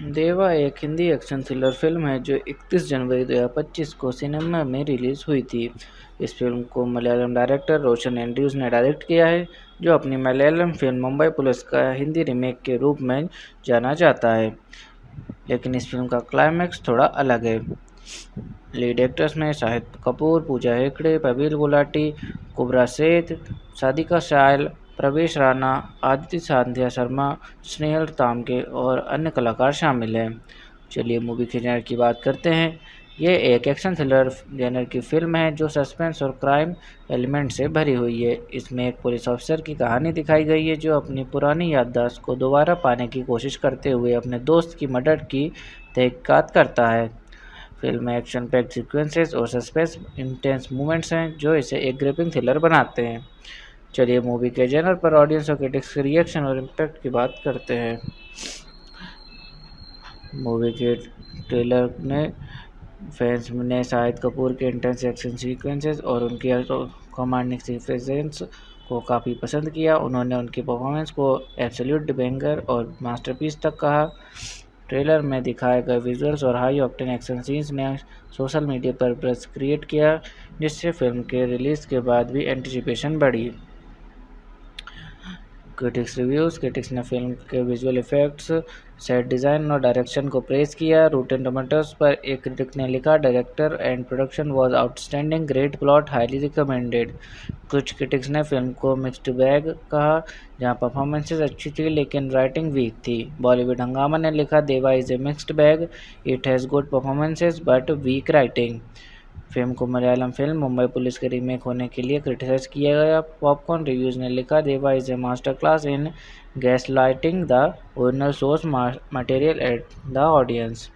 देवा एक Hindi action thriller film है जो 31 जनवरी 2025 को सिनेमा में रिलीज़ हुई थी। इस फिल्म को मलयालम डायरेक्टर रोशन एंड्रयूज ने डायरेक्ट किया है, जो अपनी मलयालम फिल्म मुंबई पुलिस का हिंदी रीमेक के रूप में जाना जाता है। लेकिन इस फिल्म का क्लाइमैक्स थोड़ा अलग है। लीड एक्टर्स में शाहिद कपूर, पूजा हेगड़े, प्रवीण गुलाटी, कुबरा सेठ, सादिका शायल, प्रवेश राणा, आदित्य सांध्या शर्मा, स्नेहल तामके और अन्य कलाकार शामिल हैं। चलिए मूवी के जेनर की बात करते हैं। ये एक एक्शन थ्रिलर जेनर की फिल्म है जो सस्पेंस और क्राइम एलिमेंट से भरी हुई है। इसमें एक पुलिस ऑफिसर की कहानी दिखाई गई है जो अपनी पुरानी याददाश्त को दोबारा पाने की कोशिश करते हुए अपने दोस्त की मर्डर की तहकीकात करता है। फिल्म में एक्शन पैक्ड सीक्वेंसेस और सस्पेंस इंटेंस मूवमेंट्स हैं जो इसे एक ग्रिपिंग थ्रिलर बनाते हैं। चलिए मूवी के जेनर पर ऑडियंस और क्रिटिक्स के रिएक्शन और इम्पैक्ट की बात करते हैं। मूवी के ट्रेलर ने फैंस ने शाहिद कपूर के इंटेंस एक्शन सीक्वेंसेस और उनकी कमांडिंग प्रेजेंस को काफ़ी पसंद किया। उन्होंने उनकी परफॉर्मेंस को एब्सोल्यूट बैंगर और मास्टरपीस तक कहा। ट्रेलर में दिखाए गए विजुअल्स और हाई ऑक्टेन एक्शन सीन्स ने सोशल मीडिया पर बज़ क्रिएट किया, जिससे फिल्म के रिलीज़ के बाद भी एंटिसिपेशन बढ़ी। क्रिटिक्स ने फिल्म के विजुअल इफेक्ट्स, सेट डिज़ाइन और डायरेक्शन को प्रेज़ किया। रॉटेन टोमेटोज़ पर एक क्रिटिक ने लिखा, director and production was outstanding, great plot, highly recommended. कुछ क्रिटिक्स ने फिल्म को मिक्स्ड बैग कहा, जहां परफॉर्मेंसेस अच्छी थी लेकिन राइटिंग वीक थी। बॉलीवुड हंगामा ने लिखा, Deva is a mixed bag, it has good performances but weak writing. Film को मलयालम फिल्म मुंबई पुलिस के रीमेक होने के लिए क्रिटिसाइज किया गया। पॉपकॉर्न रिव्यूज़ ने लिखा, Deva is A master class in gaslighting the original source material at the audience.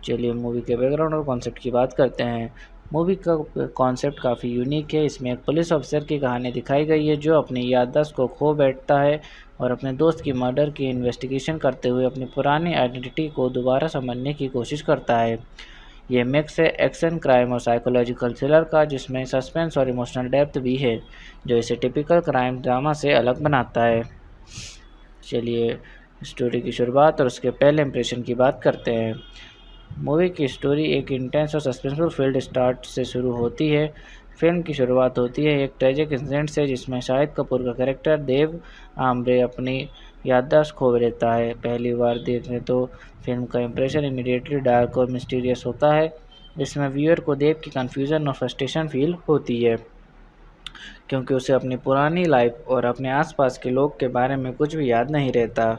चलिए मूवी के बैकग्राउंड और कॉन्सेप्ट की बात करते हैं। मूवी का कॉन्सेप्ट काफ़ी यूनिक है। इसमें एक पुलिस ऑफिसर की कहानी दिखाई गई है जो अपनी याददाश्त को खो बैठता है और अपने दोस्त की मर्डर की इन्वेस्टिगेशन करते हुए अपनी पुरानी आइडेंटिटी को दोबारा समझने की कोशिश करता है। ये मिक्स है एक्शन, क्राइम और साइकोलॉजिकल थ्रिलर का, जिसमें सस्पेंस और इमोशनल डेप्थ भी है, जो इसे टिपिकल क्राइम ड्रामा से अलग बनाता है। चलिए स्टोरी की शुरुआत और उसके पहले इंप्रेशन की बात करते हैं। मूवी की स्टोरी एक इंटेंस और सस्पेंसफुल फील्ड स्टार्ट से शुरू होती है। फिल्म की शुरुआत होती है एक ट्रेजिक इंसिडेंट से, जिसमें शाहिद कपूर का कैरेक्टर देव आमरे अपनी याददाश्त खो देता है। पहली बार देखने तो फिल्म का इंप्रेशन इमीडिएटली डार्क और मिस्टीरियस होता है। इसमें व्यूअर को देव की कन्फ्यूज़न और फ्रस्ट्रेशन फील होती है, क्योंकि उसे अपनी पुरानी लाइफ और अपने आसपास के लोग के बारे में कुछ भी याद नहीं रहता।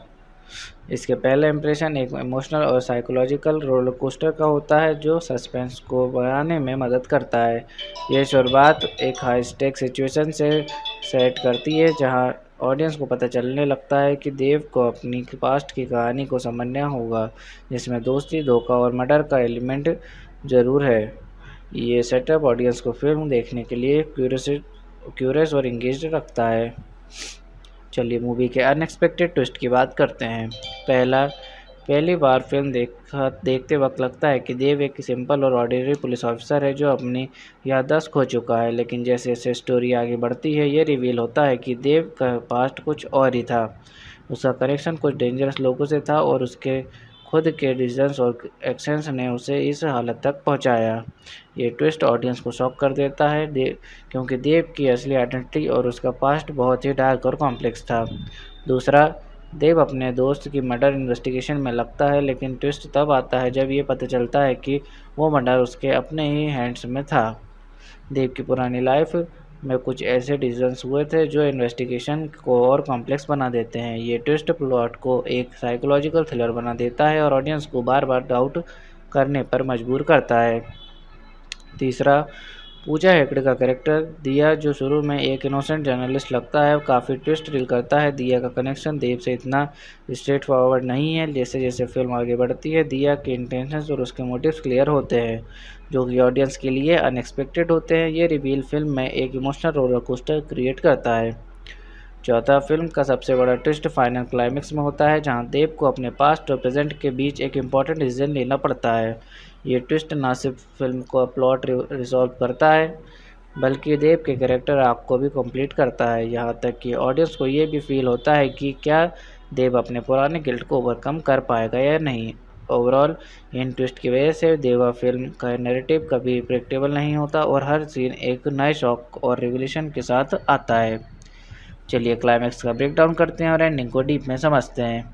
इसके पहले इंप्रेशन एक इमोशनल और साइकोलॉजिकल रोलर कोस्टर का होता है जो सस्पेंस को बढ़ाने में मदद करता है। यह शुरुआत एक हाई स्टेक सिचुएशन से सेट करती है, जहां ऑडियंस को पता चलने लगता है कि देव को अपनी पास्ट की कहानी को समझना होगा, जिसमें दोस्ती, धोखा और मर्डर का एलिमेंट ज़रूर है। ये सेटअप ऑडियंस को फिल्म देखने के लिए क्यूरियस और इंगेज्ड रखता है। चलिए मूवी के अनएक्सपेक्टेड ट्विस्ट की बात करते हैं। पहली बार फिल्म देखते वक्त लगता है कि देव एक सिंपल और ऑर्डिनरी पुलिस ऑफिसर है जो अपनी याददाश्त खो चुका है, लेकिन जैसे जैसे स्टोरी आगे बढ़ती है ये रिवील होता है कि देव का पास्ट कुछ और ही था। उसका कनेक्शन कुछ डेंजरस लोगों से था और उसके खुद के डिसीजंस और एक्शंस ने उसे इस हालत तक पहुंचाया। ये ट्विस्ट ऑडियंस को शॉक कर देता है, क्योंकि देव की असली आइडेंटिटी और उसका पास्ट बहुत ही डार्क और कॉम्प्लेक्स था। दूसरा, देव अपने दोस्त की मर्डर इन्वेस्टिगेशन में लगता है, लेकिन ट्विस्ट तब आता है जब ये पता चलता है कि वो मर्डर उसके अपने ही हैंड्स में था। देव की पुरानी लाइफ में कुछ ऐसे डिसीजंस हुए थे जो इन्वेस्टिगेशन को और कॉम्प्लेक्स बना देते हैं। ये ट्विस्ट प्लॉट को एक साइकोलॉजिकल थ्रिलर बना देता है और ऑडियंस को बार बार डाउट करने पर मजबूर करता है। तीसरा, पूजा हेगड़े का कैरेक्टर दिया, जो शुरू में एक इनोसेंट जर्नलिस्ट लगता है, काफ़ी ट्विस्ट रिवील करता है। दिया का कनेक्शन देव से इतना स्ट्रेट फॉरवर्ड नहीं है। जैसे जैसे फिल्म आगे बढ़ती है, दिया के इंटेंशंस और उसके मोटिव्स क्लियर होते हैं, जो कि ऑडियंस के लिए अनएक्सपेक्टेड होते हैं। ये रिवील फिल्म में एक इमोशनल रोलर कोस्टर क्रिएट करता है। चौथा, फिल्म का सबसे बड़ा ट्विस्ट फाइनल क्लाइमेक्स में होता है, जहां देव को अपने पास्ट और प्रेजेंट के बीच एक इम्पॉर्टेंट डिसीजन लेना पड़ता है। ये ट्विस्ट न सिर्फ फिल्म को प्लॉट रिजॉल्व करता है, बल्कि देव के कैरेक्टर आर्क को भी कंप्लीट करता है। यहाँ तक कि ऑडियंस को ये भी फील होता है कि क्या देव अपने पुराने गिल्ट को ओवरकम कर पाएगा या नहीं। ओवरऑल इन ट्विस्ट की वजह से देवा फिल्म का नैरेटिव कभी प्रेडिक्टेबल नहीं होता और हर सीन एक नए शॉक और रिवोल्यूशन के साथ आता है। चलिए क्लाइमैक्स का ब्रेकडाउन करते हैं और एंडिंग को डीप में समझते हैं।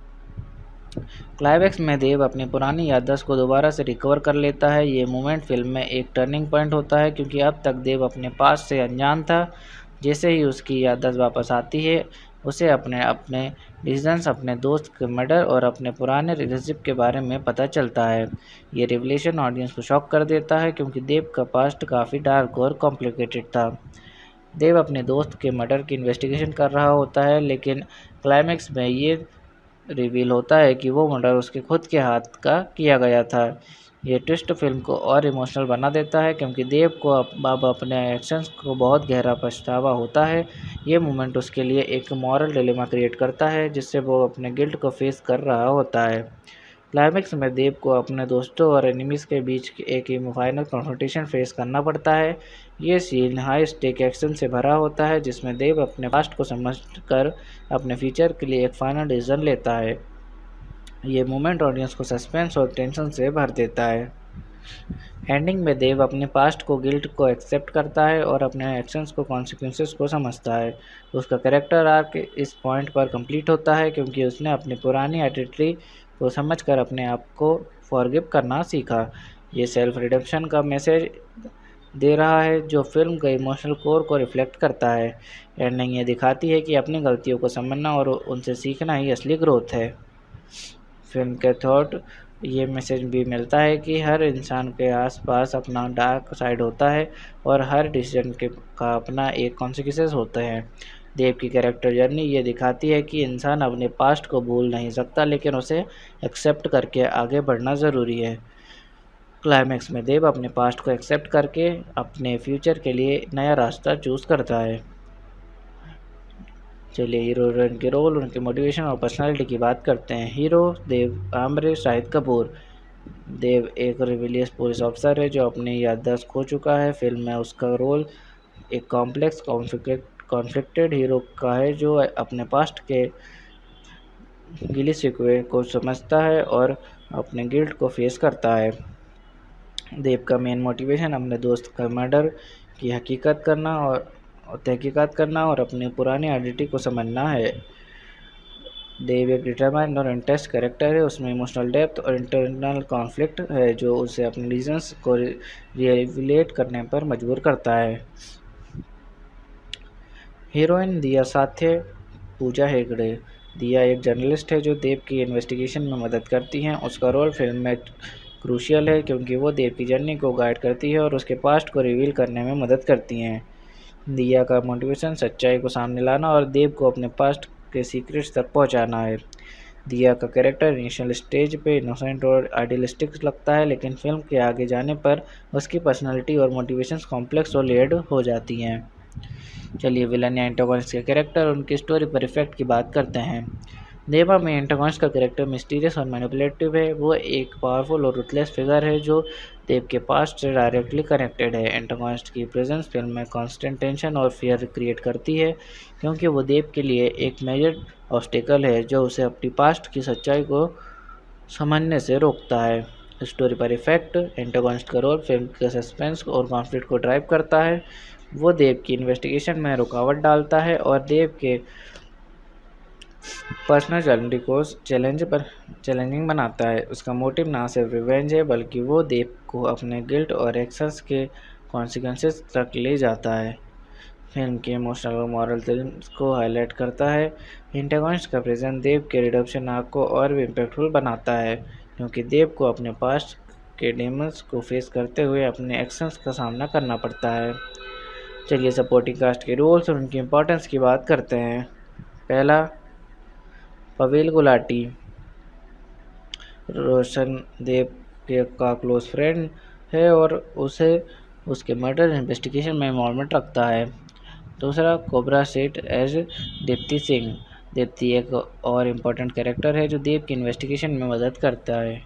क्लाइमैक्स में देव अपनी पुरानी याददाश्त को दोबारा से रिकवर कर लेता है। ये मोमेंट फिल्म में एक टर्निंग पॉइंट होता है क्योंकि अब तक देव अपने पास्ट से अनजान था। जैसे ही उसकी याददाश्त वापस आती है, उसे अपने अपने डिसीजंस, अपने दोस्त के मर्डर और अपने पुराने रिलेशनशिप के बारे में पता चलता है। ये रिवलेशन ऑडियंस को शॉक कर देता है क्योंकि देव का पास्ट काफ़ी डार्क और कॉम्प्लिकेटेड था। देव अपने दोस्त के मर्डर की इन्वेस्टिगेशन कर रहा होता है, लेकिन क्लाइमैक्स में ये रिवील होता है कि वो मर्डर उसके खुद के हाथ का किया गया था। ये ट्विस्ट फिल्म को और इमोशनल बना देता है क्योंकि देव को अब अपने एक्शंस को बहुत गहरा पछतावा होता है। ये मोमेंट उसके लिए एक मॉरल डिलेमा क्रिएट करता है जिससे वो अपने गिल्ट को फेस कर रहा होता है। क्लाइमैक्स में देव को अपने दोस्तों और एनिमीज़ के बीच एक फाइनल कॉन्फ्रंटेशन फेस करना पड़ता है। ये सीन हाई स्टेक एक्शन से भरा होता है जिसमें देव अपने पास्ट को समझकर अपने फ्यूचर के लिए एक फाइनल डिसीजन लेता है। ये मोमेंट ऑडियंस को सस्पेंस और टेंशन से भर देता है। एंडिंग में देव अपने पास्ट को गिल्ट को एक्सेप्ट करता है और अपने एक्शंस को कॉन्सिक्वेंसेस को समझता है। उसका कैरेक्टर आर्क इस पॉइंट पर कंप्लीट होता है क्योंकि उसने अपनी पुरानी आइडेंटिटी को समझकर अपने आप को फॉरगिव करना सीखा। ये सेल्फ रिडेम्पशन का मैसेज दे रहा है जो फिल्म के इमोशनल कोर को रिफ्लेक्ट करता है। एंडिंग ये दिखाती है कि अपनी गलतियों को समझना और उनसे सीखना ही असली ग्रोथ है। फिल्म के थॉट ये मैसेज भी मिलता है कि हर इंसान के आसपास अपना डार्क साइड होता है और हर डिसीजन का अपना एक कॉन्सिक्वेंसेस होते हैं। देव की कैरेक्टर जर्नी ये दिखाती है कि इंसान अपने पास्ट को भूल नहीं सकता, लेकिन उसे एक्सेप्ट करके आगे बढ़ना ज़रूरी है। क्लाइमैक्स में देव अपने पास्ट को एक्सेप्ट करके अपने फ्यूचर के लिए नया रास्ता चूज़ करता है। चलिए हीरो हीरोइन के रोल, उनके मोटिवेशन और पर्सनालिटी की बात करते हैं। हीरो देव आमरे शाहिद कपूर। देव एक रिविलियस पुलिस ऑफिसर है जो अपनी याददाश्त खो चुका है। फिल्म में उसका रोल एक कॉम्प्लेक्स कॉन्फ्लिक्टेड हीरो का है जो अपने पास्ट के गिले शिकवे को समझता है और अपने गिल्ट को फेस करता है। देव का मेन मोटिवेशन अपने दोस्त का मर्डर की तहकीकात करना और अपनी पुरानी आइडेंटिटी को समझना है। देव एक डिटरमाइंड और इंटेंस कैरेक्टर है। उसमें इमोशनल डेप्थ और इंटरनल कॉन्फ्लिक्ट है जो उसे अपने रीजंस को रियलेट करने पर मजबूर करता है। हीरोइन दिया साथे पूजा हेगड़े। दिया एक जर्नलिस्ट है जो देव की इन्वेस्टिगेशन में मदद करती हैं। उसका रोल फिल्म में क्रूशियल है क्योंकि वो देव की जर्नी को गाइड करती है और उसके पास्ट को रिवील करने में मदद करती हैं। दिया का मोटिवेशन सच्चाई को सामने लाना और देव को अपने पास्ट के सीक्रेट्स तक पहुंचाना है। दिया का कैरेक्टर इनिशियल स्टेज पे इनोसेंट और आइडियलिस्टिक लगता है, लेकिन फिल्म के आगे जाने पर उसकी पर्सनालिटी और मोटिवेशंस कॉम्प्लेक्स और लेयर्ड हो जाती हैं। चलिए विलन या एंटागोनिस्ट के कैरेक्टर और उनकी स्टोरी पर इफेक्ट की बात करते हैं। देवा में एंटागोनिस्ट का कैरेक्टर मिस्टीरियस और मैनिपुलेटिव है। वो एक पावरफुल और रुथलेस फिगर है जो देव के पास्ट से डायरेक्टली कनेक्टेड है। एंटागोनिस्ट की प्रेजेंस फिल्म में कांस्टेंट टेंशन और फियर क्रिएट करती है क्योंकि वो देव के लिए एक मेजर ऑब्स्टेकल है जो उसे अपनी पास्ट की सच्चाई को समझने से रोकता है। स्टोरी पर इफेक्ट एंटागोनिस्ट का रोल फिल्म के सस्पेंस और कॉन्फ्लिक्ट को ड्राइव करता है। वो देव की इन्वेस्टिगेशन में रुकावट डालता है और देव के पर्सनल जर्नी को चैलेंजिंग बनाता है। उसका मोटिव ना सिर्फ रिवेंज है बल्कि वो देव को अपने गिल्ट और एक्शंस के कॉन्सिक्वेंसेस तक ले जाता है। फिल्म के इमोशनल और मॉरल थीम्स को हाईलाइट करता है। एंटागोनिस्ट का प्रेजेंस देव के रिडेम्पशन आर्क को और भी इम्पैक्टफुल बनाता है क्योंकि देव को अपने पास्ट के डेमन्स को फेस करते हुए अपने एक्शंस का सामना करना पड़ता है। चलिए सपोर्टिंग कास्ट के रोल्स और उनकी इम्पोर्टेंस की बात करते हैं। पहला, पवेल गुलाटी। रोशन देव का क्लोज फ्रेंड है और उसे उसके मर्डर इन्वेस्टिगेशन में इन्वॉल्वमेंट रखता है। दूसरा, कोबरा सेठ एज दीप्ति सिंह। दीप्ति एक और इम्पोर्टेंट कैरेक्टर है जो देव की इन्वेस्टिगेशन में मदद करता है।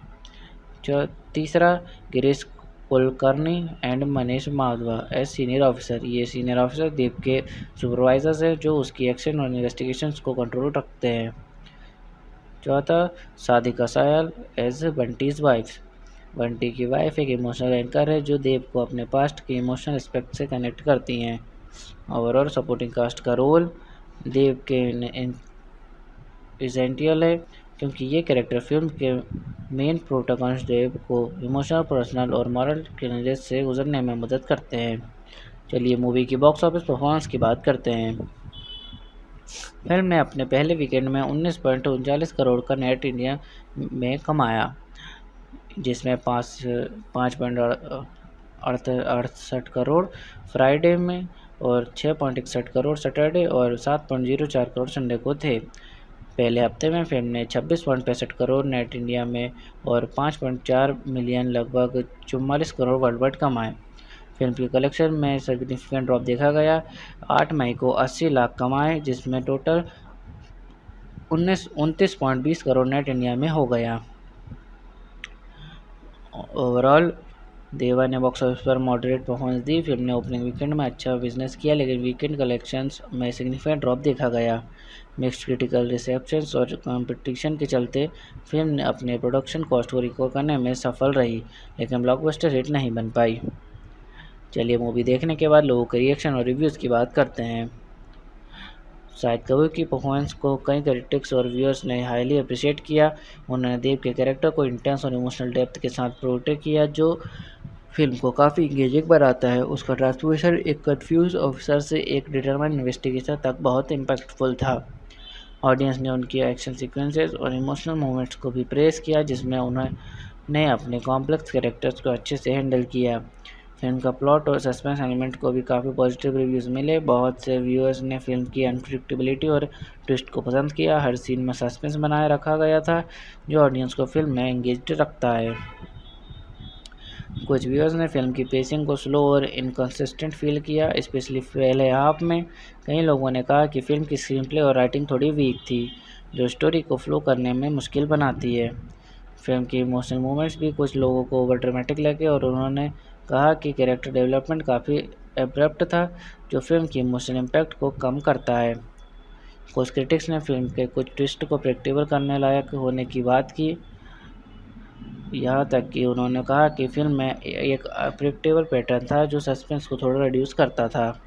तीसरा, Girish Kulkarni and Manish Madhava as senior officer. ये सीनियर ऑफिसर देव के सुपरवाइजर्स हैं जो उसकी एक्शन और इन्वेस्टिगेशंस को कंट्रोल रखते हैं। चौथा, सादिका सायल एज बंटीज वाइफ। बंटी की वाइफ एक इमोशनल एंकर है जो देव को अपने पास्ट के इमोशनल एस्पेक्ट से कनेक्ट करती हैं। ओवरऑल सपोर्टिंग कास्ट का रोल देव के एसेंशियल है क्योंकि ये कैरेक्टर फिल्म के मेन प्रोटोगनिस्ट देव को इमोशनल, पर्सनल और मॉरल चैलेंजेस से गुजरने में मदद करते हैं। चलिए मूवी की बॉक्स ऑफिस परफॉर्मेंस की बात करते हैं। फिल्म ने अपने पहले वीकेंड में 19.39 करोड़ का नेट इंडिया में कमाया, जिसमें 5.68 करोड़ फ्राइडे में और 6.61 करोड़ सैटरडे और 7.04 करोड़ संडे को थे। पहले हफ्ते में फिल्म ने 26.65 करोड़ नेट इंडिया में और 5.4 मिलियन लगभग 44 करोड़ वर्ल्ड वाइड कमाए। फिल्म की कलेक्शन में सिग्निफिकेंट ड्रॉप देखा गया। 8 मई को 80 लाख कमाए, जिसमें टोटल 29.20 करोड़ नेट इंडिया में हो गया। ओवरऑल देवा ने बॉक्स ऑफिस पर मॉडरेट परफॉर्मेंस दी। फिल्म ने ओपनिंग वीकेंड में अच्छा बिजनेस किया, लेकिन वीकेंड कलेक्शंस में सिग्निफिकेंट ड्रॉप देखा गया। मिक्स्ड क्रिटिकल रिसेप्शंस और कंपटीशन के चलते फिल्म ने अपने प्रोडक्शन कॉस्ट को रिकवर करने में सफल रही, लेकिन ब्लॉकबस्टर हिट नहीं बन पाई। चलिए मूवी देखने के बाद लोगों के रिएक्शन और रिव्यूज़ की बात करते हैं। शाहिद कपूर की परफॉर्मेंस को कई क्रिटिक्स और व्यूअर्स ने हाईली अप्रिशिएट किया। उन्होंने देव के कैरेक्टर को इंटेंस और इमोशनल डेप्थ के साथ पोर्ट्रे किया, जो फिल्म को काफ़ी इंगेजिंग बनाता है। उसका ट्रांसफॉर्मेशन एक कंफ्यूज ऑफिसर से एक डिटरमाइंड इन्वेस्टिगेटर तक बहुत इम्पैक्टफुल था। ऑडियंस ने उनकी एक्शन सीक्वेंसेस और इमोशनल मोमेंट्स को भी प्रेस किया, जिसमें उन्होंने अपने कॉम्प्लेक्स कैरेक्टर्स को अच्छे से हैंडल किया। फिल्म का प्लॉट और सस्पेंस एलिमेंट को भी काफ़ी पॉजिटिव रिव्यूज़ मिले। बहुत से व्यूअर्स ने फिल्म की अनप्रेडिक्टेबिलिटी और ट्विस्ट को पसंद किया। हर सीन में सस्पेंस बनाए रखा गया था, जो ऑडियंस को फिल्म में एंगेज्ड रखता है। कुछ व्यूअर्स ने फिल्म की पेसिंग को स्लो और इनकंसिस्टेंट फील किया, स्पेशली पहले हाफ में। कई लोगों ने कहा कि फिल्म की स्क्रीन प्ले और राइटिंग थोड़ी वीक थी, जो स्टोरी को फ्लो करने में मुश्किल बनाती है। फिल्म की इमोशनल मोमेंट्स भी कुछ लोगों को ओवर ड्रामेटिक लगे और उन्होंने कहा कि कैरेक्टर डेवलपमेंट काफ़ी एब्रप्ट था, जो फिल्म की इमोशनल इम्पैक्ट को कम करता है। कुछ क्रिटिक्स ने फिल्म के कुछ ट्विस्ट को प्रेडिक्टेबल करने लायक होने की बात की, यहाँ तक कि उन्होंने कहा कि फिल्म में एक प्रेडिक्टेबल पैटर्न था जो सस्पेंस को थोड़ा रिड्यूस करता था।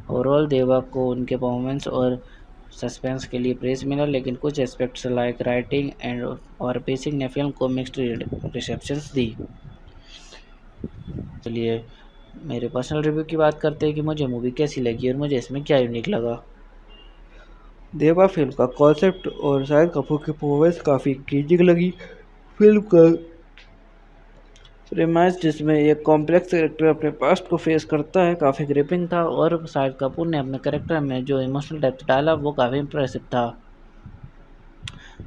ओवरऑल देवा को उनके परफॉर्मेंस और सस्पेंस के लिए प्रेज मिला, लेकिन कुछ एस्पेक्ट्स लाइक राइटिंग एंड और पेसिंग ने फिल्म को मिक्स्ड रिसेप्शंस दी। चलिए मेरे पर्सनल रिव्यू की बात करते हैं कि मुझे मूवी कैसी लगी और मुझे इसमें क्या यूनिक लगा। देवा फिल्म का कॉन्सेप्ट और शाहिद कपूर की परफॉर्मेंस काफ़ी इंगेजिंग लगी। फिल्म का प्रेमाइज, जिसमें एक कॉम्प्लेक्स कैरेक्टर अपने पास्ट को फेस करता है, काफ़ी ग्रिपिंग था और शाहिद कपूर ने अपने कैरेक्टर में जो इमोशनल डेप्थ डाला वो काफ़ी इंप्रेसिव था।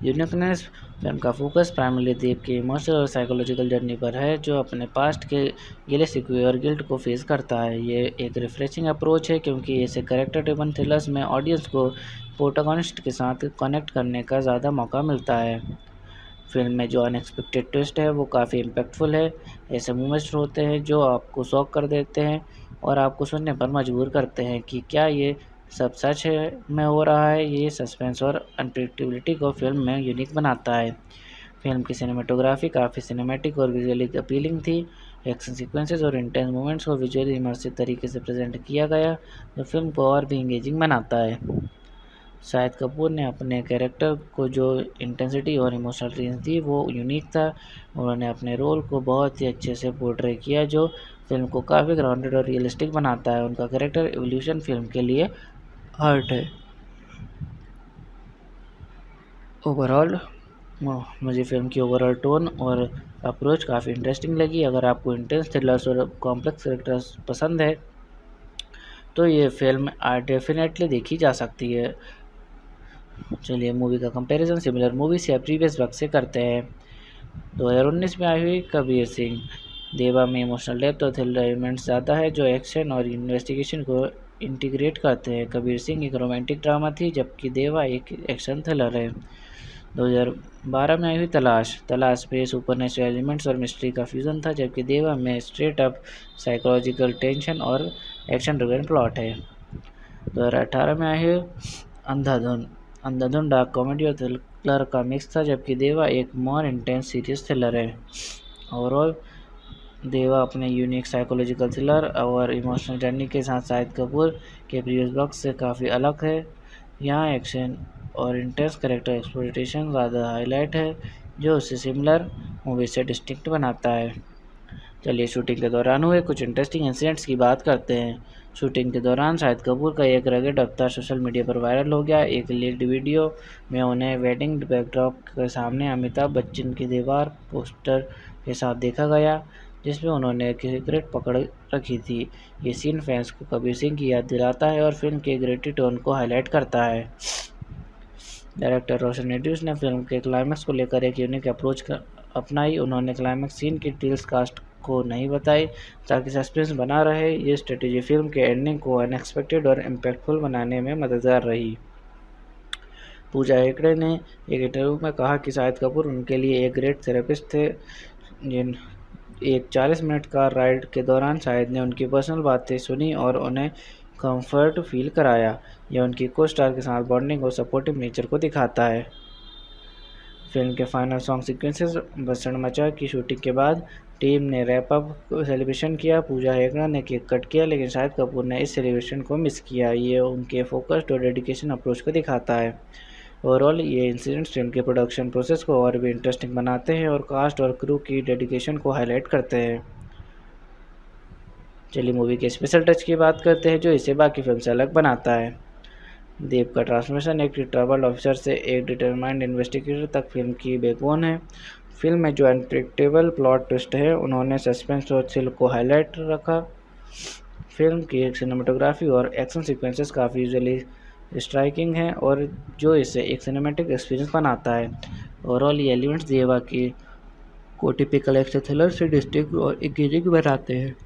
यूनिकनेस, फिल्म का फोकस प्राइमरली देव की इमोशनल और साइकोलॉजिकल जर्नी पर है, जो अपने पास्ट के गिले शिकवे और गिल्ट को फेस करता है। ये एक रिफ्रेशिंग अप्रोच है क्योंकि ऐसे कैरेक्टर ड्रिवन थ्रिलर्स में ऑडियंस को प्रोटोगनिस्ट के साथ कनेक्ट करने का ज़्यादा मौका मिलता है। फिल्म में जो अनएक्सपेक्टेड ट्विस्ट है वो काफ़ी इम्पैक्टफुल है। ऐसे मोमेंट्स होते हैं जो आपको शॉक कर देते हैं और आपको सुनने पर मजबूर करते हैं कि क्या ये सब सच है में हो रहा है। ये सस्पेंस और अनप्रेडिक्टेबिलिटी को फिल्म में यूनिक बनाता है। फिल्म की सिनेमेटोग्राफी काफ़ी सिनेमैटिक और विजुअली अपीलिंग थी। एक्शन सीक्वेंसेस और इंटेंस मोमेंट्स को विजुअली इमर्सिव तरीके से प्रेजेंट किया गया, जो फिल्म को और भी इंगेजिंग बनाता है। शाहिद कपूर ने अपने कैरेक्टर को जो इंटेंसिटी और इमोशनल रेंज दी वो यूनिक था। उन्होंने अपने रोल को बहुत ही अच्छे से पोर्ट्रे किया, जो फिल्म को काफ़ी ग्राउंडेड और रियलिस्टिक बनाता है। उनका कैरेक्टर एवोल्यूशन फिल्म के लिए आर्ट है। ओवरऑल मुझे फिल्म की ओवरऑल टोन और अप्रोच काफ़ी इंटरेस्टिंग लगी। अगर आपको इंटेंस थ्रिलर्स और कॉम्प्लेक्स कैरेक्टर्स पसंद है तो ये फिल्म डेफिनेटली देखी जा सकती है। चलिए मूवी का कंपैरिजन सिमिलर मूवी से या प्रीवियस वर्क से करते हैं। 2019 में आई हुई कबीर सिंह। देवा में इमोशनल डेप्थ और थ्रिलर एलिमेंट्स ज़्यादा है, जो एक्शन और इन्वेस्टिगेशन को इंटीग्रेट करते हैं। कबीर सिंह एक रोमांटिक ड्रामा थी, जबकि देवा एक एक्शन थ्रिलर है। 2012 में आई हुई तलाश में सुपरनेचुरल एलिमेंट्स और मिस्ट्री का फ्यूज़न था, जबकि देवा में स्ट्रेट अप साइकोलॉजिकल टेंशन और एक्शन ड्रिवन प्लॉट है। 2018 में आई हुई अंधाधुन डार्क कॉमेडी और थ्रिलर का मिक्स था, जबकि देवा एक मोर इंटेंस सीरियस थ्रिलर है। ओवरऑल देवा अपने यूनिक साइकोलॉजिकल थ्रिलर और इमोशनल जर्नी के साथ शाहिद कपूर के प्रीवियस वर्क से काफ़ी अलग है। यहाँ एक्शन और इंटेंस कैरेक्टर एक्सप्लोइटेशन ज़्यादा हाईलाइट है, जो उसे सिमिलर मूवी से डिस्टिंक्ट बनाता है। चलिए शूटिंग के दौरान हुए कुछ इंटरेस्टिंग इंसिडेंट्स की बात करते हैं। शूटिंग के दौरान शाहिद कपूर का एक रगेड अवतार सोशल मीडिया पर वायरल हो गया। एक लीक्ड वीडियो में उन्हें वेडिंग बैकड्रॉप के सामने अमिताभ बच्चन की दीवार पोस्टर के साथ देखा गया, जिसमें उन्होंने सिगरेट पकड़ रखी थी। ये सीन फैंस को कबीर सिंह की याद दिलाता है और फिल्म के ग्रेटी टोन को हाईलाइट करता है। डायरेक्टर रोशन एंड्रूज ने फिल्म के क्लाइमैक्स को लेकर एक यूनिक अप्रोच अपनाई। उन्होंने क्लाइमैक्स सीन की डिटेल्स कास्ट को नहीं बताई, ताकि सस्पेंस बना रहे। ये स्ट्रेटेजी फिल्म के एंडिंग को अनएक्सपेक्टेड और इम्पैक्टफुल बनाने में मददगार रही। पूजा हेगड़े ने एक इंटरव्यू में कहा कि शाहिद कपूर उनके लिए एक ग्रेट थेरेपिस्ट थे। जिन एक 40 मिनट का राइड के दौरान शाहिद ने उनकी पर्सनल बातें सुनी और उन्हें कंफर्ट फील कराया। यह उनकी को स्टार के साथ बॉन्डिंग और सपोर्टिव नेचर को दिखाता है। फिल्म के फाइनल सॉन्ग सीक्वेंसेस भसड़ मचा की शूटिंग के बाद टीम ने रैप अप सेलिब्रेशन किया। पूजा हेगड़ा ने केक कट किया, लेकिन शाहिद कपूर ने इस सेलिब्रेशन को मिस किया। ये उनके फोकस्ड और डेडिकेशन अप्रोच को दिखाता है। ओवरऑल ये इंसिडेंट्स फिल्म के प्रोडक्शन प्रोसेस को और भी इंटरेस्टिंग बनाते हैं और कास्ट और क्रू की डेडिकेशन को हाईलाइट करते हैं। चलिए मूवी के स्पेशल टच की बात करते हैं, जो इसे बाकी फिल्म से अलग बनाता है। देव का ट्रांसफॉर्मेशन एक ट्रबल्ड ऑफिसर से एक डिटरमाइंड इन्वेस्टिगेटर तक फिल्म की बैकबोन है। फिल्म में जो अनप्रेडिक्टेबल प्लॉट ट्विस्ट है, उन्होंने सस्पेंस और थ्रिल को हाईलाइट रखा। फिल्म की सिनेमेटोग्राफी और एक्शन सीक्वेंसेस काफ़ी विजुअली स्ट्राइकिंग है और जो इसे एक सिनेमैटिक एक्सपीरियंस बनाता है। ओवरऑल ये एलिमेंट्स देवा की को टिपिकल एक्शन थ्रिलर से डिस्टिंक्ट और एंगेजिंग बनाते हैं।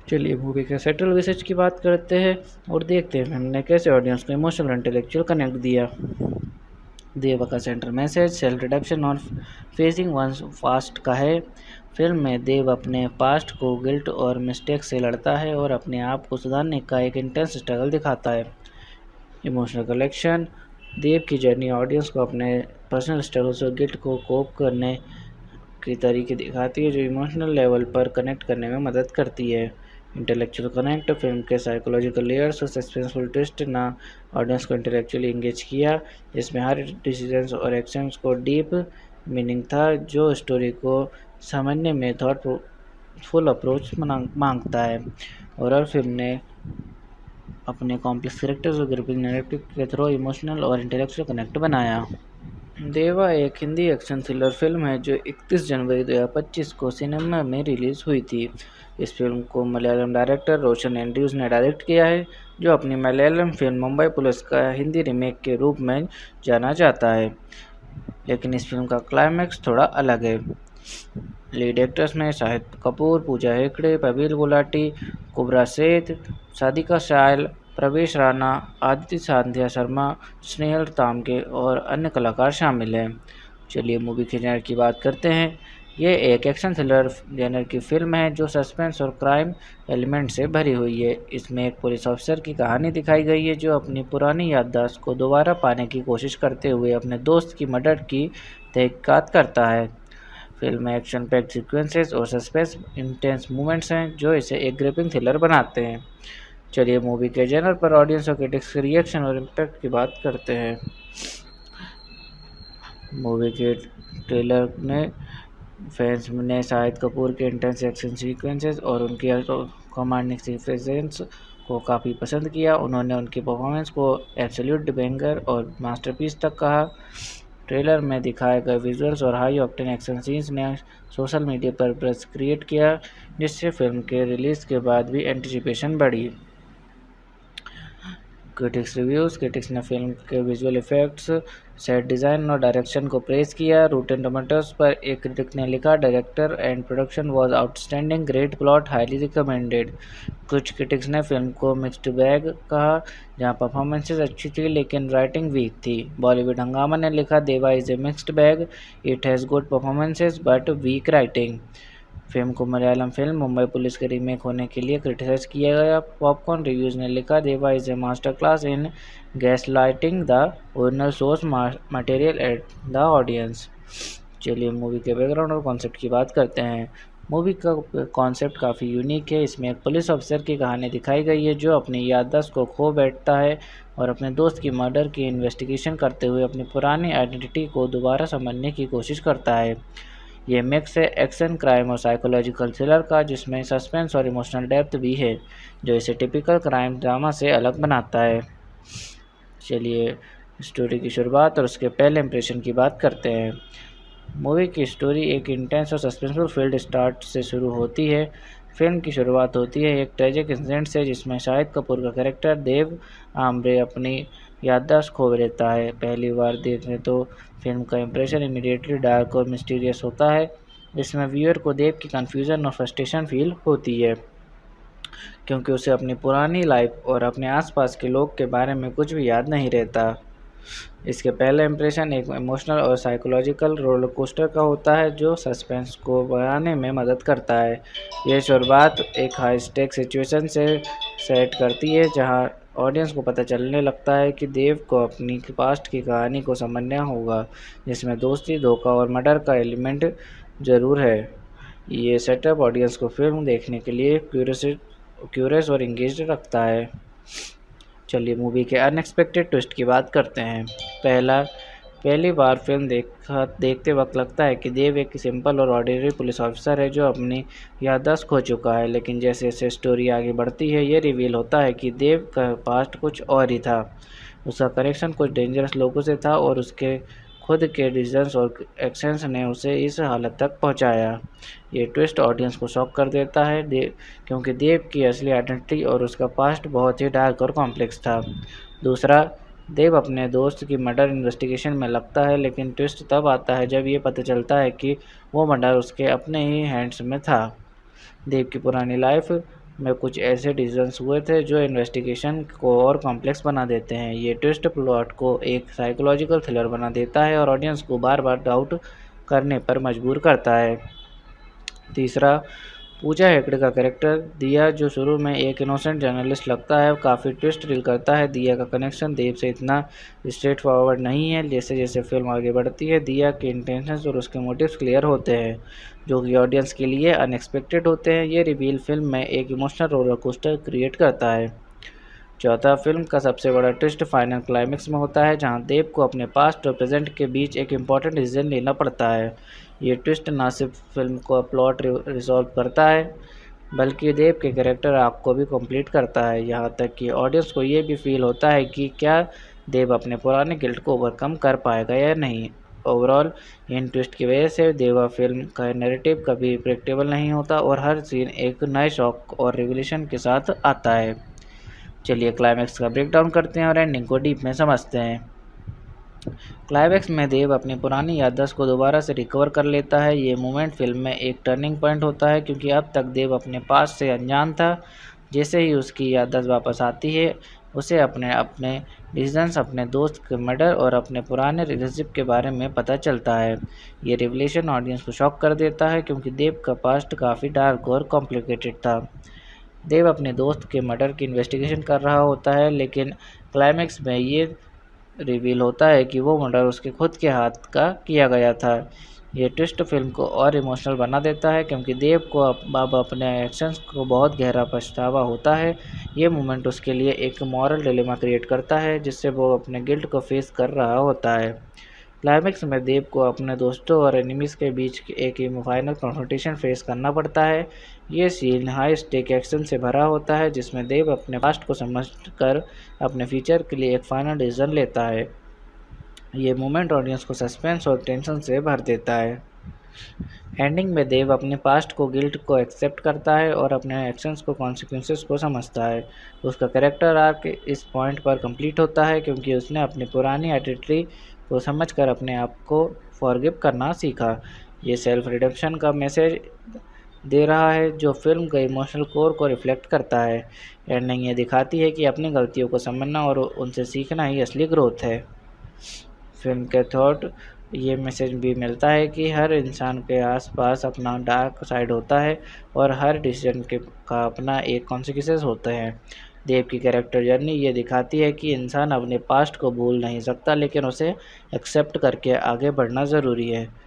चलिए मूवी के सेंट्रल मैसेज की बात करते हैं और देखते हैं हमने कैसे ऑडियंस को इमोशनल और इंटेलेक्चुअल कनेक्ट दिया। देवा का सेंट्रल मैसेज सेल्फ रिडक्शन और फेसिंग वंस पास्ट का है। फिल्म में देव अपने पास्ट को गिल्ट और मिस्टेक से लड़ता है और अपने आप को सुधारने का एक इंटेंस स्ट्रगल दिखाता है। इमोशनल कलेक्शन देव की जर्नी ऑडियंस को अपने पर्सनल स्ट्रगल्स और गिल्ट को कोप करने के तरीके दिखाती है, जो इमोशनल लेवल पर कनेक्ट करने में मदद करती है। इंटेलेक्चुअल कनेक्ट फिल्म के साइकोलॉजिकल लेयर्स और सस्पेंसफुल ट्विस्ट ने ऑडियंस को इंटेलेक्चुअली इंगेज किया, जिसमें हर डिसीजंस और एक्शंस को डीप मीनिंग था, जो स्टोरी को समझने में थॉटफुल अप्रोच मांगता है। और फिल्म ने अपने कॉम्प्लेक्स कैरेक्टर्स और ग्रिपिंग नैरेटिव के थ्रू इमोशनल और इंटेलेक्चुअल कनेक्ट बनाया। देवा एक हिंदी एक्शन थ्रिलर फिल्म है जो 31 जनवरी 2025 को सिनेमा में रिलीज़ हुई थी। इस फिल्म को मलयालम डायरेक्टर रोशन एंड्रूज ने डायरेक्ट किया है, जो अपनी मलयालम फिल्म मुंबई पुलिस का हिंदी रीमेक के रूप में जाना जाता है। लेकिन इस फिल्म का क्लाइमैक्स थोड़ा अलग है। लीड एक्टर्स में शाहिद कपूर, पूजा हेगड़े, प्रवीण गुलाटी, कुबरा सेठ, सादिका शायल, प्रवेश राणा, आदित्य सांध्या शर्मा, स्नेहल तामगे और अन्य कलाकार शामिल हैं। चलिए मूवी के जेनर की बात करते हैं। ये एक एक्शन थ्रिलर जेनर की फिल्म है जो सस्पेंस और क्राइम एलिमेंट से भरी हुई है। इसमें एक पुलिस ऑफिसर की कहानी दिखाई गई है, जो अपनी पुरानी याददाश्त को दोबारा पाने की कोशिश करते हुए अपने दोस्त की मर्डर की तहकीकात करता है। फिल्म में एक्शन पैक्ड सीक्वेंसेस और सस्पेंस इंटेंस मूवमेंट्स हैं, जो इसे एक ग्रिपिंग थ्रिलर बनाते हैं। चलिए मूवी के जेनर पर ऑडियंस और क्रिटिक्स के रिएक्शन और इम्पैक्ट की बात करते हैं। मूवी के ट्रेलर ने फैंस ने शाहिद कपूर के इंटेंस एक्शन सीक्वेंसेस और उनकी कमांडिंग सीक्वेंसेस को काफ़ी पसंद किया। उन्होंने उनकी परफॉर्मेंस को एब्सोल्यूट बैंगर और मास्टरपीस तक कहा। ट्रेलर में दिखाए गए विजुअल्स और हाई ऑक्टेन एक्शन सीन्स ने सोशल मीडिया पर बज़ क्रिएट किया, जिससे फिल्म के रिलीज़ के बाद भी एंटिसिपेशन बढ़ी। क्रिटिक्स ने फिल्म के विजुअल इफेक्ट्स, सेट डिज़ाइन और डायरेक्शन को प्रेज़ किया। रूटेन टोमेटोज़ पर एक क्रिटिक ने लिखा, director and production was outstanding, great plot, highly recommended. कुछ क्रिटिक्स ने फिल्म को मिक्स्ड बैग कहा, जहां परफॉर्मेंसेस अच्छी थी लेकिन राइटिंग वीक थी। बॉलीवुड हंगामा ने लिखा, Deva is a mixed bag, it has good performances but weak writing. Film को मलयालम फिल्म मुंबई पुलिस के रीमेक होने के लिए क्रिटिसाइज किया गया। पॉपकॉर्न रिव्यूज़ ने लिखा, Deva is A master class in gaslighting the original source material at the audience. चलिए मूवी के बैकग्राउंड और कॉन्सेप्ट की बात करते हैं। मूवी का कॉन्सेप्ट काफ़ी यूनिक है। इसमें एक पुलिस ऑफिसर की कहानी दिखाई गई है जो अपनी याददाश्त को खो बैठता है और अपने दोस्त की मर्डर की इन्वेस्टिगेशन करते हुए अपनी पुरानी आइडेंटिटी को दोबारा समझने की कोशिश करता है। ये मिक्स है एक्शन, क्राइम और साइकोलॉजिकल थ्रिलर का, जिसमें सस्पेंस और इमोशनल डेप्थ भी है जो इसे टिपिकल क्राइम ड्रामा से अलग बनाता है। चलिए स्टोरी की शुरुआत और उसके पहले इंप्रेशन की बात करते हैं। मूवी की स्टोरी एक इंटेंस और सस्पेंसफुल फील्ड स्टार्ट से शुरू होती है। फिल्म की शुरुआत होती है एक ट्रेजिक इंसिडेंट से जिसमें शाहिद कपूर का कैरेक्टर देव आमरे अपनी याददाश्त खो देता है। पहली बार देखने तो फिल्म का इंप्रेशन इमीडिएटली डार्क और मिस्टीरियस होता है। इसमें व्यूअर को देव की कन्फ्यूज़न और फ्रस्ट्रेशन फील होती है क्योंकि उसे अपनी पुरानी लाइफ और अपने आसपास के लोग के बारे में कुछ भी याद नहीं रहता। इसके पहले इंप्रेशन एक इमोशनल और साइकोलॉजिकल रोलर कोस्टर का होता है जो सस्पेंस को बढ़ाने में मदद करता है। यह शुरुआत एक हाई स्टेक सिचुएशन से सेट करती है जहां ऑडियंस को पता चलने लगता है कि देव को अपनी पास्ट की कहानी को समझना होगा, जिसमें दोस्ती, धोखा और मर्डर का एलिमेंट ज़रूर है। ये सेटअप ऑडियंस को फिल्म देखने के लिए क्यूरियस और इंगेज्ड रखता है। चलिए मूवी के अनएक्सपेक्टेड ट्विस्ट की बात करते हैं। पहली बार फिल्म देखते वक्त लगता है कि देव एक सिंपल और ऑर्डिनरी पुलिस ऑफिसर है जो अपनी याददाश्त खो चुका है, लेकिन जैसे जैसे स्टोरी आगे बढ़ती है ये रिवील होता है कि देव का पास्ट कुछ और ही था। उसका कनेक्शन कुछ डेंजरस लोगों से था और उसके खुद के डिसीजंस और एक्शंस ने उसे इस हालत तक पहुंचाया। ये ट्विस्ट ऑडियंस को शॉक कर देता है क्योंकि देव की असली आइडेंटिटी और उसका पास्ट बहुत ही डार्क और कॉम्प्लेक्स था। दूसरा, देव अपने दोस्त की मर्डर इन्वेस्टिगेशन में लगता है, लेकिन ट्विस्ट तब आता है जब ये पता चलता है कि वो मर्डर उसके अपने ही हैंड्स में था। देव की पुरानी लाइफ में कुछ ऐसे डिसीजंस हुए थे जो इन्वेस्टिगेशन को और कॉम्प्लेक्स बना देते हैं। ये ट्विस्ट प्लॉट को एक साइकोलॉजिकल थ्रिलर बना देता है और ऑडियंस को बार बार डाउट करने पर मजबूर करता है। तीसरा, पूजा हेगड़े का कैरेक्टर दिया, जो शुरू में एक इनोसेंट जर्नलिस्ट लगता है, काफ़ी ट्विस्ट रील करता है। दिया का कनेक्शन देव से इतना स्ट्रेट फॉरवर्ड नहीं है। जैसे जैसे फिल्म आगे बढ़ती है दिया के इंटेंशंस और उसके मोटिव्स क्लियर होते हैं जो कि ऑडियंस के लिए अनएक्सपेक्टेड होते हैं। ये रिवील फिल्म में एक इमोशनल रोलर कोस्टर क्रिएट करता है। चौथा, फिल्म का सबसे बड़ा ट्विस्ट फाइनल क्लाइमेक्स में होता है जहां देव को अपने पास्ट और प्रेजेंट के बीच एक इम्पॉर्टेंट डिसीजन लेना पड़ता है। ये ट्विस्ट न सिर्फ फिल्म को प्लॉट रिजॉल्व करता है बल्कि देव के कैरेक्टर आर्क को भी कंप्लीट करता है, यहाँ तक कि ऑडियंस को ये भी फील होता है कि क्या देव अपने पुराने गिल्ट को ओवरकम कर पाएगा या नहीं। ओवरऑल इन ट्विस्ट की वजह से देवा फिल्म का नैरेटिव कभी प्रेडिक्टेबल नहीं होता और हर सीन एक नए शॉक और रिवोल्यूशन के साथ आता है। चलिए क्लाइमैक्स का ब्रेकडाउन करते हैं और एंडिंग को डीप में समझते हैं। क्लाइमैक्स में देव अपनी पुरानी याददाश्त को दोबारा से रिकवर कर लेता है। ये मोमेंट फिल्म में एक टर्निंग पॉइंट होता है क्योंकि अब तक देव अपने पास से अनजान था। जैसे ही उसकी याददाश्त वापस आती है उसे अपने डिसीजंस, अपने दोस्त के मर्डर और अपने पुराने रिलेशनशिप के बारे में पता चलता है। ये रिवलेशन ऑडियंस को शॉक कर देता है क्योंकि देव का पास्ट काफ़ी डार्क और कॉम्प्लिकेटेड था। देव अपने दोस्त के मर्डर की इन्वेस्टिगेशन कर रहा होता है, लेकिन क्लाइमैक्स में ये रिवील होता है कि वो मर्डर उसके खुद के हाथ का किया गया था। ये ट्विस्ट फिल्म को और इमोशनल बना देता है क्योंकि देव को अब अपने एक्शंस को बहुत गहरा पछतावा होता है। ये मोमेंट उसके लिए एक मॉरल डिलेमा क्रिएट करता है जिससे वो अपने गिल्ट को फेस कर रहा होता है। क्लाइमैक्स में देव को अपने दोस्तों और एनिमीज़ के बीच एक फाइनल कॉन्फ्रंटेशन फेस करना पड़ता है। ये सीन हाई स्टेक एक्शन से भरा होता है जिसमें देव अपने पास्ट को समझकर अपने फ्यूचर के लिए एक फाइनल डिसीजन लेता है। ये मोमेंट ऑडियंस को सस्पेंस और टेंशन से भर देता है। एंडिंग में देव अपने पास्ट को गिल्ट को एक्सेप्ट करता है और अपने एक्शंस को कॉन्सिक्वेंसेस को समझता है। उसका कैरेक्टर आर्क इस पॉइंट पर कंप्लीट होता है क्योंकि उसने अपनी पुरानी आइडेंटिटी को समझकर अपने आप को फॉरगिव करना सीखा। ये सेल्फ रिडेम्पशन का मैसेज दे रहा है जो फिल्म के इमोशनल कोर को रिफ्लेक्ट करता है। एंडिंग ये दिखाती है कि अपनी गलतियों को समझना और उनसे सीखना ही असली ग्रोथ है। फिल्म के थॉट ये मैसेज भी मिलता है कि हर इंसान के आसपास अपना डार्क साइड होता है और हर डिसीजन के का अपना एक कॉन्सिक्वेंसेस होते हैं। देव की कैरेक्टर जर्नी ये दिखाती है कि इंसान अपने पास्ट को भूल नहीं सकता, लेकिन उसे एक्सेप्ट करके आगे बढ़ना ज़रूरी है।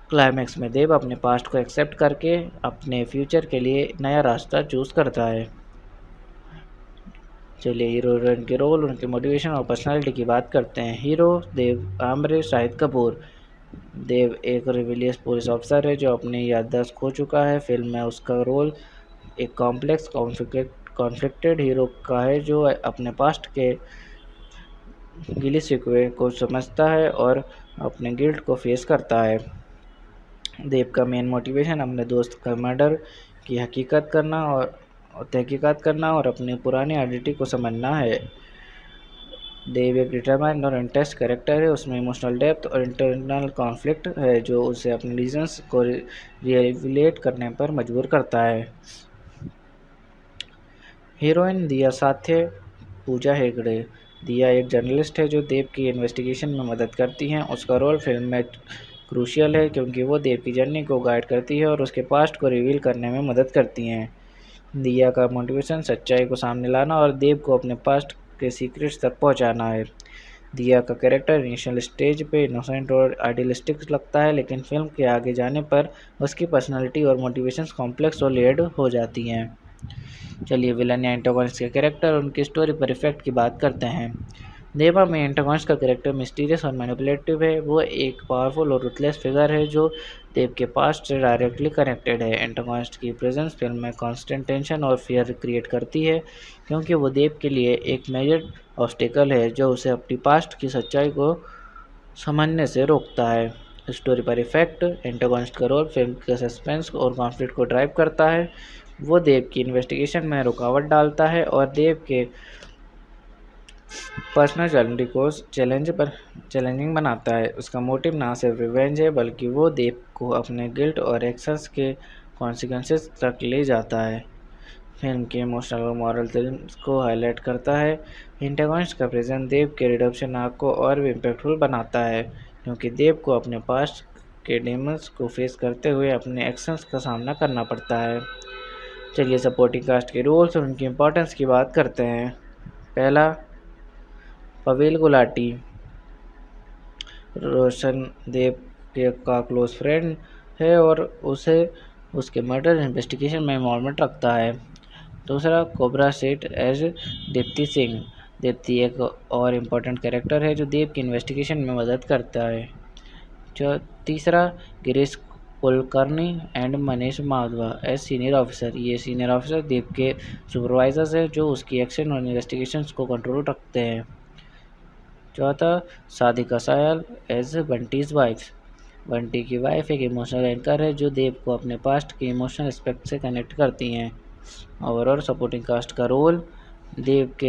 क्लाइमैक्स में देव अपने पास्ट को एक्सेप्ट करके अपने फ्यूचर के लिए नया रास्ता चूज़ करता है। चलिए हीरो हीरोइन के रोल, उनके मोटिवेशन और पर्सनालिटी की बात करते हैं। हीरो देव आमरे शाहिद कपूर। देव एक रिविलियस पुलिस ऑफिसर है जो अपनी याददाश्त खो चुका है। फिल्म में उसका रोल एक कॉम्प्लेक्स कॉन्फ्लिक्टेड हीरो का है जो अपने पास्ट के गिले शिकवे को समझता है और अपने गिल्ट को फेस करता है। देव का मेन मोटिवेशन अपने दोस्त का मर्डर की तहकीकात करना और अपनी पुरानी आइडेंटिटी को समझना है। देव एक डिटरमाइंड और इंटेंस कैरेक्टर है। उसमें इमोशनल डेप्थ और इंटरनल कॉन्फ्लिक्ट है जो उसे अपने रीजंस को रियलेट करने पर मजबूर करता है। हीरोइन दिया साथे पूजा हेगड़े। दिया एक जर्नलिस्ट है जो देव की इन्वेस्टिगेशन में मदद करती हैं। उसका रोल फिल्म में क्रूशियल है क्योंकि वो देव की जर्नी को गाइड करती है और उसके पास्ट को रिवील करने में मदद करती हैं। दिया का मोटिवेशन सच्चाई को सामने लाना और देव को अपने पास्ट के सीक्रेट्स तक पहुंचाना है। दिया का कैरेक्टर इनिशियल स्टेज पे इनोसेंट और आइडियलिस्टिक लगता है, लेकिन फिल्म के आगे जाने पर उसकी पर्सनालिटी और मोटिवेशंस कॉम्प्लेक्स और लेयर्ड हो जाती हैं। चलिए विलन या एंटागोनिस्ट के कैरेक्टर और उनकी स्टोरी पर इफेक्ट की बात करते हैं। देवा में एंटागोनिस्ट का कैरेक्टर मिस्टीरियस और मैनिपुलेटिव है। वो एक पावरफुल और रुथलेस फिगर है जो देव के पास्ट से डायरेक्टली कनेक्टेड है। एंटागोनिस्ट की प्रेजेंस फिल्म में कांस्टेंट टेंशन और फियर क्रिएट करती है क्योंकि वो देव के लिए एक मेजर ऑब्स्टेकल है जो उसे अपनी पास्ट की सच्चाई को समझने से रोकता है। स्टोरी पर इफेक्ट एंटागोनिस्ट का रोल फिल्म के सस्पेंस और कॉन्फ्लिक्ट को ड्राइव करता है। वो देव की इन्वेस्टिगेशन में रुकावट डालता है और देव के पर्सनल जर्नी को चैलेंजिंग बनाता है। उसका मोटिव ना सिर्फ रिवेंज है बल्कि वो देव को अपने गिल्ट और एक्शंस के कॉन्सिक्वेंसेस तक ले जाता है। फिल्म के इमोशनल और मॉरल थीम्स को हाईलाइट करता है। एंटागोनिस्ट का प्रेजेंस देव के रिडेम्पशन आर्क को और भी इम्पैक्टफुल बनाता है क्योंकि देव को अपने पास्ट के डेमन्स को फेस करते हुए अपने एक्शंस का सामना करना पड़ता है। चलिए सपोर्टिंग कास्ट के रोल्स और उनकी इम्पोर्टेंस की बात करते हैं। पहला, पवेल गुलाटी रोशन देव का क्लोज फ्रेंड है और उसे उसके मर्डर इन्वेस्टिगेशन में इन्वॉल्वमेंट रखता है। दूसरा, कोबरा सेठ एज दीप्ति सिंह। दीप्ति एक और इम्पोर्टेंट कैरेक्टर है जो देव की इन्वेस्टिगेशन में मदद करता है। जो तीसरा, Girish Kulkarni and Manish Madhava as senior officer. ये सीनियर ऑफिसर देव के सुपरवाइजर्स हैं जो उसकी एक्शन और इन्वेस्टिगेशंस को कंट्रोल रखते हैं। चौथा, सादिका सायल एज बंटीज वाइफ। बंटी की वाइफ एक इमोशनल एंकर है जो देव को अपने पास्ट के इमोशनल एस्पेक्ट से कनेक्ट करती हैं। ओवरऑल सपोर्टिंग कास्ट का रोल देव के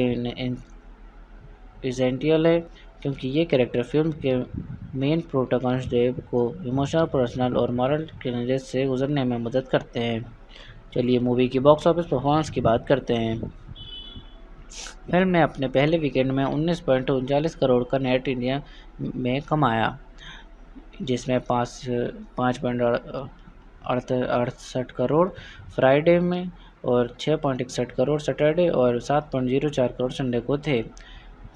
एसेंशियल है क्योंकि ये कैरेक्टर फिल्म के मेन प्रोटोकॉन्स देव को इमोशनल, पर्सनल और मॉरल चैलेंजेस से गुजरने में मदद करते हैं। चलिए मूवी की बॉक्स ऑफिस परफॉर्मेंस की बात करते हैं। फिल्म ने अपने पहले वीकेंड में 19.39 करोड़ का नेट इंडिया में कमाया, जिसमें 5.68 करोड़ फ्राइडे में और 6.61 करोड़ सैटरडे और 7.04 करोड़ संडे को थे।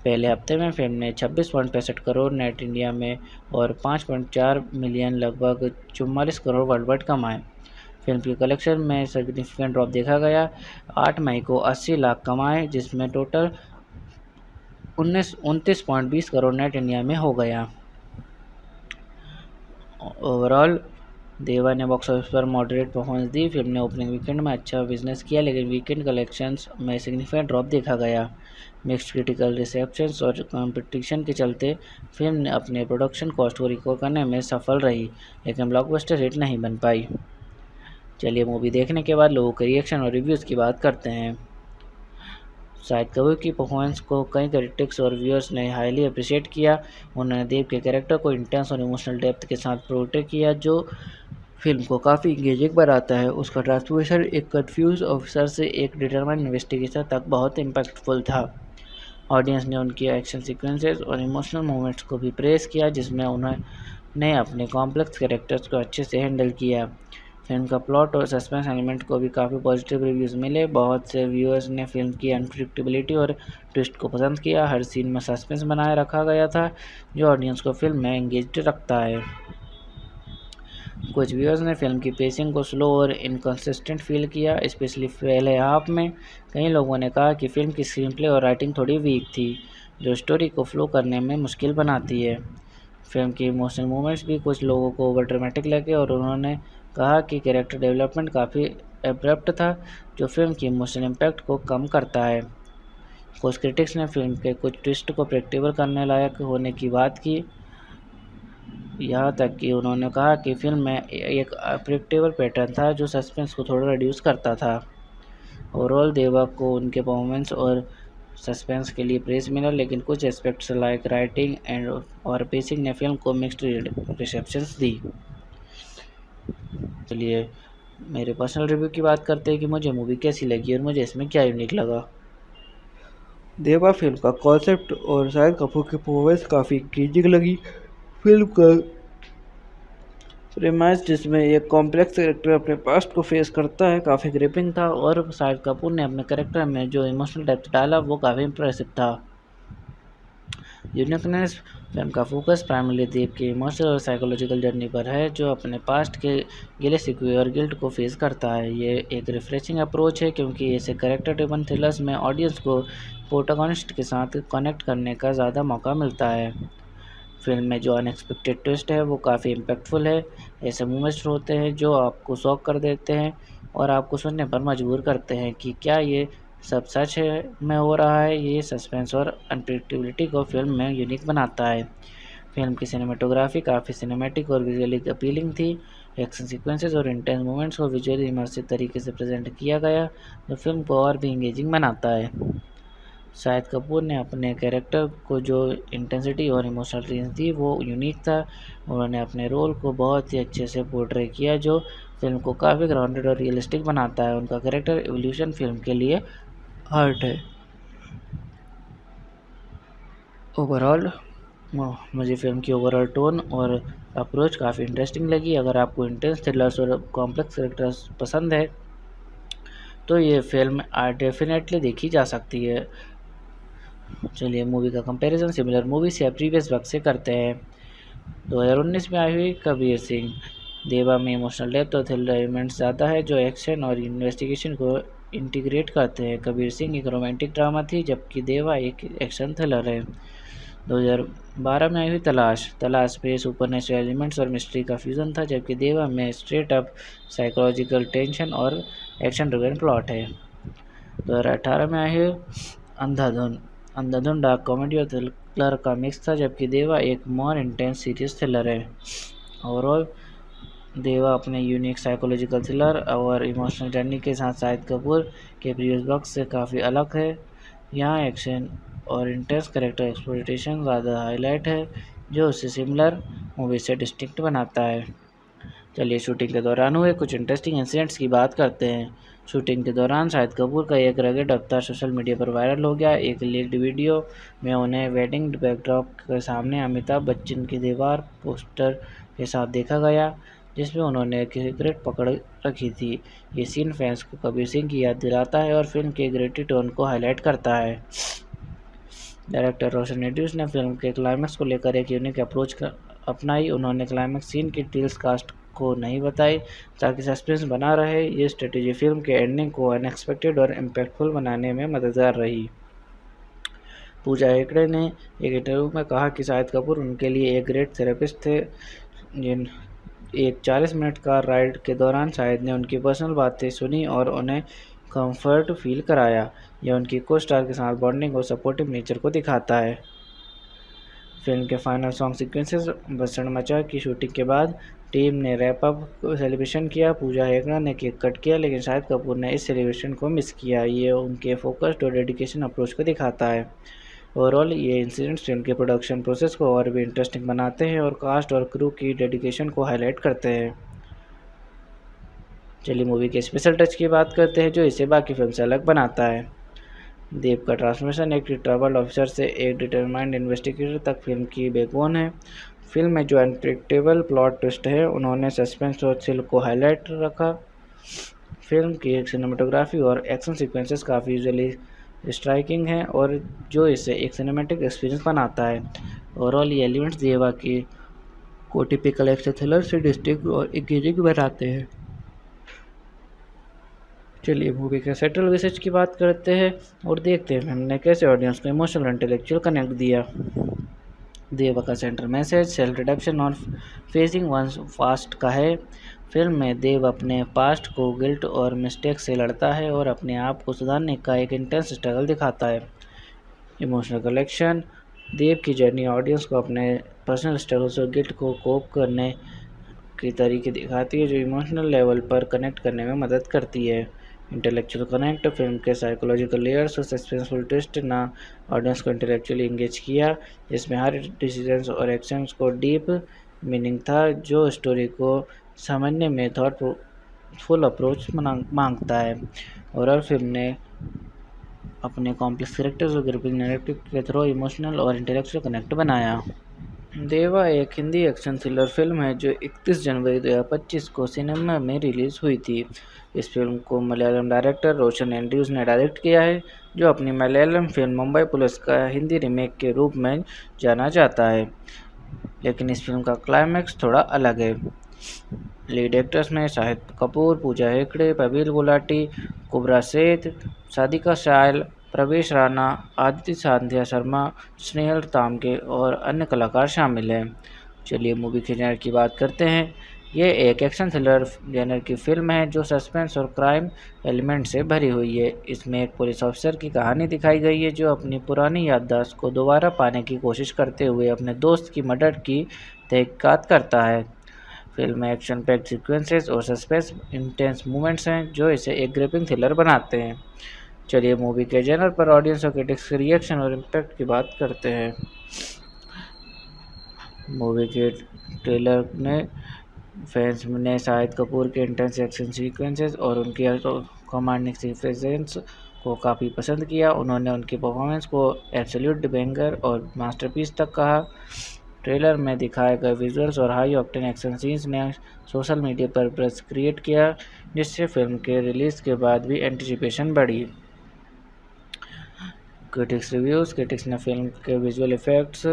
पहले हफ्ते में फिल्म ने 26.65 करोड़ नेट इंडिया में और 5.4 मिलियन लगभग 44 करोड़ वर्ल्ड वाइड कमाए। फिल्म की कलेक्शन में सिग्निफिकेंट ड्रॉप देखा गया। 8 मई को 80 लाख कमाए जिसमें टोटल 29.20 करोड़ नेट इंडिया में हो गया। ओवरऑल देवा ने बॉक्स ऑफिस पर मॉडरेट परफॉर्मेंस दी। फिल्म ने ओपनिंग वीकेंड में अच्छा बिजनेस किया लेकिन वीकेंड कलेक्शंस में सिग्निफिकेंट ड्रॉप देखा गया। मिक्स्ड क्रिटिकल रिसेप्शंस और कंपटीशन के चलते फिल्म ने अपने प्रोडक्शन कॉस्ट को रिकवर करने में सफल रही लेकिन ब्लॉकबस्टर हिट नहीं बन पाई। चलिए मूवी देखने के बाद लोगों के रिएक्शन और रिव्यूज़ की बात करते हैं। शाहिद कपूर की परफॉर्मेंस को कई क्रिटिक्स और व्यूअर्स ने हाईली अप्रिशिएट किया। उन्होंने देव के कैरेक्टर को इंटेंस और इमोशनल डेप्थ के साथ पोर्ट्रे किया जो फिल्म को काफ़ी इंगेजिंग बनाता है। उसका ट्रांसफॉर्मेशन एक कंफ्यूज ऑफिसर से एक डिटरमाइंड इन्वेस्टिगेटर तक बहुत इम्पैक्टफुल था। ऑडियंस ने उनकी एक्शन सीक्वेंसेस और इमोशनल मोमेंट्स को भी प्रेस किया जिसमें उन्हें ने अपने कॉम्प्लेक्स कैरेक्टर्स को अच्छे से हैंडल किया। फिल्म का प्लॉट और सस्पेंस एलिमेंट को भी काफ़ी पॉजिटिव रिव्यूज़ मिले। बहुत से व्यूअर्स ने फिल्म की अनप्रेडिक्टेबिलिटी और ट्विस्ट को पसंद किया। हर सीन में सस्पेंस बनाए रखा गया था, जो ऑडियंस को फिल्म में एंगेज्ड रखता है। कुछ व्यूअर्स ने फिल्म की पेसिंग को स्लो और इनकंसिस्टेंट फील किया, स्पेशली पहले हाफ में। कई लोगों ने कहा कि फिल्म की स्क्रीन प्ले और राइटिंग थोड़ी वीक थी, जो स्टोरी को फ्लो करने में मुश्किल बनाती है। फिल्म की इमोशनल मोमेंट्स भी कुछ लोगों को ओवर ड्रामेटिक लगे और उन्होंने कहा कि कैरेक्टर डेवलपमेंट काफ़ी एब्रप्ट था, जो फिल्म की इमोशनल इम्पैक्ट को कम करता है। कुछ क्रिटिक्स ने फिल्म के कुछ ट्विस्ट को प्रेडिक्टेबल करने लायक होने की बात की, यहाँ तक कि उन्होंने कहा कि फिल्म में एक प्रेडिक्टेबल पैटर्न था जो सस्पेंस को थोड़ा रिड्यूस करता था। ओवरऑल देवा को उनके परफॉर्मेंस और सस्पेंस के लिए प्रेज़ मिला, लेकिन कुछ एस्पेक्ट्स लाइक राइटिंग एंड और पेसिंग ने फिल्म को मिक्स्ड रिसेप्शंस दी। चलिए मेरे पर्सनल रिव्यू की बात करते हैं कि मुझे मूवी कैसी लगी और मुझे इसमें क्या यूनिक लगा। देवा फिल्म का कॉन्सेप्ट और शाहिद कपूर की परफॉर्मेंस काफ़ी इंगेजिंग लगी। फिल्म का प्रेमाइज, जिसमें एक कॉम्प्लेक्स कैरेक्टर अपने पास्ट को फेस करता है, काफ़ी ग्रिपिंग था और शाहिद कपूर ने अपने कैरेक्टर में जो इमोशनल डेप्थ डाला वो काफ़ी इंप्रेसिव था। यूनिकनेस, फिल्म का फोकस प्राइमरली देव की इमोशनल और साइकोलॉजिकल जर्नी पर है, जो अपने पास्ट के गिले शिकवे और गिल्ट को फेस करता है। ये एक रिफ्रेशिंग अप्रोच है, क्योंकि ऐसे कैरेक्टर ड्रिवन थ्रिलर्स में ऑडियंस को प्रोटोगनिस्ट के साथ कनेक्ट करने का ज़्यादा मौका मिलता है। फिल्म में जो अनएक्सपेक्टेड ट्विस्ट है वो काफ़ी इम्पैक्टफुल है। ऐसे मोमेंट्स होते हैं जो आपको शॉक कर देते हैं और आपको सुनने पर मजबूर करते हैं कि क्या ये सब सच है में हो रहा है। ये सस्पेंस और अनप्रेडिक्टेबिलिटी को फिल्म में यूनिक बनाता है। फिल्म की सिनेमेटोग्राफी काफ़ी सिनेमैटिक और विजुअली अपीलिंग थी। एक्शन सीक्वेंसेस और इंटेंस मोमेंट्स को विजुअली इमर्सिव तरीके से प्रेजेंट किया गया, जो फिल्म को और भी इंगेजिंग बनाता है। शाहिद कपूर ने अपने कैरेक्टर को जो इंटेंसिटी और इमोशनल रेंज दी वो यूनिक था। उन्होंने अपने रोल को बहुत ही अच्छे से पोर्ट्रे किया, जो फिल्म को काफ़ी ग्राउंडेड और रियलिस्टिक बनाता है। उनका कैरेक्टर एवोल्यूशन फिल्म के लिए आर्ट है। ओवरऑल मुझे फिल्म की ओवरऑल टोन और अप्रोच काफ़ी इंटरेस्टिंग लगी। अगर आपको इंटेंस थ्रिलर्स और कॉम्प्लेक्स कैरेक्टर्स पसंद है तो ये फिल्म डेफिनेटली देखी जा सकती है। चलिए मूवी का कंपैरिजन सिमिलर मूवीज या प्रीवियस वर्क से करते हैं। 2019 में आई हुई कबीर सिंह। देवा में इमोशनल डेप्थ और थ्रिलर एलिमेंट्स ज़्यादा है, जो एक्शन और इन्वेस्टिगेशन को इंटीग्रेट करते हैं। कबीर सिंह एक रोमांटिक ड्रामा थी, जबकि देवा एक एक्शन थ्रिलर है। 2012 में आई हुई तलाश में सुपरनेचुरल एलिमेंट्स और मिस्ट्री का फ्यूज़न था, जबकि देवा में स्ट्रेट अप साइकोलॉजिकल टेंशन और एक्शन ड्रिवन प्लॉट है। 2018 में आई हुई अंधाधुन डार्क कॉमेडी और थ्रिलर का मिक्स था, जबकि देवा एक मोर इंटेंस सीरियस थ्रिलर है। ओवरऑल देवा अपने यूनिक साइकोलॉजिकल थ्रिलर और इमोशनल जर्नी के साथ शाहिद कपूर के प्रीवियस वर्क से काफ़ी अलग है। यहाँ एक्शन और इंटेंस कैरेक्टर एक्सप्लोइटेशन ज़्यादा हाईलाइट है, जो उसे सिमिलर मूवी से डिस्टिंक्ट बनाता है। चलिए शूटिंग के दौरान हुए कुछ इंटरेस्टिंग इंसिडेंट्स की बात करते हैं। शूटिंग के दौरान शाहिद कपूर का एक रगेड अवतार सोशल मीडिया पर वायरल हो गया। एक लीक्ड वीडियो में उन्हें वेडिंग बैकड्रॉप के सामने अमिताभ बच्चन की दीवार पोस्टर के साथ देखा गया, जिसमें उन्होंने एक सिगरेट पकड़ रखी थी। ये सीन फैंस को कबीर सिंह की याद दिलाता है और फिल्म के ग्रेटी टोन को हाईलाइट करता है। डायरेक्टर रोशन एड्यूस ने फिल्म के क्लाइमैक्स को लेकर एक यूनिक अप्रोच अपनाई। उन्होंने क्लाइमैक्स सीन की डिटेल्स कास्ट को नहीं बताई, ताकि सस्पेंस बना रहे। ये स्ट्रेटेजी फिल्म के एंडिंग को अनएक्सपेक्टेड और इम्पैक्टफुल बनाने में मददगार रही। पूजा हेगड़े ने एक इंटरव्यू में कहा कि शाहिद कपूर उनके लिए एक ग्रेट थेरेपिस्ट थे। जिन एक 40 मिनट का राइड के दौरान शाहिद ने उनकी पर्सनल बातें सुनी और उन्हें कंफर्ट फील कराया। यह उनकी को स्टार के साथ बॉन्डिंग और सपोर्टिव नेचर को दिखाता है। फिल्म के फाइनल सॉन्ग सीक्वेंसेस भसड़ मचा की शूटिंग के बाद टीम ने रैप अप सेलिब्रेशन किया। पूजा हेगड़ा ने केक कट किया, लेकिन शाहिद कपूर ने इस सेलिब्रेशन को मिस किया। ये उनके फोकस्ड और डेडिकेशन अप्रोच को दिखाता है। ओवरऑल ये इंसिडेंट्स फिल्म के प्रोडक्शन प्रोसेस को और भी इंटरेस्टिंग बनाते हैं और कास्ट और क्रू की डेडिकेशन को हाईलाइट करते हैं। चलिए मूवी के स्पेशल टच की बात करते हैं, जो इसे बाकी फिल्म से अलग बनाता है। देव का ट्रांसफॉर्मेशन एक ट्रबल्ड ऑफिसर से एक डिटरमाइंड इन्वेस्टिगेटर तक फिल्म की बैकबोन है। फिल्म में जो अनप्रेडिक्टेबल प्लॉट ट्विस्ट है उन्होंने सस्पेंस और थ्रिल को हाईलाइट रखा। फिल्म की सिनेमेटोग्राफी और एक्शन सीक्वेंसेस काफ़ी विजुअली स्ट्राइकिंग हैं और जो इसे एक सिनेमैटिक एक्सपीरियंस बनाता है। ओवरऑल ये एलिमेंट्स देवा को टिपिकल एक्शन थ्रिलर से डिस्टिंक्ट और एंगेजिंग बनाते हैं। चलिए मूवी के सेंट्रल मैसेज की बात करते हैं और देखते हैं फिल्म ने कैसे ऑडियंस को इमोशनल और इंटेलेक्चुअल कनेक्ट दिया। देवा का सेंट्रल मैसेज सेल्फ रिडेम्पशन और फेसिंग वंस पास्ट का है। फिल्म में देव अपने पास्ट को गिल्ट और मिस्टेक से लड़ता है और अपने आप को सुधारने का एक इंटेंस स्ट्रगल दिखाता है। इमोशनल कलेक्शन देव की जर्नी ऑडियंस को अपने पर्सनल स्ट्रगल्स और गिल्ट को कोप करने के तरीके दिखाती है जो इमोशनल लेवल पर कनेक्ट करने में मदद करती है। इंटेलेक्चुअल कनेक्ट फिल्म के साइकोलॉजिकल लेयर्स और सस्पेंसफुल ट्विस्ट ना ऑडियंस को इंटेलेक्चुअली इंगेज किया, जिसमें हर डिसीजंस और एक्शंस को डीप मीनिंग था जो स्टोरी को समझने में थॉटफुल अप्रोच मांगता है। और फिल्म ने अपने कॉम्प्लेक्स कैरेक्टर्स और ग्रिपिंग नैरेटिव के थ्रू इमोशनल और इंटेलेक्चुअल कनेक्ट बनाया। देवा एक हिंदी एक्शन थ्रिलर फिल्म है जो 31 जनवरी 2025 को सिनेमा में रिलीज़ हुई थी। इस फिल्म को मलयालम डायरेक्टर रोशन एंड्रयूज ने डायरेक्ट किया है, जो अपनी मलयालम फिल्म मुंबई पुलिस का हिंदी रीमेक के रूप में जाना जाता है। लेकिन इस फिल्म का क्लाइमैक्स थोड़ा अलग है। लीड एक्टर्स में शाहिद कपूर, पूजा हेगड़े, प्रवीण गुलाटी, कुबरा सेठ, सादिका शायल, प्रवेश राणा, आदित्य सांध्या शर्मा, स्नेहल तामगे और अन्य कलाकार शामिल हैं। चलिए मूवी के जेनर की बात करते हैं। ये एक एक्शन थ्रिलर जेनर की फिल्म है जो सस्पेंस और क्राइम एलिमेंट से भरी हुई है। इसमें एक पुलिस ऑफिसर की कहानी दिखाई गई है जो अपनी पुरानी याददाश्त को दोबारा पाने की कोशिश करते हुए अपने दोस्त की मर्डर की तहकीकात करता है। फिल्म में एक्शन पैक्ड सीक्वेंसेस और सस्पेंस इंटेंस मूवमेंट्स हैं जो इसे एक ग्रिपिंग थ्रिलर बनाते हैं। चलिए मूवी के जेनर पर ऑडियंस और क्रिटिक्स के रिएक्शन और इम्पैक्ट की बात करते हैं। मूवी के ट्रेलर ने फैंस ने शाहिद कपूर के इंटेंस एक्शन सीक्वेंसेस और उनकी कमांडिंग सीक्वेंसेस को काफ़ी पसंद किया। उन्होंने उनकी परफॉर्मेंस को एब्सोल्यूट बैंगर और मास्टरपीस तक कहा। ट्रेलर में दिखाए गए विजुअल्स और हाई ऑक्टेन एक्शन सीन्स ने सोशल मीडिया पर बज़ क्रिएट किया, जिससे फिल्म के रिलीज़ के बाद भी एंटिसिपेशन बढ़ी। क्रिटिक्स ने फिल्म के विजुअल इफेक्ट्स,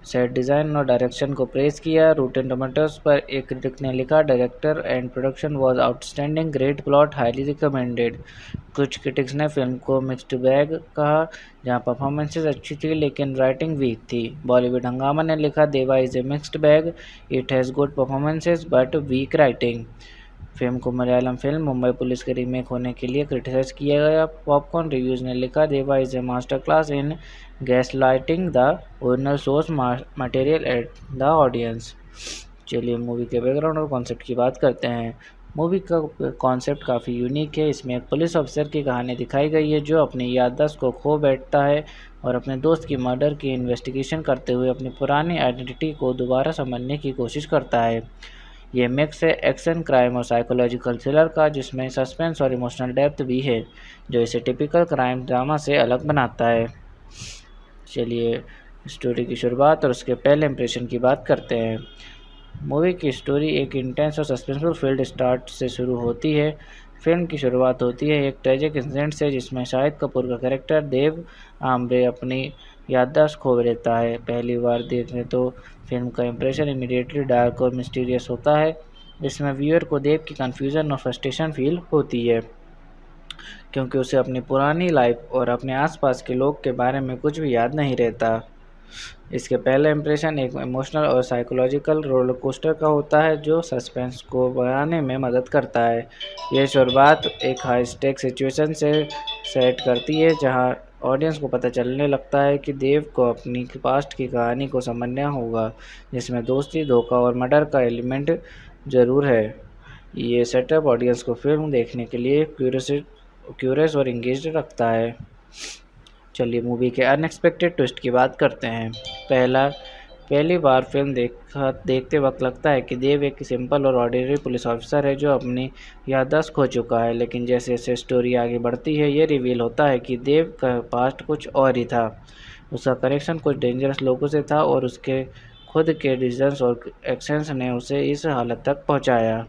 सेट डिज़ाइन और डायरेक्शन को प्रेज़ किया। रूटेन टोमेटोज़ पर एक क्रिटिक ने लिखा, director and production was outstanding, great plot, highly recommended. कुछ क्रिटिक्स ने फिल्म को मिक्स्ड बैग कहा, जहां परफॉर्मेंसेस अच्छी थी लेकिन राइटिंग वीक थी। बॉलीवुड हंगामा ने लिखा, Deva is a mixed bag, it has good performances but weak writing. Film को मलयालम फिल्म मुंबई पुलिस के रीमेक होने के लिए क्रिटिसाइज किया गया। पॉपकॉर्न रिव्यूज़ ने लिखा, Deva is A master class in gaslighting the original source material at the audience. चलिए मूवी के बैकग्राउंड और कॉन्सेप्ट की बात करते हैं। मूवी का कॉन्सेप्ट काफ़ी यूनिक है। इसमें एक पुलिस ऑफिसर की कहानी दिखाई गई है जो अपनी याददाश्त को खो बैठता है और अपने दोस्त की मर्डर की इन्वेस्टिगेशन करते हुए अपनी पुरानी आइडेंटिटी को दोबारा समझने की कोशिश करता है। ये मिक्स है एक्शन, क्राइम और साइकोलॉजिकल थ्रिलर का, जिसमें सस्पेंस और इमोशनल डेप्थ भी है जो इसे टिपिकल क्राइम ड्रामा से अलग बनाता है। चलिए स्टोरी की शुरुआत और उसके पहले इंप्रेशन की बात करते हैं। मूवी की स्टोरी एक इंटेंस और सस्पेंसफुल फील्ड स्टार्ट से शुरू होती है। फिल्म की शुरुआत होती है एक ट्रेजिक इंसिडेंट से जिसमें शाहिद कपूर का कैरेक्टर देव आमरे अपनी याददाश्त खो देता है। पहली बार देखने तो फिल्म का इंप्रेशन इमीडिएटली डार्क और मिस्टीरियस होता है, जिसमें व्यूअर को देव की कन्फ्यूज़न और फ्रस्ट्रेशन फील होती है क्योंकि उसे अपनी पुरानी लाइफ और अपने आसपास के लोग के बारे में कुछ भी याद नहीं रहता। इसके पहले इंप्रेशन एक इमोशनल और साइकोलॉजिकल रोलर कोस्टर का होता है जो सस्पेंस को बढ़ाने में मदद करता है। यह शुरुआत एक हाई स्टेक सिचुएशन से सेट करती है जहां ऑडियंस को पता चलने लगता है कि देव को अपनी पास्ट की कहानी को समझना होगा, जिसमें दोस्ती, धोखा और मर्डर का एलिमेंट ज़रूर है। ये सेटअप ऑडियंस को फिल्म देखने के लिए क्यूरियस और इंगेज्ड रखता है। चलिए मूवी के अनएक्सपेक्टेड ट्विस्ट की बात करते हैं। पहली बार फिल्म देखते वक्त लगता है कि देव एक सिंपल और ऑर्डिनरी पुलिस ऑफिसर है जो अपनी याददाश्त खो चुका है, लेकिन जैसे जैसे स्टोरी आगे बढ़ती है ये रिवील होता है कि देव का पास्ट कुछ और ही था। उसका कनेक्शन कुछ डेंजरस लोगों से था और उसके खुद के डिसीजंस और एक्शंस ने उसे इस हालत तक पहुंचाया।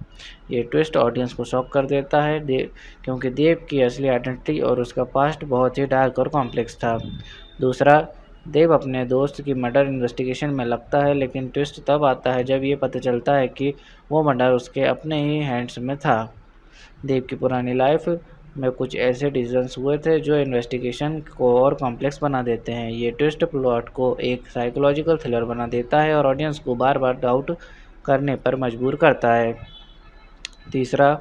ये ट्विस्ट ऑडियंस को शॉक कर देता है क्योंकि देव की असली आइडेंटिटी और उसका पास्ट बहुत ही डार्क और कॉम्प्लेक्स था। दूसरा, देव अपने दोस्त की मर्डर इन्वेस्टिगेशन में लगता है, लेकिन ट्विस्ट तब आता है जब ये पता चलता है कि वो मर्डर उसके अपने ही हैंड्स में था। देव की पुरानी लाइफ में कुछ ऐसे डिसीजंस हुए थे जो इन्वेस्टिगेशन को और कॉम्प्लेक्स बना देते हैं। ये ट्विस्ट प्लॉट को एक साइकोलॉजिकल थ्रिलर बना देता है और ऑडियंस को बार बार डाउट करने पर मजबूर करता है। तीसरा,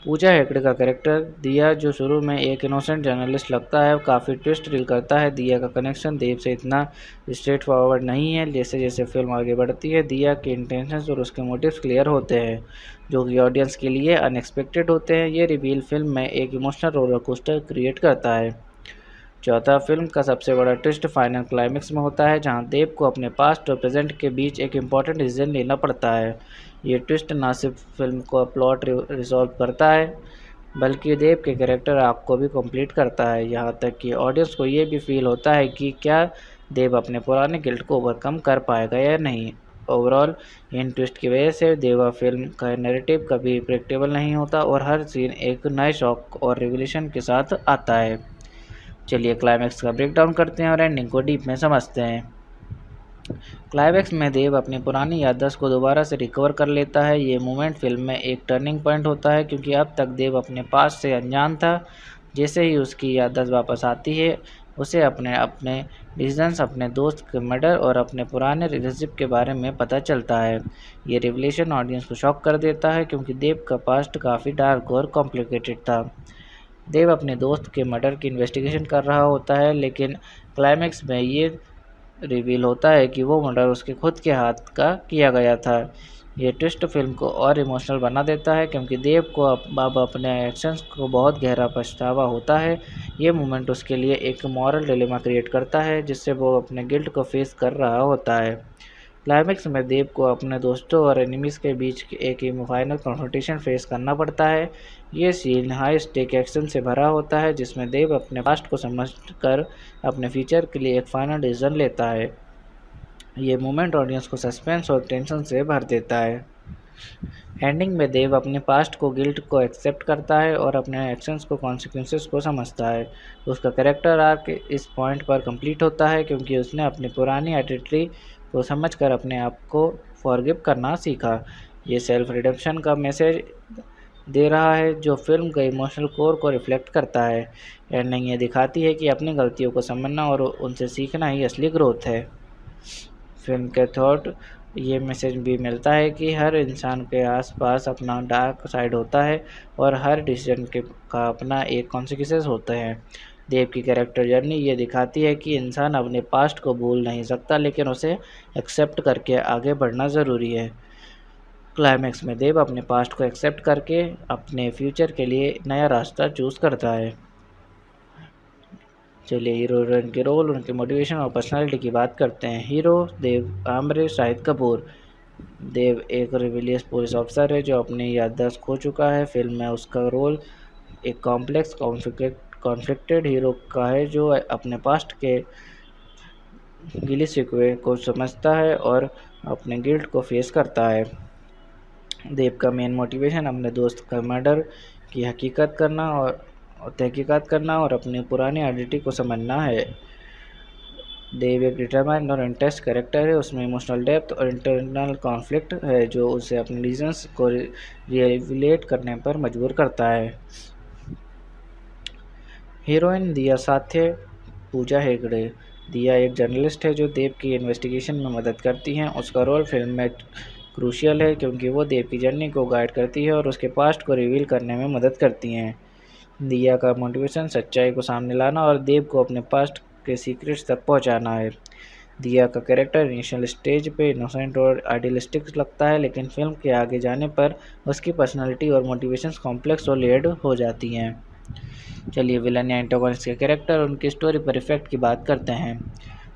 पूजा हेगड़े का कैरेक्टर दिया, जो शुरू में एक इनोसेंट जर्नलिस्ट लगता है, काफ़ी ट्विस्ट रिवील करता है। दिया का कनेक्शन देव से इतना स्ट्रेट फॉरवर्ड नहीं है। जैसे जैसे फिल्म आगे बढ़ती है, दिया के इंटेंशंस और उसके मोटिव्स क्लियर होते हैं, जो कि ऑडियंस के लिए अनएक्सपेक्टेड होते हैं। ये रिवील फिल्म में एक इमोशनल रोलर कोस्टर क्रिएट करता है। चौथा, फिल्म का सबसे बड़ा ट्विस्ट फाइनल क्लाइमेक्स में होता है, जहां देव को अपने पास्ट और प्रेजेंट के बीच एक इम्पॉर्टेंट डिसीजन लेना पड़ता है। ये ट्विस्ट न सिर्फ फिल्म को प्लॉट रिजॉल्व करता है, बल्कि देव के कैरेक्टर आर्क को भी कंप्लीट करता है, यहाँ तक कि ऑडियंस को ये भी फील होता है कि क्या देव अपने पुराने गिल्ट को ओवरकम कर पाएगा या नहीं। ओवरऑल, इन ट्विस्ट की वजह से देवा फिल्म का नैरेटिव कभी प्रेडिक्टेबल नहीं होता और हर सीन एक नए शॉक और रिवोल्यूशन के साथ आता है। चलिए क्लाइमैक्स का ब्रेकडाउन करते हैं और एंडिंग को डीप में समझते हैं। क्लाइमैक्स में देव अपनी पुरानी याददाश्त को दोबारा से रिकवर कर लेता है। ये मोमेंट फिल्म में एक टर्निंग पॉइंट होता है, क्योंकि अब तक देव अपने पास्ट से अनजान था। जैसे ही उसकी याददाश्त वापस आती है, उसे अपने अपने डिसीजंस, अपने दोस्त के मर्डर और अपने पुराने रिलेशनशिप के बारे में पता चलता है। ये रिवलेशन ऑडियंस को शॉक कर देता है, क्योंकि देव का पास्ट काफ़ी डार्क और कॉम्प्लिकेटेड था। देव अपने दोस्त के मर्डर की इन्वेस्टिगेशन कर रहा होता है, लेकिन क्लाइमैक्स में ये रिवील होता है कि वो मर्डर उसके खुद के हाथ का किया गया था। ये ट्विस्ट फिल्म को और इमोशनल बना देता है, क्योंकि देव को अब अपने एक्शंस को बहुत गहरा पछतावा होता है। ये मोमेंट उसके लिए एक मॉरल डिलेमा क्रिएट करता है, जिससे वो अपने गिल्ट को फेस कर रहा होता है। क्लाइमैक्स में देव को अपने दोस्तों और एनिमीज़ के बीच एक फाइनल कॉन्फ्रंटेशन फेस करना पड़ता है। ये सीन हाई स्टेक एक्शन से भरा होता है, जिसमें देव अपने पास्ट को समझकर अपने फ्यूचर के लिए एक फाइनल डिसीजन लेता है। ये मोमेंट ऑडियंस को सस्पेंस और टेंशन से भर देता है। एंडिंग में देव अपने पास्ट को गिल्ट को एक्सेप्ट करता है और अपने एक्शंस को कॉन्सिक्वेंसेस को समझता है। उसका कैरेक्टर आर्क इस पॉइंट पर कंप्लीट होता है, क्योंकि उसने अपनी पुरानी आइडेंटिटी को समझकर अपने आप को फॉरगिव करना सीखा। ये सेल्फ रिडेम्पशन का मैसेज दे रहा है, जो फिल्म के इमोशनल कोर को रिफ्लेक्ट करता है। एंडिंग ये दिखाती है कि अपनी गलतियों को समझना और उनसे सीखना ही असली ग्रोथ है। फिल्म के थॉट ये मैसेज भी मिलता है कि हर इंसान के आसपास अपना डार्क साइड होता है और हर डिसीजन का अपना एक कॉन्सिक्वेंसेस होते हैं। देव की कैरेक्टर जर्नी ये दिखाती है कि इंसान अपने पास्ट को भूल नहीं सकता, लेकिन उसे एक्सेप्ट करके आगे बढ़ना ज़रूरी है। क्लाइमैक्स में देव अपने पास्ट को एक्सेप्ट करके अपने फ्यूचर के लिए नया रास्ता चूज़ करता है। चलिए हीरो हीरोइन के रोल, उनके मोटिवेशन और पर्सनालिटी की बात करते हैं। हीरो देव आमरे शाहिद कपूर। देव एक रिविलियस पुलिस ऑफिसर है जो अपनी याददाश्त खो चुका है। फिल्म में उसका रोल एक कॉम्प्लेक्स कॉन्फ्लिक्टेड हीरो का है, जो अपने पास्ट के गिले शिकवे को समझता है और अपने गिल्ट को फेस करता है। देव का मेन मोटिवेशन अपने दोस्त का मर्डर की तहकीकात करना और अपनी पुरानी आइडेंटिटी को समझना है। देव एक डिटरमाइंड और इंटेंस कैरेक्टर है। उसमें इमोशनल डेप्थ और इंटरनल कॉन्फ्लिक्ट है, जो उसे अपने रीजंस को रिलेट करने पर मजबूर करता है। हीरोइन दिया साथे पूजा हेगड़े। दिया एक जर्नलिस्ट है जो देव की इन्वेस्टिगेशन में मदद करती हैं। उसका रोल फिल्म में क्रूशियल है, क्योंकि वो देव की जर्नी को गाइड करती है और उसके पास्ट को रिवील करने में मदद करती हैं। दिया का मोटिवेशन सच्चाई को सामने लाना और देव को अपने पास्ट के सीक्रेट्स तक पहुंचाना है। दिया का कैरेक्टर इनिशियल स्टेज पे इनोसेंट और आइडियलिस्टिक लगता है, लेकिन फिल्म के आगे जाने पर उसकी पर्सनालिटी और मोटिवेशंस कॉम्प्लेक्स और लेयर्ड हो जाती हैं। चलिए विलन या एंटागोनिस्ट के कैरेक्टर और उनकी स्टोरी पर इफेक्ट की बात करते हैं।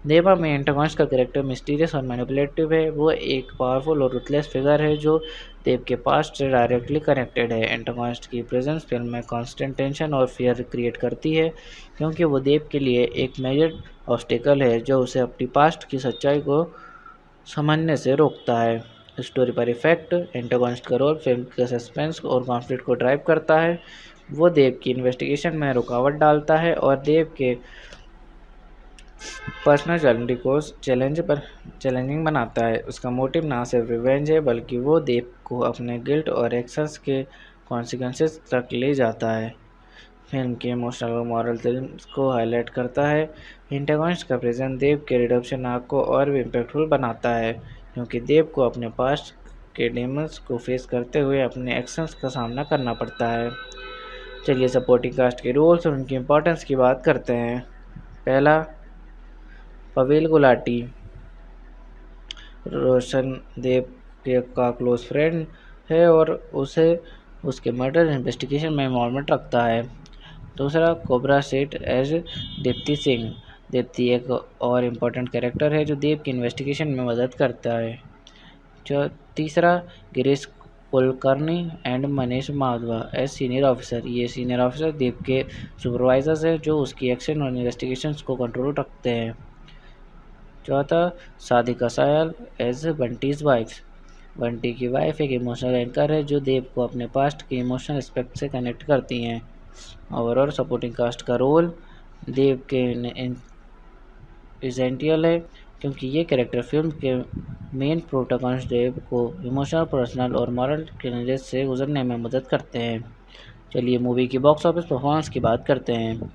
देवा में एंटागोनिस्ट का कैरेक्टर मिस्टीरियस और मैनिपुलेटिव है। वो एक पावरफुल और रुथलेस फिगर है जो देव के पास्ट से डायरेक्टली कनेक्टेड है। एंटागोनिस्ट की प्रेजेंस फिल्म में कांस्टेंट टेंशन और फियर क्रिएट करती है, क्योंकि वो देव के लिए एक मेजर ऑब्स्टेकल है जो उसे अपनी पास्ट की सच्चाई को समझने से रोकता है। स्टोरी पर इफेक्ट, एंटागोनिस्ट का रोल फिल्म के सस्पेंस और कॉन्फ्लिक्ट को ड्राइव करता है। वो देव की इन्वेस्टिगेशन में रुकावट डालता है और देव के पर्सनल जर्नी को चैलेंजिंग बनाता है। उसका मोटिव ना सिर्फ रिवेंज है बल्कि वो देव को अपने गिल्ट और एक्शंस के कॉन्सिक्वेंसेस तक ले जाता है। फिल्म के इमोशनल और मॉरल थीम्स को हाईलाइट करता है। एंटागोनिस्ट का प्रेजेंस देव के रिडेम्पशन आर्क को और भी इम्पैक्टफुल बनाता है, क्योंकि देव को अपने पास्ट के डेमन्स को फेस करते हुए अपने एक्शंस का सामना करना पड़ता है। चलिए सपोर्टिंग कास्ट के रोल्स और उनकी इम्पोर्टेंस की बात करते हैं। पहला, पवेल गुलाटी रोशन देव का क्लोज फ्रेंड है और उसे उसके मर्डर इन्वेस्टिगेशन में इन्वॉल्वमेंट रखता है। दूसरा, कोबरा सेठ एज दीप्ति सिंह। दीप्ति एक और इम्पोर्टेंट कैरेक्टर है जो देव की इन्वेस्टिगेशन में मदद करता है। जो तीसरा, Girish Kulkarni and Manish Madhava as senior officer. ये सीनियर ऑफिसर देव के सुपरवाइजर्स हैं जो उसकी एक्शन और इन्वेस्टिगेशंस को कंट्रोल रखते हैं। चौथा, साधिका soil as Bunty's wife. Bunty की वाइफ एक इमोशनल एंकर है जो देव को अपने पास्ट के इमोशनल एस्पेक्ट से कनेक्ट करती हैं। ओवरऑल सपोर्टिंग कास्ट का रोल देव के एसेंशियल है, क्योंकि ये कैरेक्टर फिल्म के मेन प्रोटोकॉनिस्ट देव को इमोशनल, पर्सनल और मॉरल चैलेंजेस से गुजरने में मदद करते हैं। चलिए मूवी की बॉक्स ऑफिस परफॉर्मेंस की बात करते हैं।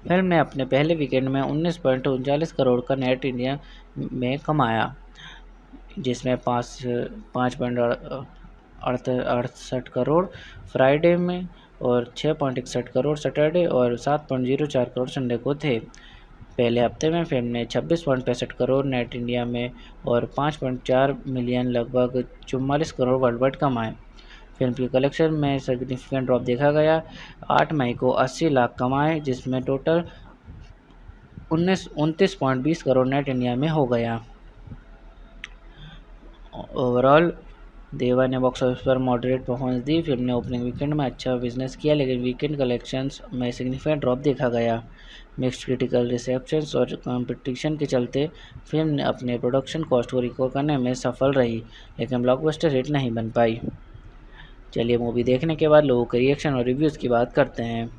फिल्म ने अपने पहले वीकेंड में 19.39 करोड़ का नेट इंडिया में कमाया, जिसमें 5.68 करोड़ फ्राइडे में और 6.61 करोड़ सैटरडे और 7.04 करोड़ संडे को थे। पहले हफ्ते में फिल्म ने 26.65 करोड़ नेट इंडिया में और 5.4 मिलियन लगभग 44 करोड़ वर्ल्ड वाइड कमाए। फिल्म की कलेक्शन में सिग्निफिकेंट ड्रॉप देखा गया। 8 मई को 80 लाख कमाए, जिसमें टोटल 29.20 करोड़ नेट इंडिया में हो गया। ओवरऑल देवा ने बॉक्स ऑफिस पर मॉडरेट परफॉर्मेंस दी। फिल्म ने ओपनिंग वीकेंड में अच्छा बिजनेस किया, लेकिन वीकेंड कलेक्शंस में सिग्निफिकेंट ड्रॉप देखा गया। मिक्स्ड क्रिटिकल रिसेप्शंस और कंपटीशन के चलते फिल्म ने अपने प्रोडक्शन कॉस्ट को रिकवर करने में सफल रही, लेकिन ब्लॉकबस्टर हिट नहीं बन पाई। चलिए मूवी देखने के बाद लोगों के रिएक्शन और रिव्यूज़ की बात करते हैं।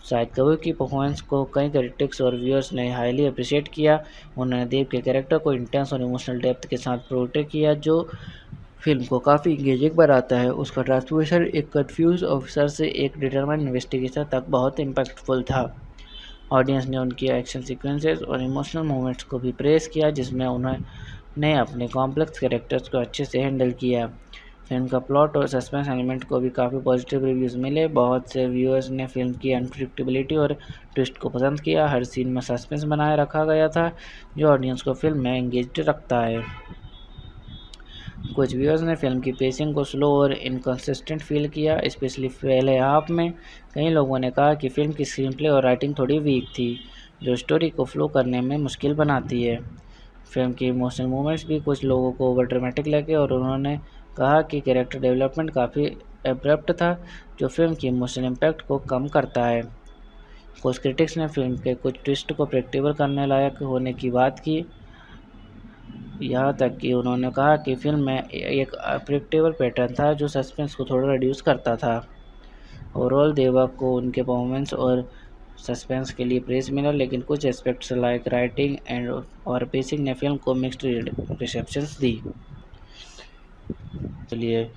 शाहिद कपूर की परफॉर्मेंस को कई क्रिटिक्स और व्यूअर्स ने हाईली अप्रिशिएट किया। उन्होंने देव के कैरेक्टर को इंटेंस और इमोशनल डेप्थ के साथ पोर्ट्रे किया, जो फिल्म को काफ़ी इंगेजिंग बनाता है। उसका ट्रांसफॉर्मेशन एक कंफ्यूज ऑफिसर से एक डिटरमाइंड इन्वेस्टिगेटर तक बहुत इम्पैक्टफुल था। ऑडियंस ने उनकी एक्शन सीक्वेंसेस और इमोशनल मोमेंट्स को भी प्रेस किया, जिसमें उन्होंने अपने कॉम्प्लेक्स कैरेक्टर्स को अच्छे से हैंडल किया। फिल्म का प्लॉट और सस्पेंस एलिमेंट को भी काफ़ी पॉजिटिव रिव्यूज़ मिले। बहुत से व्यूअर्स ने फिल्म की अनप्रेडिक्टेबिलिटी और ट्विस्ट को पसंद किया। हर सीन में सस्पेंस बनाए रखा गया था, जो ऑडियंस को फिल्म में एंगेज्ड रखता है। कुछ व्यूअर्स ने फिल्म की पेसिंग को स्लो और इनकंसिस्टेंट फील किया, स्पेशली पहले हाफ में। कई लोगों ने कहा कि फिल्म की स्क्रीन प्ले और राइटिंग थोड़ी वीक थी, जो स्टोरी को फ्लो करने में मुश्किल बनाती है। फिल्म के इमोशनल मोमेंट्स भी कुछ लोगों को ओवर ड्रामेटिक लगे और उन्होंने कहा कि कैरेक्टर डेवलपमेंट काफ़ी एब्रप्ट था, जो फिल्म की इमोशनल इम्पैक्ट को कम करता है। कुछ क्रिटिक्स ने फिल्म के कुछ ट्विस्ट को प्रेडिक्टेबल करने लायक होने की बात की, यहाँ तक कि उन्होंने कहा कि फिल्म में एक प्रेडिक्टेबल पैटर्न था जो सस्पेंस को थोड़ा रिड्यूस करता था। ओवरऑल देवा को उनके परफॉर्मेंस और सस्पेंस के लिए प्रेज मिला, लेकिन कुछ एस्पेक्ट्स लाइक राइटिंग एंड और पेसिंग ने फिल्म को मिक्स्ड रिसेप्शंस दी। चलिए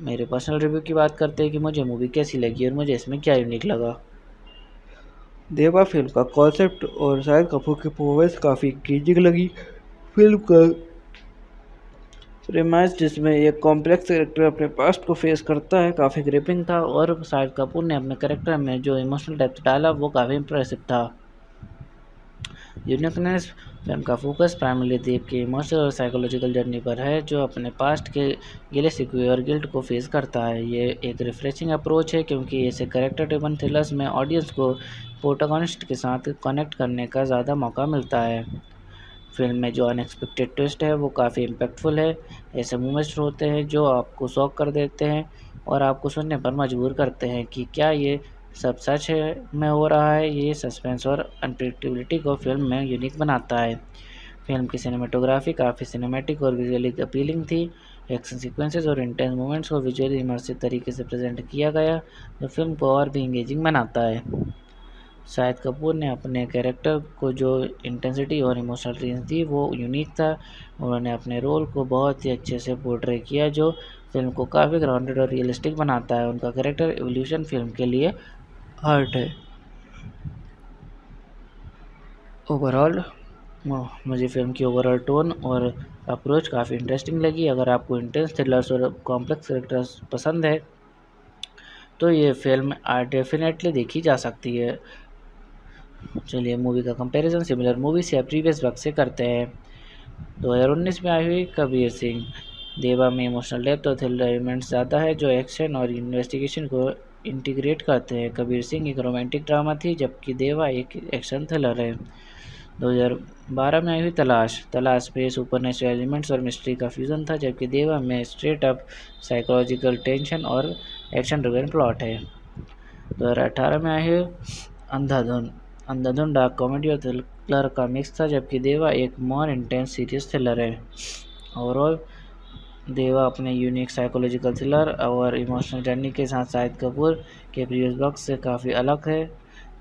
मेरे पर्सनल रिव्यू की बात करते हैं कि मुझे मूवी कैसी लगी और मुझे इसमें क्या यूनिक लगा। देवा फिल्म का कॉन्सेप्ट और शाहिद कपूर की परफॉर्मेंस काफ़ी इंगेजिंग लगी। फिल्म का प्रेमाइज, जिसमें एक कॉम्प्लेक्स कैरेक्टर अपने पास्ट को फेस करता है, काफ़ी ग्रिपिंग था और शाहिद कपूर ने अपने कैरेक्टर में जो इमोशनल डेप्थ डाला वो काफ़ी इंप्रेसिव था। यूनिकनेस, फिल्म का फोकस प्राइमरी देव की इमोशनल और साइकोलॉजिकल जर्नी पर है, जो अपने पास्ट के गिले शिकवे और गिल्ट को फेस करता है। ये एक रिफ्रेशिंग अप्रोच है, क्योंकि ऐसे कैरेक्टर ड्रिवन थ्रिलर्स में ऑडियंस को प्रोटोगोनिस्ट के साथ कनेक्ट करने का ज़्यादा मौका मिलता है। फिल्म में जो अनएक्सपेक्टेड ट्विस्ट है वो काफ़ी इम्पैक्टफुल है। ऐसे मोमेंट्स होते हैं जो आपको शॉक कर देते हैं और आपको सुनने पर मजबूर करते हैं कि क्या ये सब सच है में हो रहा है। ये सस्पेंस और अनप्रेडिक्टेबिलिटी को फिल्म में यूनिक बनाता है। फिल्म की सिनेमेटोग्राफी काफ़ी सिनेमैटिक और विजुअली अपीलिंग थी। एक्शन सीक्वेंसेस और इंटेंस मोमेंट्स को विजुअली इमर्सिव तरीके से प्रेजेंट किया गया, जो फिल्म को और भी इंगेजिंग बनाता है। शाहिद कपूर ने अपने कैरेक्टर को जो इंटेंसिटी और इमोशनल रेंज दी वो यूनिक था। उन्होंने अपने रोल को बहुत ही अच्छे से पोर्ट्रे किया, जो फिल्म को काफ़ी ग्राउंडेड और रियलिस्टिक बनाता है। उनका कैरेक्टर एवोल्यूशन फिल्म के लिए आर्ट है। ओवरऑल मुझे फ़िल्म की ओवरऑल टोन और अप्रोच काफ़ी इंटरेस्टिंग लगी। अगर आपको इंटेंस थ्रिलर्स और कॉम्प्लेक्स कैरेक्टर्स पसंद है तो ये फ़िल्म डेफिनेटली देखी जा सकती है। चलिए मूवी का कंपैरिजन सिमिलर मूवीज या प्रीवियस वर्क से करते हैं। 2019 में आई हुई कबीर सिंह। देवा में इमोशनल डेप्थ और थ्रिलर एलिमेंट्स ज़्यादा है जो एक्शन और इन्वेस्टिगेशन को इंटीग्रेट करते हैं। कबीर सिंह एक रोमांटिक ड्रामा थी जबकि देवा एक एक्शन थ्रिलर है। 2012 में आई हुई तलाश में सुपरनेचुरल एलिमेंट्स और मिस्ट्री का फ्यूज़न था, जबकि देवा में स्ट्रेट अप साइकोलॉजिकल टेंशन और एक्शन ड्रिवन प्लॉट है। 2018 में आई हुई अंधाधुन डार्क कॉमेडी और थ्रिलर का मिक्स था, जबकि देवा एक मोर इंटेंस सीरियस थ्रिलर है। ओवरऑल देवा अपने यूनिक साइकोलॉजिकल थ्रिलर और इमोशनल जर्नी के साथ शाहिद कपूर के प्रीवियस वर्क से काफ़ी अलग है।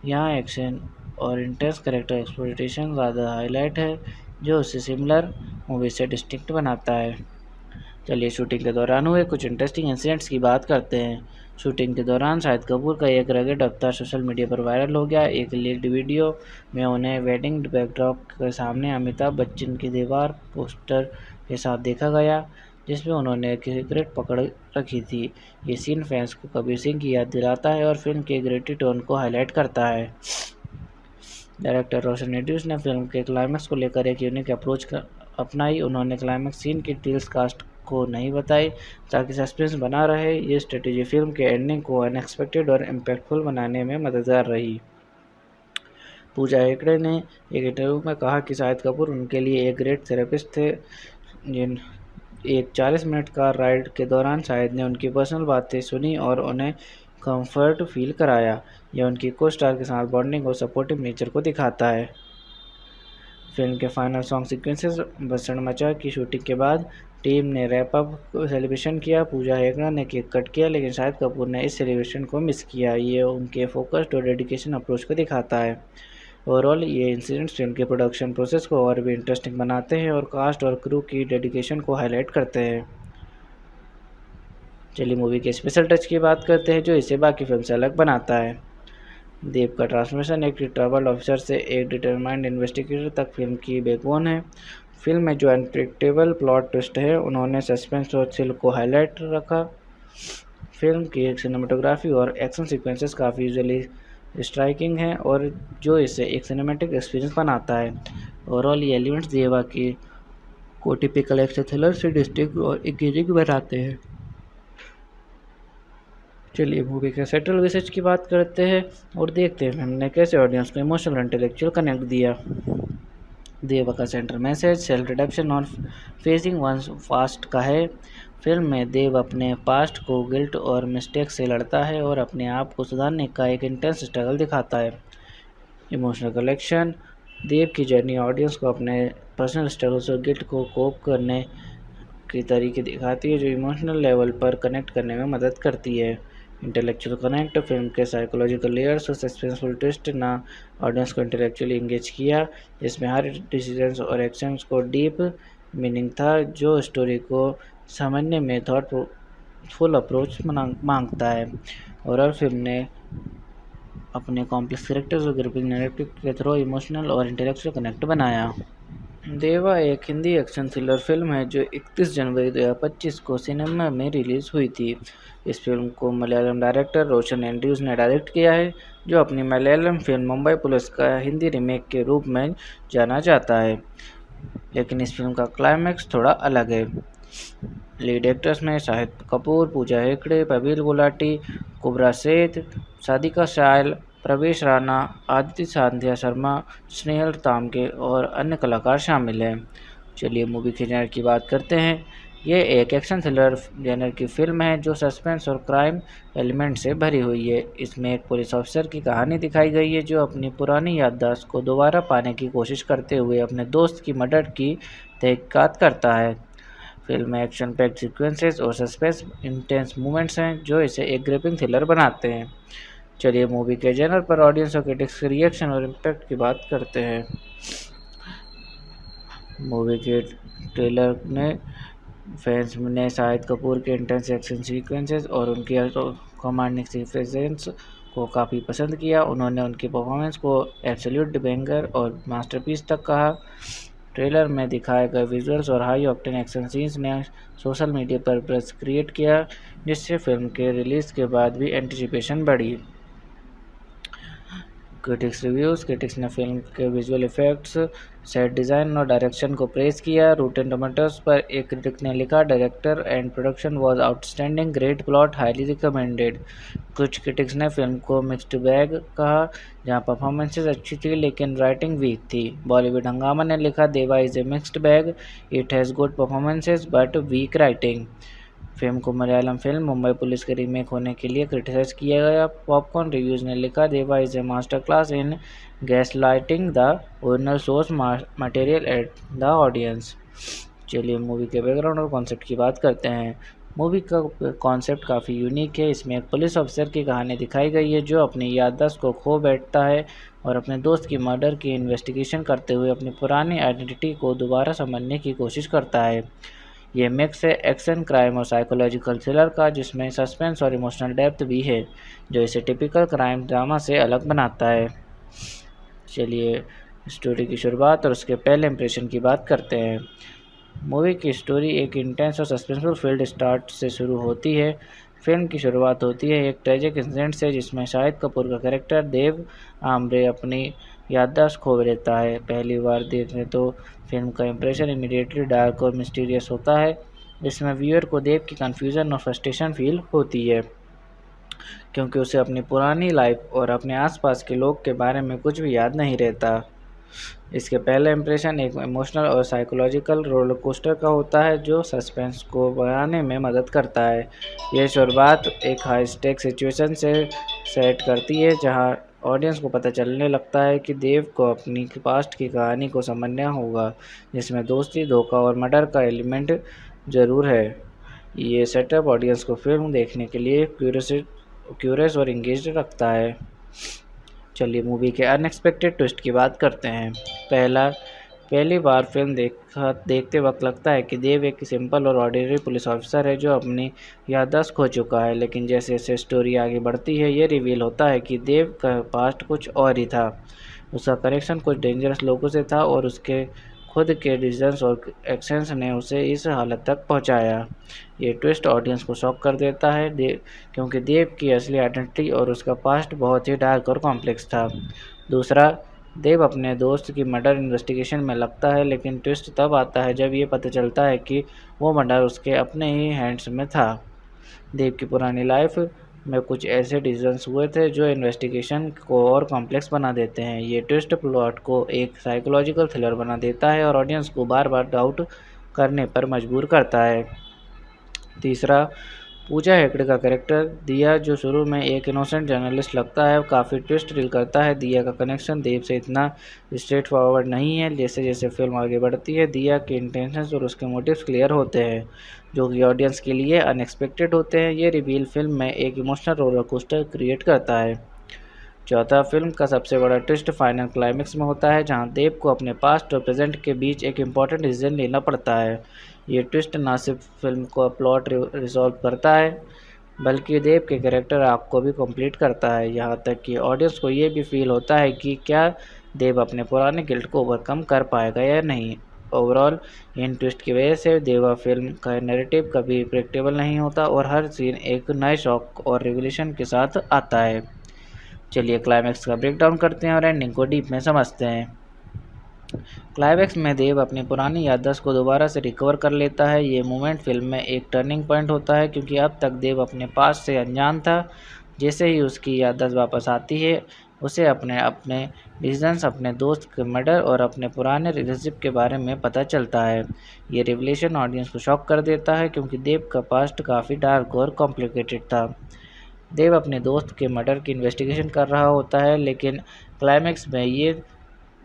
यहाँ एक्शन और इंटेंस कैरेक्टर एक्सप्लोइटेशन ज़्यादा हाईलाइट है, जो उसे सिमिलर मूवी से डिस्टिंक्ट बनाता है। चलिए शूटिंग के दौरान हुए कुछ इंटरेस्टिंग इंसिडेंट्स की बात करते हैं। शूटिंग के दौरान शाहिद कपूर का एक रगेड अवतार सोशल मीडिया पर वायरल हो गया। एक लीक्ड वीडियो में उन्हें वेडिंग बैकड्रॉप के सामने अमिताभ बच्चन की दीवार पोस्टर के साथ देखा गया, जिसमें उन्होंने एक सिगरेट पकड़ रखी थी। ये सीन फैंस को कबीर सिंह की याद दिलाता है और फिल्म के ग्रेटी टोन को हाईलाइट करता है। डायरेक्टर रोशन एंड्रूज ने फिल्म के क्लाइमैक्स को लेकर एक यूनिक अप्रोच अपनाई। उन्होंने क्लाइमैक्स सीन की डिटेल्स कास्ट को नहीं बताई ताकि सस्पेंस बना रहे। ये स्ट्रेटेजी फिल्म के एंडिंग को अनएक्सपेक्टेड और इम्पैक्टफुल बनाने में मददगार रही। पूजा हेगड़े ने एक इंटरव्यू में कहा कि शाहिद कपूर उनके लिए एक ग्रेट थेरेपिस्ट थे। जिन एक 40 मिनट का राइड के दौरान शाहिद ने उनकी पर्सनल बातें सुनी और उन्हें कंफर्ट फील कराया। यह उनकी को स्टार के साथ बॉन्डिंग और सपोर्टिव नेचर को दिखाता है। फिल्म के फाइनल सॉन्ग सीक्वेंसेस भसड़ मचा की शूटिंग के बाद टीम ने रैप अप सेलिब्रेशन किया। पूजा हेगड़े ने केक कट किया, लेकिन शाहिद कपूर ने इस सेलिब्रेशन को मिस किया। ये उनके फोकस्ड और डेडिकेशन अप्रोच को दिखाता है। ओवरऑल ये इंसिडेंट्स फिल्म के प्रोडक्शन प्रोसेस को और भी इंटरेस्टिंग बनाते हैं और कास्ट और क्रू की डेडिकेशन को हाईलाइट करते हैं। चलिए मूवी के स्पेशल टच की बात करते हैं जो इसे बाकी फिल्म से अलग बनाता है। देव का ट्रांसफॉर्मेशन एक ट्रैवल ऑफिसर से एक डिटरमाइंड इन्वेस्टिगेटर तक फिल्म की बैकबोन है। फिल्म में जो अनप्रेडिक्टेबल प्लॉट ट्विस्ट है उन्होंने सस्पेंस और थ्रिल को हाईलाइट रखा। फिल्म की सिनेमेटोग्राफी और एक्शन सीक्वेंसेस काफ़ी विजुअली स्ट्राइकिंग है और जो इसे एक सिनेमैटिक एक्सपीरियंस बनाता है। ओवरऑल ये एलिमेंट्स देवा की को टिपिकल एक्शन थ्रिलर से डिस्टिंक्ट और एंगेजिंग बनाते हैं। चलिए मूवी के सेंट्रल मैसेज की बात करते हैं और देखते हैं हमने कैसे ऑडियंस को इमोशनल और इंटेलेक्चुअल कनेक्ट दिया। देवा का सेंट्रल मैसेज सेल्फ रिडेम्पशन और फेसिंग वंस पास्ट का है। फिल्म में देव अपने पास्ट को गिल्ट और मिस्टेक से लड़ता है और अपने आप को सुधारने का एक इंटेंस स्ट्रगल दिखाता है। इमोशनल कलेक्शन देव की जर्नी ऑडियंस को अपने पर्सनल स्ट्रगल्स और गिल्ट को कोप करने के तरीके दिखाती है, जो इमोशनल लेवल पर कनेक्ट करने में मदद करती है। इंटेलेक्चुअल कनेक्ट फिल्म के साइकोलॉजिकल लेयर्स और सस्पेंसफुल ट्विस्ट ने ऑडियंस को इंटेलेक्चुअली एंगेज किया, जिसमें हर डिसीजंस और एक्शंस को डीप मीनिंग था, जो स्टोरी को समझने में थॉटफुल अप्रोच मांगता है। और फिल्म ने अपने कॉम्प्लेक्स कैरेक्टर्स और ग्रिपिंग नैरेटिव के थ्रू इमोशनल और इंटेलेक्चुअल कनेक्ट बनाया। देवा एक हिंदी एक्शन थ्रिलर फिल्म है जो 31 जनवरी 2025 को सिनेमा में रिलीज़ हुई थी। इस फिल्म को मलयालम डायरेक्टर रोशन एंड्रूज ने डायरेक्ट किया है, जो अपनी मलयालम फिल्म मुंबई पुलिस का हिंदी रीमेक के रूप में जाना जाता है। लेकिन इस फिल्म का क्लाइमैक्स थोड़ा अलग है। लीड एक्टर्स में शाहिद कपूर, पूजा हेगड़े, प्रवीण गुलाटी, कुबरा सेठ, सादिका शायल, प्रवेश राणा, आदित्य सांध्या शर्मा, स्नेहल तामगे और अन्य कलाकार शामिल हैं। चलिए मूवी के जेनर की बात करते हैं। ये एक एक्शन थ्रिलर जेनर की फ़िल्म है जो सस्पेंस और क्राइम एलिमेंट से भरी हुई है। इसमें एक पुलिस ऑफिसर की कहानी दिखाई गई है जो अपनी पुरानी याददाश्त को दोबारा पाने की कोशिश करते हुए अपने दोस्त की मर्डर की तहकीकात करता है। फ़िल्म में एक्शन पैक्ड सीक्वेंसेस और सस्पेंस इंटेंस मोमेंट्स हैं जो इसे एक ग्रिपिंग थ्रिलर बनाते हैं। चलिए मूवी के जेनर पर ऑडियंस और क्रिटिक्स के रिएक्शन और इम्पैक्ट की बात करते हैं। मूवी के ट्रेलर ने फैंस ने शाहिद कपूर के इंटेंस एक्शन सीक्वेंसेस और उनकी कमांडिंग प्रेजेंस को काफ़ी पसंद किया। उन्होंने उनकी परफॉर्मेंस को एब्सोल्यूट बैंगर और मास्टरपीस तक कहा। ट्रेलर में दिखाए गए विजुअल्स और हाई ऑक्टेन एक्शन सीन्स ने सोशल मीडिया पर बज़ क्रिएट किया, जिससे फिल्म के रिलीज़ के बाद भी एंटिसिपेशन बढ़ी। क्रिटिक्स ने फिल्म के विजुअल इफेक्ट्स, सेट डिज़ाइन और डायरेक्शन को प्रेज़ किया। रॉटेन टोमेटोज़ पर एक क्रिटिक ने लिखा, director and production was outstanding, great plot, highly recommended. कुछ क्रिटिक्स ने फिल्म को मिक्स्ड बैग कहा, जहां परफॉर्मेंसेस अच्छी थी लेकिन राइटिंग वीक थी। बॉलीवुड हंगामा ने लिखा, Deva is a mixed bag, it has good performances but weak writing. Film को मलयालम फिल्म मुंबई पुलिस के रीमेक होने के लिए क्रिटिसाइज किया गया। पॉपकॉर्न रिव्यूज़ ने लिखा, Deva is A master class in gaslighting the original source material at the audience. चलिए मूवी के बैकग्राउंड और कॉन्सेप्ट की बात करते हैं। मूवी का कॉन्सेप्ट काफ़ी यूनिक है। इसमें एक पुलिस ऑफिसर की कहानी दिखाई गई है जो अपनी याददाश्त को खो बैठता है और अपने दोस्त की मर्डर की इन्वेस्टिगेशन करते हुए अपनी पुरानी आइडेंटिटी को दोबारा समझने की कोशिश करता है। ये मिक्स है एक्शन, क्राइम और साइकोलॉजिकल थ्रिलर का, जिसमें सस्पेंस और इमोशनल डेप्थ भी है जो इसे टिपिकल क्राइम ड्रामा से अलग बनाता है। चलिए स्टोरी की शुरुआत और उसके पहले इंप्रेशन की बात करते हैं। मूवी की स्टोरी एक इंटेंस और सस्पेंसफुल फील्ड स्टार्ट से शुरू होती है। फिल्म की शुरुआत होती है एक ट्रेजिक इंसिडेंट से जिसमें शाहिद कपूर का कैरेक्टर देव आमरे अपनी याददाश्त खो देता है। पहली बार देखने तो फिल्म का इंप्रेशन इमीडिएटली डार्क और मिस्टीरियस होता है। इसमें व्यूअर को देव की कन्फ्यूज़न और फ्रस्ट्रेशन फील होती है क्योंकि उसे अपनी पुरानी लाइफ और अपने आसपास के लोग के बारे में कुछ भी याद नहीं रहता। इसके पहले इंप्रेशन एक इमोशनल और साइकोलॉजिकल रोलर कोस्टर का होता है जो सस्पेंस को बढ़ाने में मदद करता है। यह शुरुआत एक हाई स्टेक सिचुएशन से सेट करती है जहां ऑडियंस को पता चलने लगता है कि देव को अपनी पास्ट की कहानी को समझना होगा, जिसमें दोस्ती, धोखा और मर्डर का एलिमेंट ज़रूर है। ये सेटअप ऑडियंस को फिल्म देखने के लिए क्यूरियस और इंगेज्ड रखता है। चलिए मूवी के अनएक्सपेक्टेड ट्विस्ट की बात करते हैं। पहली बार फिल्म देखते वक्त लगता है कि देव एक सिंपल और ऑर्डिनरी पुलिस ऑफिसर है जो अपनी याददाश्त खो चुका है, लेकिन जैसे जैसे स्टोरी आगे बढ़ती है ये रिवील होता है कि देव का पास्ट कुछ और ही था। उसका कनेक्शन कुछ डेंजरस लोगों से था और उसके खुद के डिसीजंस और एक्शंस ने उसे इस हालत तक पहुंचाया। ये ट्विस्ट ऑडियंस को शॉक कर देता है क्योंकि देव की असली आइडेंटिटी और उसका पास्ट बहुत ही डार्क और कॉम्प्लेक्स था। दूसरा, देव अपने दोस्त की मर्डर इन्वेस्टिगेशन में लगता है, लेकिन ट्विस्ट तब आता है जब ये पता चलता है कि वो मर्डर उसके अपने ही हैंड्स में था। देव की पुरानी लाइफ में कुछ ऐसे डिसीजंस हुए थे जो इन्वेस्टिगेशन को और कॉम्प्लेक्स बना देते हैं। ये ट्विस्ट प्लॉट को एक साइकोलॉजिकल थ्रिलर बना देता है और ऑडियंस को बार बार डाउट करने पर मजबूर करता है। तीसरा, पूजा हेगड़े का कैरेक्टर दिया, जो शुरू में एक इनोसेंट जर्नलिस्ट लगता है, काफ़ी ट्विस्ट रिल करता है। दिया का कनेक्शन देव से इतना स्ट्रेट फॉरवर्ड नहीं है। जैसे जैसे फिल्म आगे बढ़ती है दिया के इंटेंशंस और उसके मोटिव्स क्लियर होते हैं, जो कि ऑडियंस के लिए अनएक्सपेक्टेड होते हैं। ये रिवील फिल्म में एक इमोशनल रोलर कोस्टर क्रिएट करता है। चौथा, फिल्म का सबसे बड़ा ट्विस्ट फाइनल क्लाइमेक्स में होता है, जहां देव को अपने पास्ट और प्रेजेंट के बीच एक इम्पॉर्टेंट डिसीजन लेना पड़ता है। ये ट्विस्ट न सिर्फ फिल्म को प्लॉट रिजॉल्व करता है बल्कि देव के कैरेक्टर आर्क को भी कंप्लीट करता है, यहाँ तक कि ऑडियंस को ये भी फील होता है कि क्या देव अपने पुराने गिल्ट को ओवरकम कर पाएगा या नहीं। ओवरऑल इन ट्विस्ट की वजह से देवा फिल्म का नैरेटिव कभी प्रेडिक्टेबल नहीं होता और हर सीन एक नए शॉक और रिवोल्यूशन के साथ आता है। चलिए क्लाइमैक्स का ब्रेकडाउन करते हैं और एंडिंग को डीप में समझते हैं। क्लाइमैक्स में देव अपनी पुरानी याददाश्त को दोबारा से रिकवर कर लेता है। ये मोमेंट फिल्म में एक टर्निंग पॉइंट होता है क्योंकि अब तक देव अपने पास से अनजान था। जैसे ही उसकी याददाश्त वापस आती है उसे अपने अपने डिसीजंस, अपने दोस्त के मर्डर और अपने पुराने रिलेशनशिप के बारे में पता चलता है। ये रिवलेशन ऑडियंस को शॉक कर देता है क्योंकि देव का पास्ट काफ़ी डार्क और कॉम्प्लिकेटेड था। देव अपने दोस्त के मर्डर की इन्वेस्टिगेशन कर रहा होता है, लेकिन क्लाइमैक्स में ये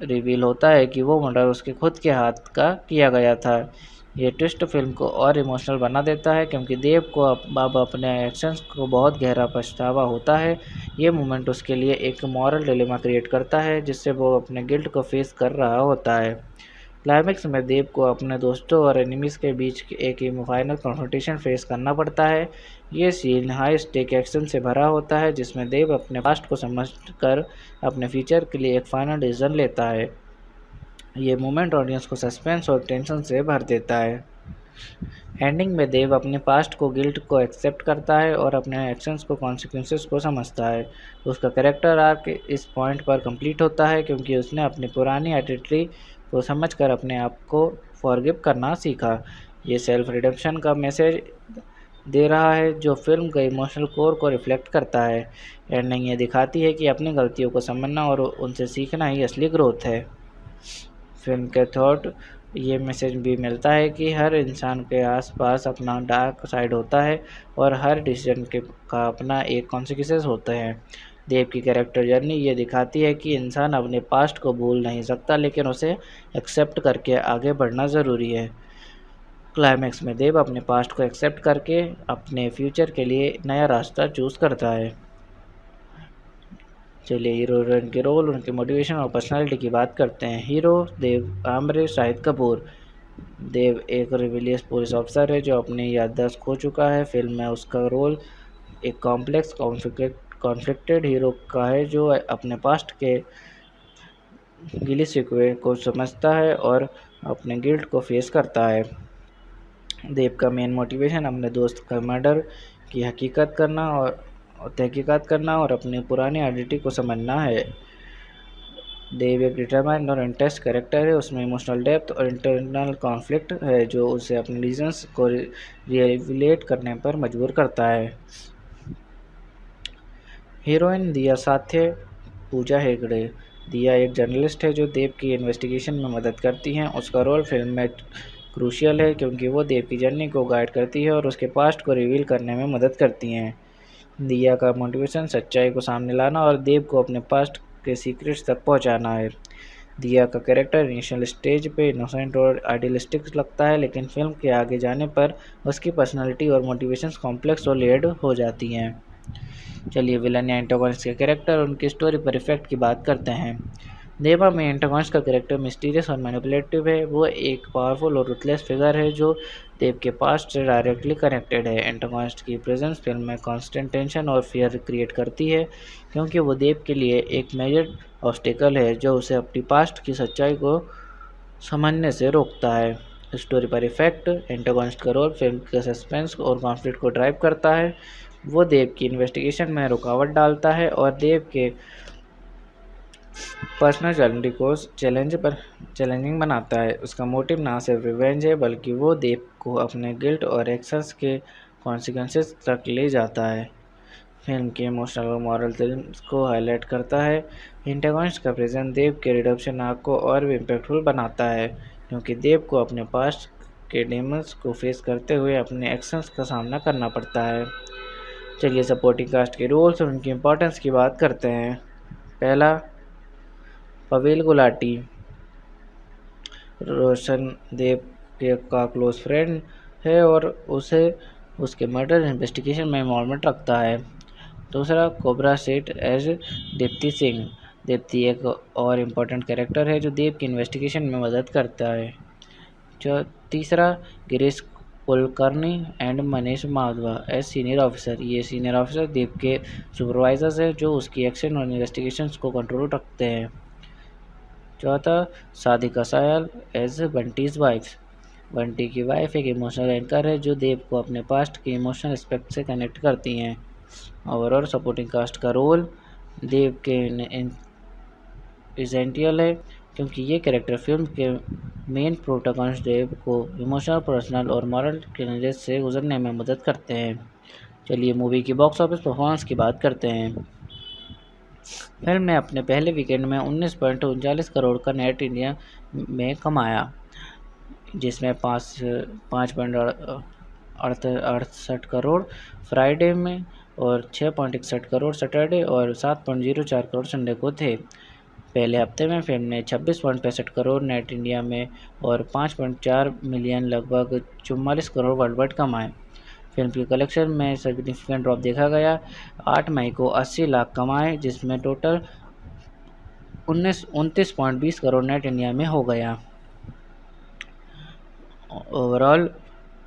रिवील होता है कि वो मर्डर उसके खुद के हाथ का किया गया था। ये ट्विस्ट फिल्म को और इमोशनल बना देता है क्योंकि देव को अब अपने एक्शंस को बहुत गहरा पछतावा होता है। ये मोमेंट उसके लिए एक मॉरल डिलेमा क्रिएट करता है जिससे वो अपने गिल्ट को फेस कर रहा होता है। क्लाइमैक्स में देव को अपने दोस्तों और एनिमीज़ के बीच एक फाइनल कॉन्फ्रंटेशन फेस करना पड़ता है। ये सीन हाई स्टेक एक्शन से भरा होता है जिसमें देव अपने पास्ट को समझकर अपने फ्यूचर के लिए एक फाइनल डिसीजन लेता है। ये मोमेंट ऑडियंस को सस्पेंस और टेंशन से भर देता है। एंडिंग में देव अपने पास्ट को गिल्ट को एक्सेप्ट करता है और अपने एक्शंस को कॉन्सिक्वेंसेस को समझता है। उसका कैरेक्टर आर्क इस पॉइंट पर कंप्लीट होता है क्योंकि उसने अपनी पुरानी आइडेंटिटी को समझकर अपने आप को फॉरगिव करना सीखा। ये सेल्फ रिडेम्पशन का मैसेज दे रहा है जो फिल्म के इमोशनल कोर को रिफ्लेक्ट करता है। एंडिंग ये दिखाती है कि अपनी गलतियों को समझना और उनसे सीखना ही असली ग्रोथ है। फिल्म के थॉट ये मैसेज भी मिलता है कि हर इंसान के आसपास अपना डार्क साइड होता है और हर डिसीजन के का अपना एक कॉन्सिक्वेंसेस होते हैं। देव की कैरेक्टर जर्नी ये दिखाती है कि इंसान अपने पास्ट को भूल नहीं सकता, लेकिन उसे एक्सेप्ट करके आगे बढ़ना ज़रूरी है। क्लाइमैक्स में देव अपने पास्ट को एक्सेप्ट करके अपने फ्यूचर के लिए नया रास्ता चूज़ करता है। चलिए हीरो हीरोइन के रोल, उनके मोटिवेशन और पर्सनालिटी की बात करते हैं। हीरो देव आमरे शाहिद कपूर। देव एक रिबेलियस पुलिस ऑफिसर है जो अपनी याददाश्त खो चुका है। फिल्म में उसका रोल एक कॉम्प्लेक्स कॉन्फ्लिक्टेड हीरो का है जो अपने पास्ट के गिले शिकवे को समझता है और अपने गिल्ट को फेस करता है। देव का मेन मोटिवेशन अपने दोस्त का मर्डर की तहकीकात करना और अपनी पुरानी आइडेंटिटी को समझना है। देव एक डिटरमाइंड और इंटेंस कैरेक्टर है। उसमें इमोशनल डेप्थ और इंटरनल कॉन्फ्लिक्ट है जो उसे अपने रीजंस को रियलेट करने पर मजबूर करता है। हीरोइन दिया साथ्य पूजा हेगड़े। दिया एक जर्नलिस्ट है जो देव की इन्वेस्टिगेशन में मदद करती हैं। उसका रोल फिल्म में क्रूशियल है क्योंकि वो देव की जर्नी को गाइड करती है और उसके पास्ट को रिवील करने में मदद करती हैं। दिया का मोटिवेशन सच्चाई को सामने लाना और देव को अपने पास्ट के सीक्रेट्स तक पहुंचाना है। दिया का कैरेक्टर इनिशियल स्टेज पे इनोसेंट और आइडियलिस्टिक लगता है, लेकिन फिल्म के आगे जाने पर उसकी पर्सनालिटी और मोटिवेशंस कॉम्प्लेक्स और लेयर्ड हो जाती हैं। चलिए विलन या एंटागोनिस्ट के कैरेक्टर और उनकी स्टोरी पर इफेक्ट की बात करते हैं। देवा में एंटागोनिस्ट का कैरेक्टर मिस्टीरियस और मैनिपुलेटिव है। वो एक पावरफुल और रुथलेस फिगर है जो देव के पास्ट से डायरेक्टली कनेक्टेड है। एंटागोनिस्ट की प्रेजेंस फिल्म में कांस्टेंट टेंशन और फियर क्रिएट करती है क्योंकि वो देव के लिए एक मेजर ऑब्स्टेकल है जो उसे अपनी पास्ट की सच्चाई को समझने से रोकता है। स्टोरी पर इफेक्ट एंटागोनिस्ट का रोल फिल्म के सस्पेंस और कॉन्फ्लिक्ट को ड्राइव करता है। वो देव की इन्वेस्टिगेशन में रुकावट डालता है और देव के पर्सनल जर्नी को चैलेंजिंग बनाता है। उसका मोटिव ना सिर्फ रिवेंज है बल्कि वो देव को अपने गिल्ट और एक्शंस के कॉन्सिक्वेंसेस तक ले जाता है। फिल्म के इमोशनल और मॉरल थीम्स को हाईलाइट करता है। एंटागोनिस्ट का प्रेजेंस देव के रिडेम्पशन आर्क को और भी इम्पैक्टफुल बनाता है क्योंकि देव को अपने पास्ट के डेमन्स को फेस करते हुए अपने एक्शंस का सामना करना पड़ता है। चलिए सपोर्टिंग कास्ट के रोल्स और उनकी इम्पोर्टेंस की बात करते हैं। पहला, पवेल गुलाटी रोशन देव का क्लोज फ्रेंड है और उसे उसके मर्डर इन्वेस्टिगेशन में इन्वॉल्वमेंट रखता है। दूसरा, कोबरा सेठ एज दीप्ति सिंह। दीप्ति एक और इम्पोर्टेंट कैरेक्टर है जो देव की इन्वेस्टिगेशन में मदद करता है। तीसरा, Girish Kulkarni and Manish Madhava as senior officer. ये सीनियर ऑफिसर देव के सुपरवाइजर्स हैं जो उसकी एक्शन और इन्वेस्टिगेशंस को कंट्रोल रखते हैं। चौथा, साधिका सायल एज बंटीज़ वाइफ। बंटी की वाइफ एक इमोशनल एंकर है जो देव को अपने पास्ट के इमोशनल एस्पेक्ट से कनेक्ट करती हैं। ओवरऑल सपोर्टिंग कास्ट का रोल देव के एसेंशियल है क्योंकि ये कैरेक्टर फिल्म के मेन प्रोटोकॉन्स देव को इमोशनल, पर्सनल और मॉरल चैलेंजेस से गुजरने में मदद करते हैं। चलिए मूवी की बॉक्स ऑफिस परफॉर्मेंस की बात करते हैं। फिल्म ने अपने पहले वीकेंड में 19.39 करोड़ का नेट इंडिया में कमाया, जिसमें 5.68 करोड़ फ्राइडे में और 6.61 करोड़ सैटरडे और 7.04 करोड़ संडे को थे। पहले हफ्ते में फिल्म ने 26.65 करोड़ नेट इंडिया में और 5.4 मिलियन लगभग 44 करोड़ वर्ल्ड वाइड कमाए। फिल्म की कलेक्शन में सिग्निफिकेंट ड्रॉप देखा गया। 8 मई को 80 लाख कमाए, जिसमें टोटल 29.20 करोड़ नेट इंडिया में हो गया। ओवरऑल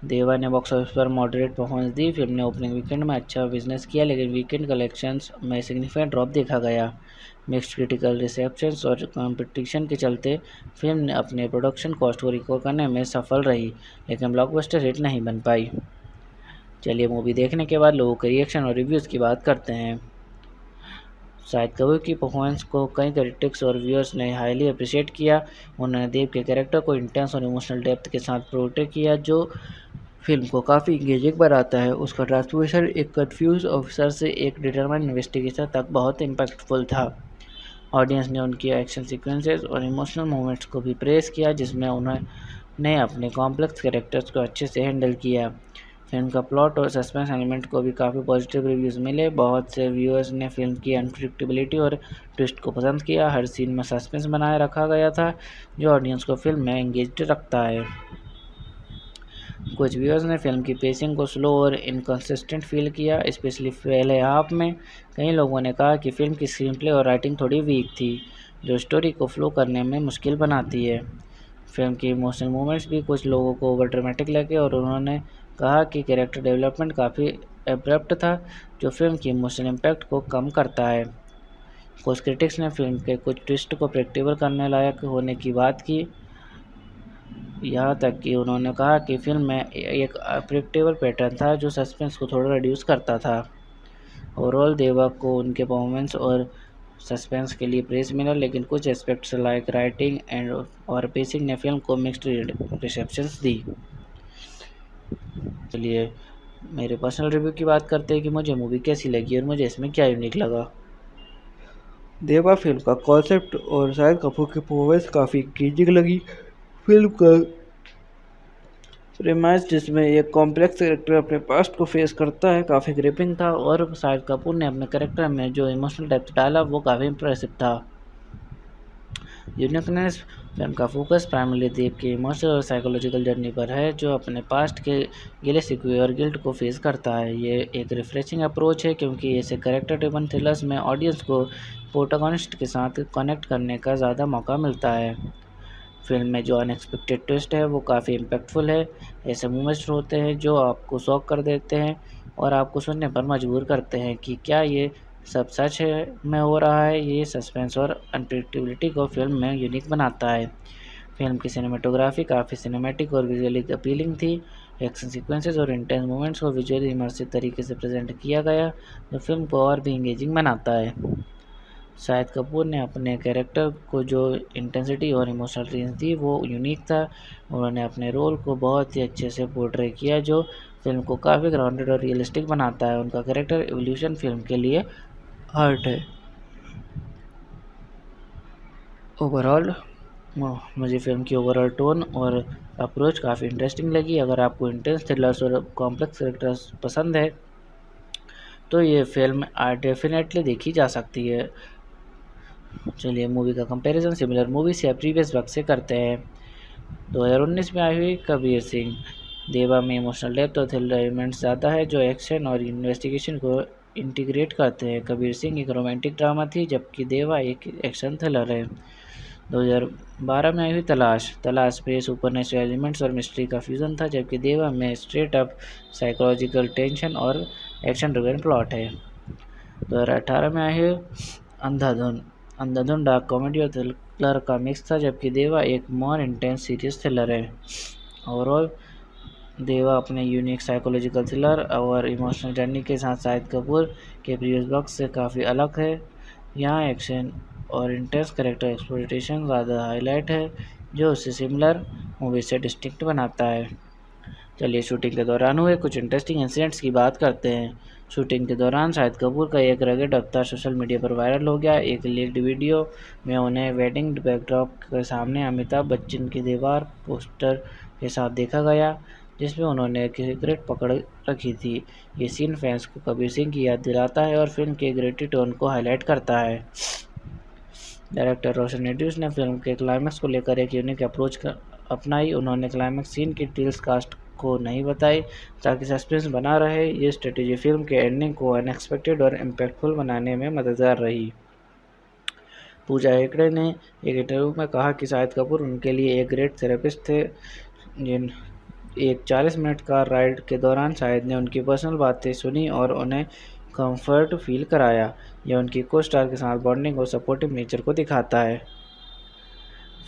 देवा ने बॉक्स ऑफिस पर मॉडरेट परफॉर्मेंस दी। फिल्म ने ओपनिंग वीकेंड में अच्छा बिजनेस किया, लेकिन वीकेंड कलेक्शंस में सिग्निफिकेंट ड्रॉप देखा गया। मिक्स्ड क्रिटिकल रिसेप्शंस और कंपटीशन के चलते फिल्म ने अपने प्रोडक्शन कॉस्ट को रिकवर करने में सफल रही, लेकिन ब्लॉकबस्टर हिट नहीं बन पाई। चलिए मूवी देखने के बाद लोगों के रिएक्शन और रिव्यूज़ की बात करते हैं। शाहिद कपूर की परफॉर्मेंस को कई क्रिटिक्स और व्यूअर्स ने हाईली अप्रिशिएट किया। उन्होंने देव के कैरेक्टर को इंटेंस और इमोशनल डेप्थ के साथ पोर्ट्रे किया, जो फिल्म को काफ़ी इंगेजिंग बनाता है। उसका ट्रांसफॉर्मेशन एक कंफ्यूज ऑफिसर से एक डिटरमाइंड इन्वेस्टिगेटर तक बहुत इम्पैक्टफुल था। ऑडियंस ने उनकी एक्शन सीक्वेंसेस और इमोशनल मोमेंट्स को भी प्रेस किया, जिसमें उन्होंने अपने कॉम्प्लेक्स कैरेक्टर्स को अच्छे से हैंडल किया। फिल्म का प्लॉट और सस्पेंस एलिमेंट को भी काफ़ी पॉजिटिव रिव्यूज़ मिले। बहुत से व्यूअर्स ने फिल्म की अनप्रेडिक्टेबिलिटी और ट्विस्ट को पसंद किया। हर सीन में सस्पेंस बनाए रखा गया था, जो ऑडियंस को फिल्म में एंगेज्ड रखता है। कुछ व्यूअर्स ने फिल्म की पेसिंग को स्लो और इनकंसिस्टेंट फील किया, स्पेशली पहले हाफ में। कई लोगों ने कहा कि फिल्म की स्क्रीन प्ले और राइटिंग थोड़ी वीक थी, जो स्टोरी को फ्लो करने में मुश्किल बनाती है। फिल्म की इमोशनल मोमेंट्स भी कुछ लोगों को ओवर ड्रामेटिक लगे और उन्होंने कहा कि कैरेक्टर डेवलपमेंट काफ़ी एब्रप्ट था, जो फिल्म की इमोशनल इम्पैक्ट को कम करता है। कुछ क्रिटिक्स ने फिल्म के कुछ ट्विस्ट को प्रेडिक्टेबल करने लायक होने की बात की, यहाँ तक कि उन्होंने कहा कि फिल्म में एक प्रेडिक्टेबल पैटर्न था, जो सस्पेंस को थोड़ा रिड्यूस करता था। ओवरऑल देवा को उनके परफॉर्मेंस और सस्पेंस के लिए प्रेज मिला, लेकिन कुछ एस्पेक्ट्स लाइक राइटिंग एंड और पेसिंग ने फिल्म को मिक्स्ड रिसेप्शंस दी। चलिए मेरे पर्सनल रिव्यू की बात करते हैं कि मुझे मूवी कैसी लगी और मुझे इसमें क्या यूनिक लगा। देवा फिल्म का कॉन्सेप्ट और शाहिद कपूर की परफॉर्मेंस काफ़ी इंगेजिंग लगी। फिल्म का प्रेमाइज, जिसमें एक कॉम्प्लेक्स कैरेक्टर अपने पास्ट को फेस करता है, काफ़ी ग्रिपिंग था और शाहिद कपूर ने अपने कैरेक्टर में जो इमोशनल डेप्थ डाला वो काफ़ी इंप्रेसिव था। यूनिकनेस, फिल्म का फोकस प्राइमरी देव के इमोशनल और साइकोलॉजिकल जर्नी पर है, जो अपने पास्ट के गिले शिकवे और गिल्ट को फेस करता है। ये एक रिफ्रेशिंग अप्रोच है, क्योंकि ऐसे कैरेक्टर ड्रिवन थ्रिलर्स में ऑडियंस को प्रोटोगनिस्ट के साथ कनेक्ट करने का ज़्यादा मौका मिलता है। फिल्म में जो अनएक्सपेक्टेड ट्विस्ट है वो काफ़ी इम्पैक्टफुल है। ऐसे मोमेंट्स होते हैं जो आपको शॉक कर देते हैं और आपको सुनने पर मजबूर करते हैं कि क्या ये सब सच है में हो रहा है। ये सस्पेंस और अनप्रेडिक्टेबिलिटी को फिल्म में यूनिक बनाता है। फिल्म की सिनेमेटोग्राफी काफ़ी सिनेमैटिक और विजुअली अपीलिंग थी। एक्शन सीक्वेंसेस और इंटेंस मोमेंट्स को विजुअली इमर्सिव तरीके से प्रेजेंट किया गया, जो फिल्म को और भी इंगेजिंग बनाता है। शाहिद कपूर ने अपने कैरेक्टर को जो इंटेंसिटी और इमोशनल रेंज दी वो यूनिक था। उन्होंने अपने रोल को बहुत ही अच्छे से पोर्ट्रे किया, जो फिल्म को काफ़ी ग्राउंडेड और रियलिस्टिक बनाता है। उनका कैरेक्टर एवोल्यूशन फिल्म के लिए आर्ट है। ओवरऑल मुझे फिल्म की ओवरऑल टोन और अप्रोच काफ़ी इंटरेस्टिंग लगी। अगर आपको इंटेंस थ्रिलर्स और कॉम्प्लेक्स कैरेक्टर्स पसंद है तो ये फिल्म डेफिनेटली देखी जा सकती है। चलिए मूवी का कंपैरिजन सिमिलर मूवीज या प्रीवियस वर्क से करते हैं। 2019 में आई हुई कबीर सिंह। देवा में इमोशनल डेप्थ और थ्रिलर एलिमेंट्स ज़्यादा है, जो एक्शन और इन्वेस्टिगेशन को इंटीग्रेट करते हैं। कबीर सिंह एक रोमांटिक ड्रामा थी, जबकि देवा एक एक्शन थ्रिलर है। 2012 में आई हुई तलाश में सुपरनेचुरल एलिमेंट्स और मिस्ट्री का फ्यूजन था, जबकि देवा में स्ट्रेट अप साइकोलॉजिकल टेंशन और एक्शन ड्रिवन प्लॉट है। 2018 में आई हुई अंधाधुन डार्क कॉमेडी और थ्रिलर का मिक्स था, जबकि देवा एक मोर इंटेंस सीरियस थ्रिलर है। ओवरऑल देवा अपने यूनिक साइकोलॉजिकल थ्रिलर और इमोशनल जर्नी के साथ शाहिद कपूर के प्रीवियस वर्क से काफ़ी अलग है। यहाँ एक्शन और इंटेंस कैरेक्टर एक्सप्लोइटेशन ज़्यादा हाईलाइट है, जो उसे सिमिलर मूवी से डिस्टिंक्ट बनाता है। चलिए शूटिंग के दौरान हुए कुछ इंटरेस्टिंग इंसिडेंट्स की बात करते हैं। शूटिंग के दौरान शाहिद कपूर का एक रगेड अवतार सोशल मीडिया पर वायरल हो गया। एक लीक्ड वीडियो में उन्हें वेडिंग बैकड्रॉप के सामने अमिताभ बच्चन की दीवार पोस्टर के साथ देखा गया, जिसमें उन्होंने एक सिगरेट पकड़ रखी थी। ये सीन फैंस को कबीर सिंह की याद दिलाता है और फिल्म के ग्रेटी टोन को हाईलाइट करता है। डायरेक्टर रोशन एंड्रूज ने फिल्म के क्लाइमैक्स को लेकर एक यूनिक अप्रोच अपनाई। उन्होंने क्लाइमैक्स सीन की डिटेल्स कास्ट को नहीं बताई ताकि सस्पेंस बना रहे। ये स्ट्रेटेजी फिल्म के एंडिंग को अनएक्सपेक्टेड और इम्पैक्टफुल बनाने में मददगार रही। पूजा हेगड़े ने एक इंटरव्यू में कहा कि शाहिद कपूर उनके लिए एक ग्रेट थेरेपिस्ट थे। जिन एक 40 मिनट का राइड के दौरान शाहिद ने उनकी पर्सनल बातें सुनी और उन्हें कंफर्ट फील कराया। यह उनकी को स्टार के साथ बॉन्डिंग और सपोर्टिव नेचर को दिखाता है।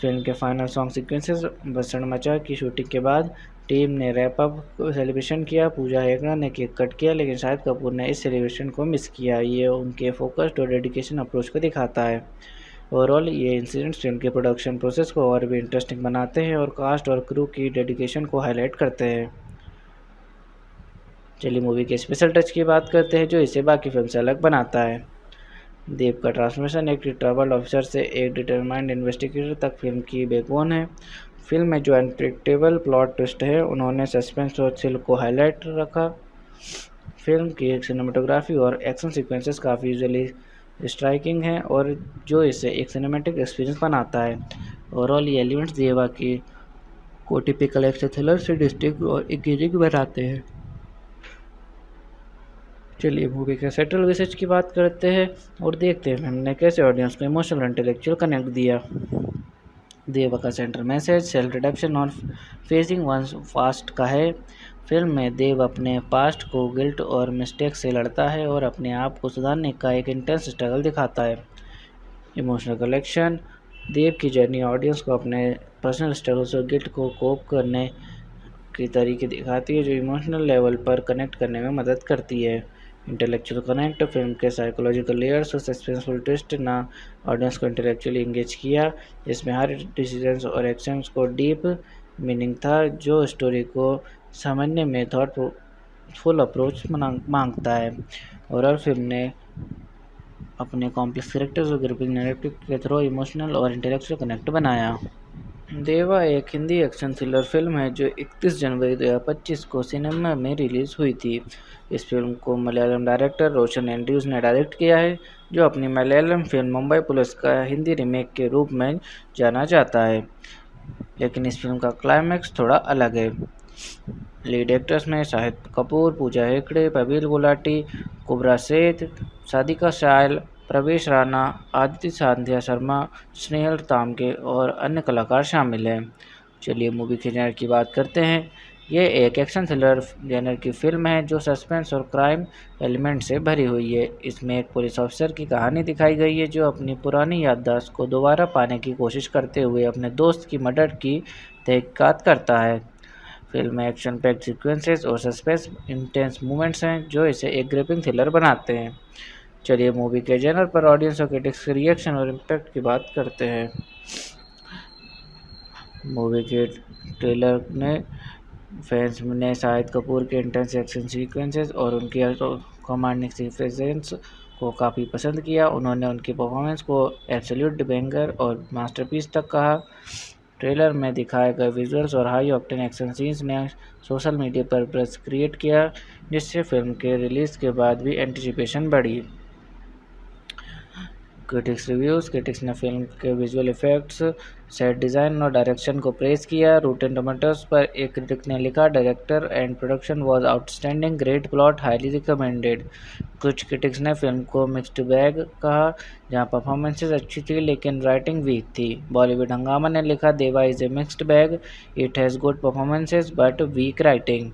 फिल्म के फाइनल सॉन्ग सीक्वेंसेस भसड़ मचा की शूटिंग के बाद टीम ने रैप अप सेलिब्रेशन किया। पूजा हेगड़े ने केक कट किया, लेकिन शाहिद कपूर ने इस सेलिब्रेशन को मिस किया। ये उनके फोकस्ड और डेडिकेशन अप्रोच को दिखाता है। ओवरऑल ये इंसिडेंट्स फिल्म के प्रोडक्शन प्रोसेस को और भी इंटरेस्टिंग बनाते हैं और कास्ट और क्रू की डेडिकेशन को हाईलाइट करते हैं। चलिए मूवी के स्पेशल टच की बात करते हैं जो इसे बाकी फिल्म से अलग बनाता है। देव का ट्रांसफॉर्मेशन एक ट्रैवल ऑफिसर से एक डिटरमाइंड इन्वेस्टिगेटर तक फिल्म की बैकबोन है। फिल्म में जो अनप्रेडिक्टेबल प्लॉट ट्विस्ट है उन्होंने सस्पेंस और थ्रिल को हाईलाइट रखा। फिल्म की सिनेमेटोग्राफी और एक्शन सीक्वेंसेस काफ़ी विजुअली स्ट्राइकिंग है और जो इसे एक सिनेमैटिक एक्सपीरियंस बनाता है। ओवरऑल ये एलिमेंट्स देवा की को टिपिकल एक्शन थ्रिलर से डिस्टिंक्ट और एंगेजिंग बनाते हैं। चलिए मूवी के सेंट्रल मैसेज की बात करते हैं और देखते हैं हमने कैसे ऑडियंस को इमोशनल और इंटेलेक्चुअल कनेक्ट दिया। देवा का सेंट्रल मैसेज सेल्फ रिडेम्पशन और फेसिंग वंस पास्ट का है। फिल्म में देव अपने पास्ट को गिल्ट और मिस्टेक से लड़ता है और अपने आप को सुधारने का एक इंटेंस स्ट्रगल दिखाता है। इमोशनल कलेक्शन देव की जर्नी ऑडियंस को अपने पर्सनल स्ट्रगल्स और गिल्ट को कोप करने के तरीके दिखाती है, जो इमोशनल लेवल पर कनेक्ट करने में मदद करती है। इंटेलेक्चुअल कनेक्ट फिल्म के साइकोलॉजिकल लेयर्स और सस्पेंसफुल ट्विस्ट ना ऑडियंस को इंटेलेक्चुअली इंगेज किया, जिसमें हर डिसीजंस और एक्शंस को डीप मीनिंग था, जो स्टोरी को समझने में थॉटफुल अप्रोच मांगता है। और फिल्म ने अपने कॉम्प्लेक्स कैरेक्टर्स और ग्रिपिंग नैरेटिव के थ्रू इमोशनल और इंटेलेक्चुअल कनेक्ट बनाया। देवा एक हिंदी एक्शन थ्रिलर फिल्म है जो 31 जनवरी 2025 को सिनेमा में रिलीज़ हुई थी। इस फिल्म को मलयालम डायरेक्टर रोशन एंड्रूज ने डायरेक्ट किया है, जो अपनी मलयालम फिल्म मुंबई पुलिस का हिंदी रीमेक के रूप में जाना जाता है। लेकिन इस फिल्म का क्लाइमैक्स थोड़ा अलग है। लीड एक्टर्स में शाहिद कपूर, पूजा हेगड़े, प्रवीण गुलाटी, कुबरा सेठ, सादिका शायल, प्रवेश राणा, आदित्य सांध्या शर्मा, स्नेहल तामगे और अन्य कलाकार शामिल हैं। चलिए मूवी के जेनर की बात करते हैं। ये एक एक्शन थ्रिलर जेनर की फिल्म है जो सस्पेंस और क्राइम एलिमेंट से भरी हुई है। इसमें एक पुलिस ऑफिसर की कहानी दिखाई गई है जो अपनी पुरानी याददाश्त को दोबारा पाने की कोशिश करते हुए अपने दोस्त की मर्डर की तहकीकात करता है। फिल्म में एक्शन पैक्ड सीक्वेंसेस और सस्पेंस इंटेंस मूवमेंट्स हैं जो इसे एक ग्रिपिंग थ्रिलर बनाते हैं। चलिए मूवी के जेनर पर ऑडियंस और क्रिटिक्स के रिएक्शन और इम्पैक्ट की बात करते हैं। मूवी के ट्रेलर ने फैंस ने शाहिद कपूर के इंटेंस एक्शन सीक्वेंसेस और उनकी कमांडिंग सीक्वेंसेस को काफ़ी पसंद किया। उन्होंने उनकी परफॉर्मेंस को एब्सोल्यूट बैंगर और मास्टरपीस तक कहा। ट्रेलर में दिखाए गए विजुअल्स और हाई ऑक्टेन एक्शन सीन्स ने सोशल मीडिया पर बज़ क्रिएट किया, जिससे फिल्म के रिलीज़ के बाद भी एंटिसिपेशन बढ़ी। क्रिटिक्स ने फिल्म के विजुअल इफेक्ट्स, सेट डिज़ाइन और डायरेक्शन को प्रेज़ किया। रूटेन टोमेटोज़ पर एक क्रिटिक ने लिखा, director and production was outstanding, great plot, highly recommended. कुछ क्रिटिक्स ने फिल्म को मिक्स्ड बैग कहा, जहां परफॉर्मेंसेस अच्छी थी लेकिन राइटिंग वीक थी। बॉलीवुड हंगामा ने लिखा, Deva is a mixed bag, it has good performances but weak writing.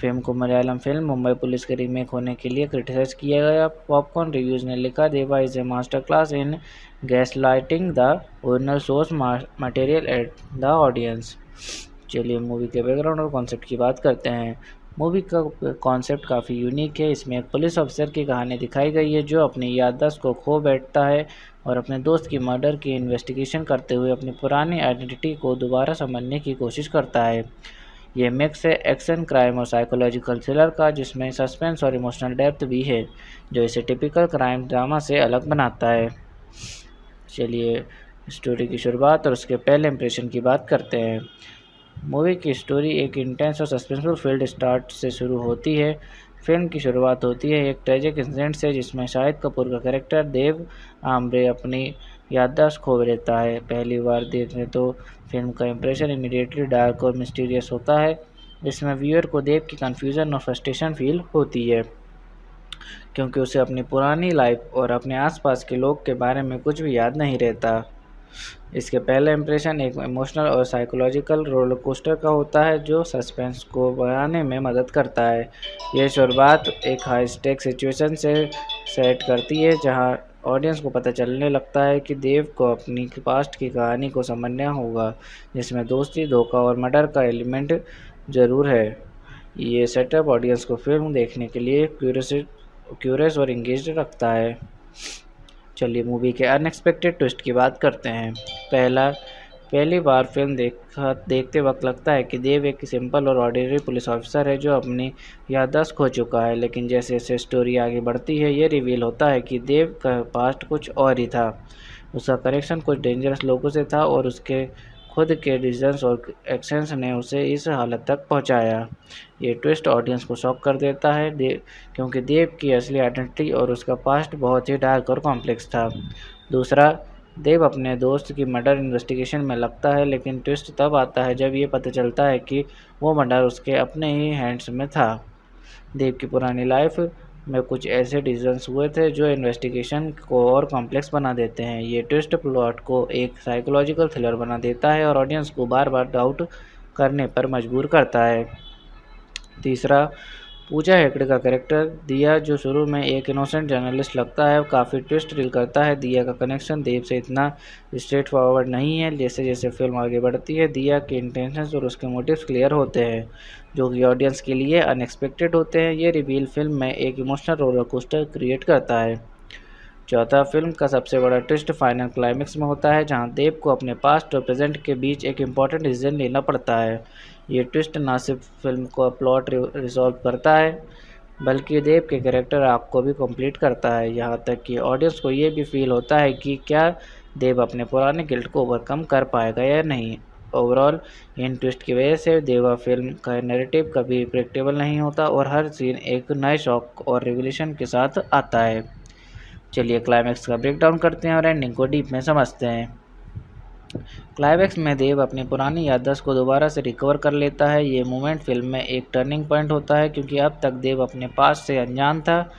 Film को मलयालम फिल्म मुंबई पुलिस के रीमेक होने के लिए क्रिटिसाइज किया गया। पॉपकॉर्न रिव्यूज़ ने लिखा, Deva is A master class in gas lighting the original source material at the audience. चलिए मूवी के बैकग्राउंड और कॉन्सेप्ट की बात करते हैं। मूवी का कॉन्सेप्ट काफ़ी यूनिक है। इसमें एक पुलिस ऑफिसर की कहानी दिखाई गई है जो अपनी याददाश्त को खो बैठता है और अपने दोस्त की मर्डर की इन्वेस्टिगेशन करते हुए अपनी पुरानी आइडेंटिटी को दोबारा समझने की कोशिश करता है। ये मिक्स है एक्शन, क्राइम और साइकोलॉजिकल थ्रिलर का, जिसमें सस्पेंस और इमोशनल डेप्थ भी है, जो इसे टिपिकल क्राइम ड्रामा से अलग बनाता है। चलिए स्टोरी की शुरुआत और उसके पहले इंप्रेशन की बात करते हैं। मूवी की स्टोरी एक इंटेंस और सस्पेंसफुल फील्ड स्टार्ट से शुरू होती है। फिल्म की शुरुआत होती है एक ट्रेजिक इंसिडेंट से, जिसमें शाहिद कपूर का कैरेक्टर देव आमरे अपनी याददाश्त खो देता है। पहली बार देखने तो फिल्म का इंप्रेशन इमीडिएटली डार्क और मिस्टीरियस होता है। इसमें व्यूअर को देव की कन्फ्यूज़न और फ्रस्ट्रेशन फील होती है, क्योंकि उसे अपनी पुरानी लाइफ और अपने आसपास के लोग के बारे में कुछ भी याद नहीं रहता। इसके पहले इंप्रेशन एक इमोशनल और साइकोलॉजिकल रोलर कोस्टर का होता है, जो सस्पेंस को बढ़ाने में मदद करता है। यह शुरुआत एक हाई स्टेक सिचुएशन से सेट करती है, जहां ऑडियंस को पता चलने लगता है कि देव को अपनी पास्ट की कहानी को समझना होगा, जिसमें दोस्ती, धोखा और मर्डर का एलिमेंट ज़रूर है। ये सेटअप ऑडियंस को फिल्म देखने के लिए क्यूरियस और इंगेज्ड रखता है। चलिए मूवी के अनएक्सपेक्टेड ट्विस्ट की बात करते हैं। पहली बार फिल्म देखते वक्त लगता है कि देव एक सिंपल और ऑर्डिनरी पुलिस ऑफिसर है जो अपनी याददाश्त खो चुका है, लेकिन जैसे जैसे स्टोरी आगे बढ़ती है ये रिवील होता है कि देव का पास्ट कुछ और ही था। उसका कनेक्शन कुछ डेंजरस लोगों से था और उसके खुद के डिसीजंस और एक्शंस ने उसे इस हालत तक पहुंचाया। ये ट्विस्ट ऑडियंस को शॉक कर देता है, क्योंकि देव की असली आइडेंटिटी और उसका पास्ट बहुत ही डार्क और कॉम्प्लेक्स था। दूसरा, देव अपने दोस्त की मर्डर इन्वेस्टिगेशन में लगता है, लेकिन ट्विस्ट तब आता है जब ये पता चलता है कि वो मर्डर उसके अपने ही हैंड्स में था। देव की पुरानी लाइफ में कुछ ऐसे डिसीजंस हुए थे जो इन्वेस्टिगेशन को और कॉम्प्लेक्स बना देते हैं। ये ट्विस्ट प्लॉट को एक साइकोलॉजिकल थ्रिलर बना देता है और ऑडियंस को बार बार डाउट करने पर मजबूर करता है। तीसरा, पूजा हेगड़े का कैरेक्टर दिया, जो शुरू में एक इनोसेंट जर्नलिस्ट लगता है, काफ़ी ट्विस्ट रील करता है। दिया का कनेक्शन देव से इतना स्ट्रेट फॉरवर्ड नहीं है। जैसे जैसे फिल्म आगे बढ़ती है, दिया के इंटेंशंस और उसके मोटिव्स क्लियर होते हैं, जो कि ऑडियंस के लिए अनएक्सपेक्टेड होते हैं। ये रिवील फिल्म में एक इमोशनल रोलर कोस्टर क्रिएट करता है। चौथा, फिल्म का सबसे बड़ा ट्विस्ट फाइनल क्लाइमेक्स में होता है, जहां देव को अपने पास्ट और प्रेजेंट के बीच एक इम्पॉर्टेंट डिसीजन लेना पड़ता है। ये ट्विस्ट ना सिर्फ फिल्म को प्लॉट रिजॉल्व करता है, बल्कि देव के कैरेक्टर आर्क को भी कंप्लीट करता है, यहाँ तक कि ऑडियंस को ये भी फील होता है कि क्या देव अपने पुराने गिल्ट को ओवरकम कर पाएगा या नहीं। ओवरऑल इन ट्विस्ट की वजह से देवा फिल्म का नैरेटिव कभी प्रेडिक्टेबल नहीं होता और हर सीन एक नए शॉक और रिवोल्यूशन के साथ आता है। चलिए क्लाइमैक्स का ब्रेकडाउन करते हैं और एंडिंग को डीप में समझते हैं। क्लाइमैक्स में देव अपनी पुरानी याददाश्त को दोबारा से रिकवर कर लेता है। ये मोमेंट फिल्म में एक टर्निंग पॉइंट होता है, क्योंकि अब तक देव अपने पास्ट से अनजान था।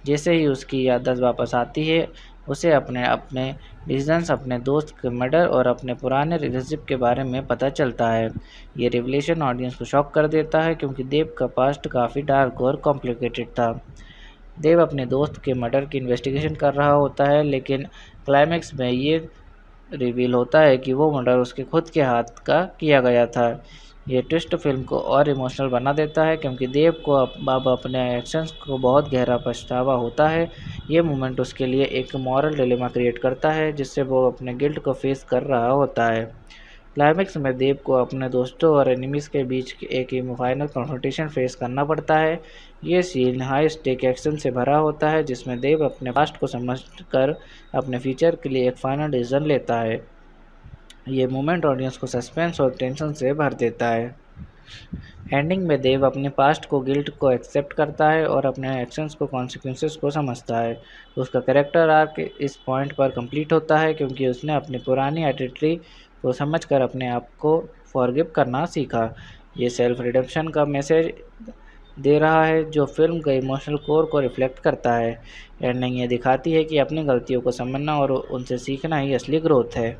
जैसे ही उसकी याददाश्त वापस आती है, उसे अपने अपने डिसीजंस, अपने दोस्त के मर्डर और अपने पुराने रिलेशनशिप के बारे में पता चलता है। ये रिवलेशन ऑडियंस को शॉक कर देता है, क्योंकि देव का पास्ट काफ़ी डार्क और कॉम्प्लिकेटेड था। देव अपने दोस्त के मर्डर की इन्वेस्टिगेशन कर रहा होता है, लेकिन क्लाइमैक्स में ये रिवील होता है कि वो मर्डर उसके खुद के हाथ का किया गया था। ये ट्विस्ट फिल्म को और इमोशनल बना देता है, क्योंकि देव को अब अपने एक्शंस को बहुत गहरा पछतावा होता है। ये मोमेंट उसके लिए एक मॉरल डिलेमा क्रिएट करता है, जिससे वो अपने गिल्ट को फेस कर रहा होता है। क्लाइमैक्स में देव को अपने दोस्तों और एनिमीज़ के बीच एक फाइनल कॉन्फ्रंटेशन फेस करना पड़ता है। ये सीन हाई स्टेक एक्शन से भरा होता है, जिसमें देव अपने पास्ट को समझकर अपने फ्यूचर के लिए एक फाइनल डिसीजन लेता है। ये मोमेंट ऑडियंस को सस्पेंस और टेंशन से भर देता है। एंडिंग में देव अपने पास्ट को गिल्ट को एक्सेप्ट करता है और अपने एक्शंस को कॉन्सिक्वेंसेस को समझता है। उसका कैरेक्टर आर्क इस पॉइंट पर कंप्लीट होता है, क्योंकि उसने अपनी पुरानी आइडेंटिटी को समझकर अपने आप को फॉरगिव करना सीखा। ये सेल्फ रिडेम्पशन का मैसेज दे रहा है, जो फिल्म के इमोशनल कोर को रिफ्लेक्ट करता है। एंडिंग ये दिखाती है कि अपनी गलतियों को समझना और उनसे सीखना ही असली ग्रोथ है।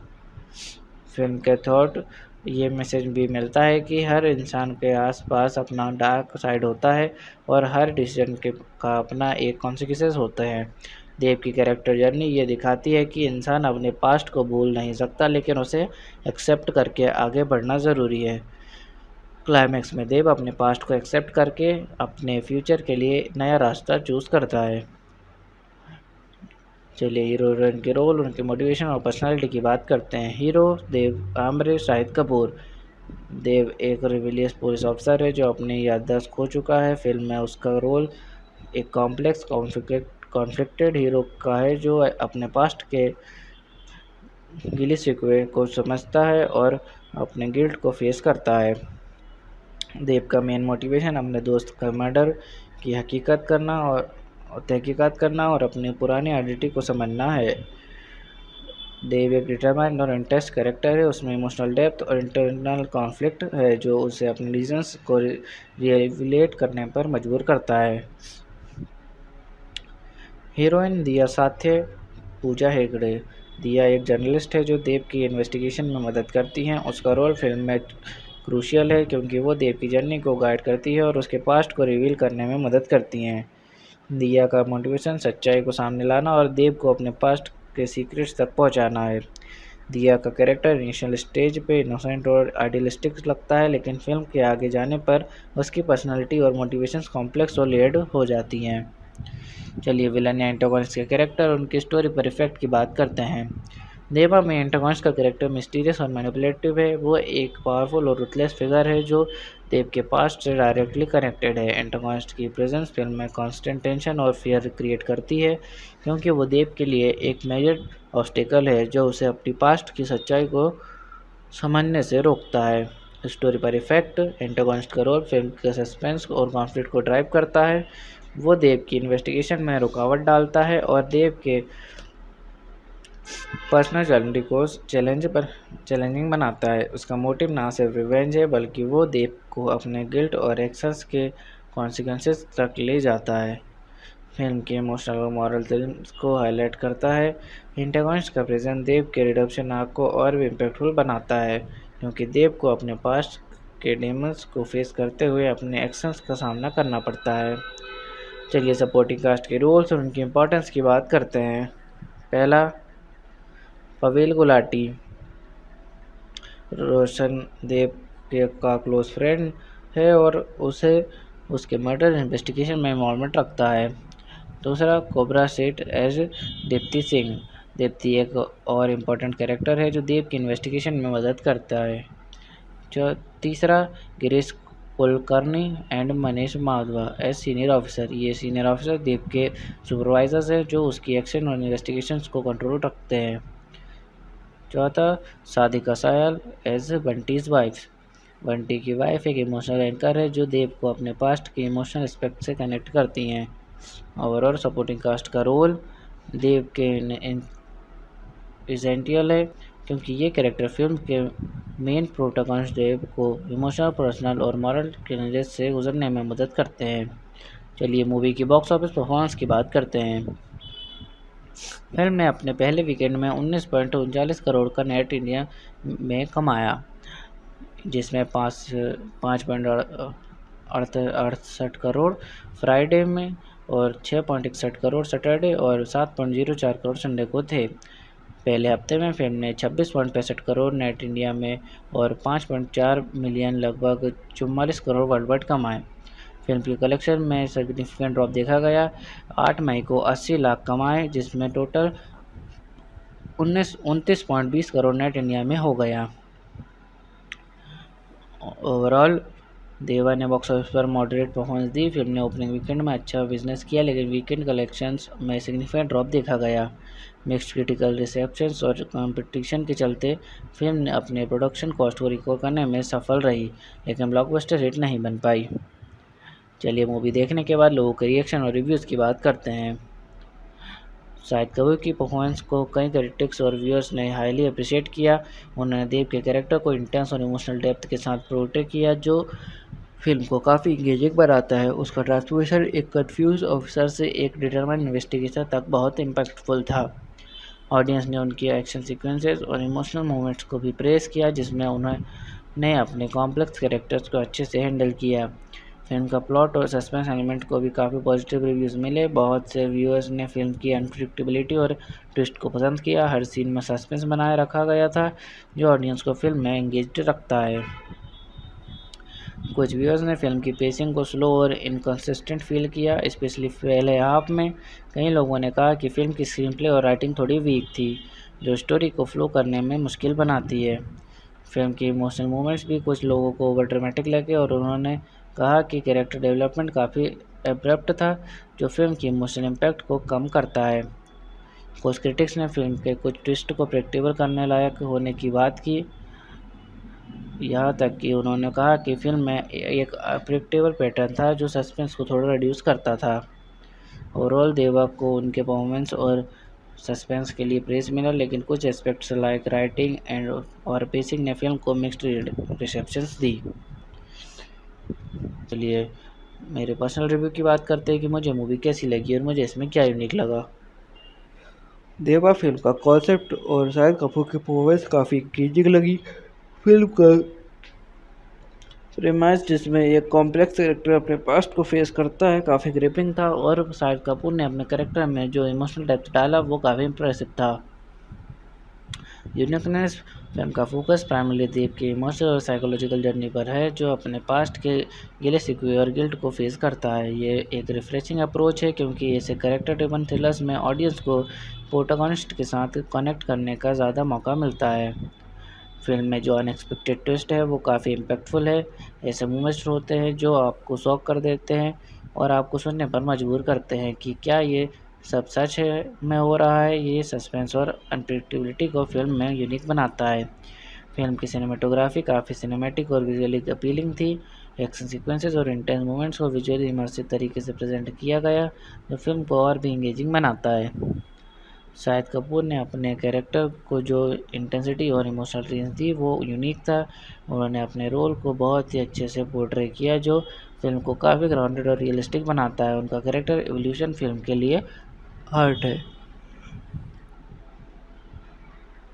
फिल्म के थॉट ये मैसेज भी मिलता है कि हर इंसान के आसपास अपना डार्क साइड होता है और हर डिसीजन का अपना एक कॉन्सिक्वेंसेस होते हैं। देव की कैरेक्टर जर्नी ये दिखाती है कि इंसान अपने पास्ट को भूल नहीं सकता, लेकिन उसे एक्सेप्ट करके आगे बढ़ना ज़रूरी है। क्लाइमैक्स में देव अपने पास्ट को एक्सेप्ट करके अपने फ्यूचर के लिए नया रास्ता चूज़ करता है। चलिए हीरो हीरोइन के रोल, उनके मोटिवेशन और पर्सनालिटी की बात करते हैं। हीरो देव आमरे शाहिद कपूर। देव एक रिबेलियस पुलिस ऑफिसर है जो अपनी याददाश्त खो चुका है। फिल्म में उसका रोल एक कॉम्प्लेक्स कॉन्फ्लिक्टेड हीरो का है जो अपने पास्ट के गिले शिकवे को समझता है और अपने गिल्ट को फेस करता है। देव का मेन मोटिवेशन अपने दोस्त का मर्डर की तहकीकात करना और अपनी पुरानी आइडेंटिटी को समझना है। देव एक डिटरमाइंड और इंटेंस कैरेक्टर है। उसमें इमोशनल डेप्थ और इंटरनल कॉन्फ्लिक्ट है जो उसे अपने रीजंस को रियलेट करने पर मजबूर करता है। हीरोइन दिया साथे पूजा हेगड़े। दिया एक जर्नलिस्ट है जो देव की इन्वेस्टिगेशन में मदद करती हैं। उसका रोल फिल्म में क्रूशियल है क्योंकि वो देव की जर्नी को गाइड करती है और उसके पास्ट को रिवील करने में मदद करती हैं। दिया का मोटिवेशन सच्चाई को सामने लाना और देव को अपने पास्ट के सीक्रेट्स तक पहुंचाना है। दिया का कैरेक्टर इनिशियल स्टेज पे इनोसेंट और आइडियलिस्टिक लगता है, लेकिन फिल्म के आगे जाने पर उसकी पर्सनालिटी और मोटिवेशंस कॉम्प्लेक्स और लेयर्ड हो जाती हैं। चलिए विलन या एंटागोनिस्ट के कैरेक्टर और उनकी स्टोरी पर इफेक्ट की बात करते हैं। देवा में एंटागोनिस्ट का कैरेक्टर मिस्टीरियस और मैनिपुलेटिव है। वो एक पावरफुल और रुथलेस फिगर है जो देव के पास्ट से डायरेक्टली कनेक्टेड है। एंटागोनिस्ट की प्रेजेंस फिल्म में कांस्टेंट टेंशन और फियर क्रिएट करती है क्योंकि वो देव के लिए एक मेजर ऑब्स्टेकल है जो उसे अपनी पास्ट की सच्चाई को समझने से रोकता है। स्टोरी पर इफेक्ट एंटागोनिस्ट का रोल फिल्म के सस्पेंस और कॉन्फ्लिक्ट को ड्राइव करता है। वो देव की इन्वेस्टिगेशन में रुकावट डालता है और देव के पर्सनल जर्नी को चैलेंजिंग बनाता है। उसका मोटिव ना सिर्फ रिवेंज है बल्कि वो देव को अपने गिल्ट और एक्शंस के कॉन्सिक्वेंसेस तक ले जाता है। फिल्म के इमोशनल और मॉरल थीम्स को हाईलाइट करता है। एंटागोनिस्ट का प्रेजेंस देव के रिडेम्पशन आर्क को और भी इम्पैक्टफुल बनाता है क्योंकि देव को अपने पास्ट के डेमन्स को फेस करते हुए अपने एक्शंस का सामना करना पड़ता है। चलिए सपोर्टिंग कास्ट के रोल्स और उनकी इम्पोर्टेंस की बात करते हैं। पहला, पवेल गुलाटी रोशन देव का क्लोज फ्रेंड है और उसे उसके मर्डर इन्वेस्टिगेशन में इन्वॉल्वमेंट रखता है। दूसरा, कोबरा सेठ एज दीप्ति सिंह। दीप्ति एक और इम्पोर्टेंट कैरेक्टर है जो देव की इन्वेस्टिगेशन में मदद करता है। तीसरा, Girish Kulkarni and Manish Madhava as senior officer. ये सीनियर ऑफिसर देव के सुपरवाइजर्स है जो उसकी एक्शन और इन्वेस्टिगेशंस को कंट्रोल रखते हैं। चौथा, साधिका soil as Bunty's wife. Bunty की वाइफ एक इमोशनल एंकर है जो देव को अपने पास्ट के इमोशनल एस्पेक्ट से कनेक्ट करती हैं। ओवरऑल सपोर्टिंग कास्ट का रोल देव के एसेंशियल है क्योंकि ये कैरेक्टर फिल्म के मेन प्रोटोकॉन्स देव को इमोशनल, पर्सनल और मॉरल चैलेंजेस से गुजरने में मदद करते हैं। चलिए मूवी की बॉक्स ऑफिस परफॉर्मेंस की बात करते हैं। फिल्म ने अपने पहले वीकेंड में 19.39 करोड़ का नेट इंडिया में कमाया, जिसमें 5.68 करोड़ फ्राइडे में और 6.61 करोड़ सैटरडे और 7.04 करोड़ संडे को थे। पहले हफ्ते में फिल्म ने 26.65 करोड़ नेट इंडिया में और 5.4 मिलियन लगभग 44 करोड़ वर्ल्ड वाइड कमाए। फिल्म की कलेक्शन में सिग्निफिकेंट ड्रॉप देखा गया। 8 मई को 80 लाख कमाए जिसमें टोटल 29.20 करोड़ नेट इंडिया में हो गया। ओवरऑल देवा ने बॉक्स ऑफिस पर मॉडरेट परफॉर्मेंस दी। फिल्म ने ओपनिंग वीकेंड में अच्छा बिजनेस किया लेकिन वीकेंड कलेक्शंस में सिग्निफिकेंट ड्रॉप देखा गया। मिक्स्ड क्रिटिकल रिसेप्शंस और कंपटीशन के चलते फिल्म ने अपने प्रोडक्शन कॉस्ट को रिकवर करने में सफल रही लेकिन ब्लॉकबस्टर हिट नहीं बन पाई। चलिए मूवी देखने के बाद लोगों के रिएक्शन और रिव्यूज़ की बात करते हैं। शाहिद कपूर की परफॉर्मेंस को कई क्रिटिक्स और व्यूअर्स ने हाईली अप्रिशिएट किया। उन्होंने देव के कैरेक्टर को इंटेंस और इमोशनल डेप्थ के साथ पोर्ट्रे किया जो फिल्म को काफ़ी इंगेजिंग बनाता है। उसका ट्रांसफॉर्मेशन एक कंफ्यूज ऑफिसर से एक डिटरमाइंड इन्वेस्टिगेटर तक बहुत इम्पैक्टफुल था। ऑडियंस ने उनकी एक्शन सीक्वेंसेस और इमोशनल मोमेंट्स को भी प्रेस किया जिसमें उन्होंने अपने कॉम्प्लेक्स कैरेक्टर्स को अच्छे से हैंडल किया। फिल्म का प्लॉट और सस्पेंस एलिमेंट को भी काफ़ी पॉजिटिव रिव्यूज़ मिले। बहुत से व्यूअर्स ने फिल्म की अनप्रेडिक्टेबिलिटी और ट्विस्ट को पसंद किया। हर सीन में सस्पेंस बनाए रखा गया था जो ऑडियंस को फिल्म में एंगेज्ड रखता है। कुछ व्यूअर्स ने फिल्म की पेसिंग को स्लो और इनकंसिस्टेंट फील किया, स्पेशली पहले हाफ में। कई लोगों ने कहा कि फिल्म की स्क्रीन प्ले और राइटिंग थोड़ी वीक थी जो स्टोरी को फ्लो करने में मुश्किल बनाती है। फिल्म की इमोशनल मोमेंट्स भी कुछ लोगों को ओवर ड्रामेटिक लगे और उन्होंने कहा कि कैरेक्टर डेवलपमेंट काफ़ी एब्रप्ट था, जो फिल्म की इमोशनल इम्पैक्ट को कम करता है। कुछ क्रिटिक्स ने फिल्म के कुछ ट्विस्ट को प्रेडिक्टेबल करने लायक होने की बात की, यहाँ तक कि उन्होंने कहा कि फिल्म में एक प्रेडिक्टेबल पैटर्न था जो सस्पेंस को थोड़ा रिड्यूस करता था। ओवरऑल देवा को उनके परफॉर्मेंस और सस्पेंस के लिए प्रेज़ मिला, लेकिन कुछ एस्पेक्ट्स लाइक राइटिंग एंड और पेसिंग ने फिल्म को मिक्स्ड रिसेप्शंस दी। चलिए मेरे पर्सनल रिव्यू की बात करते हैं कि मुझे मूवी कैसी लगी और मुझे इसमें क्या यूनिक लगा। देवा फिल्म का कॉन्सेप्ट और शाहिद कपूर की परफॉर्मेंस काफ़ी इंगेजिंग लगी। फिल्म का प्रेमाइस जिसमें एक कॉम्प्लेक्स कैरेक्टर अपने पास्ट को फेस करता है काफ़ी ग्रिपिंग था, और शाहिद कपूर ने अपने कैरेक्टर में जो इमोशनल डेप्थ डाला वो काफ़ी इंप्रेसिव था। यूनिकनेस फिल्म का फोकस प्राइमरली देव की इमोशनल और साइकोलॉजिकल जर्नी पर है, जो अपने पास्ट के गिले शिकवे और गिल्ट को फेस करता है। ये एक रिफ्रेशिंग अप्रोच है क्योंकि ऐसे कैरेक्टर ड्रिवन थ्रिलर्स में ऑडियंस को प्रोटोगनिस्ट के साथ कनेक्ट करने का ज़्यादा मौका मिलता है। फिल्म में जो अनएक्सपेक्टेड ट्विस्ट है वो काफ़ी इम्पैक्टफुल है। ऐसे मोमेंट्स होते हैं जो आपको शॉक कर देते हैं और आपको सुनने पर मजबूर करते हैं कि क्या ये सब सच है में हो रहा है। ये सस्पेंस और अनप्रेडिक्टेबिलिटी को फिल्म में यूनिक बनाता है। फिल्म की सिनेमेटोग्राफी काफ़ी सिनेमैटिक और विजुअली अपीलिंग थी। एक्शन सीक्वेंसेस और इंटेंस मोमेंट्स को विजुअली इमर्सिव तरीके से प्रेजेंट किया गया, जो फिल्म को और भी इंगेजिंग बनाता है। शाहिद कपूर ने अपने कैरेक्टर को जो इंटेंसिटी और इमोशनल रेंज दी वो यूनिक था। उन्होंने अपने रोल को बहुत ही अच्छे से पोर्ट्रे किया, जो फिल्म को काफ़ी ग्राउंडेड और रियलिस्टिक बनाता है। उनका कैरेक्टर एवोल्यूशन फिल्म के लिए आर्ट है।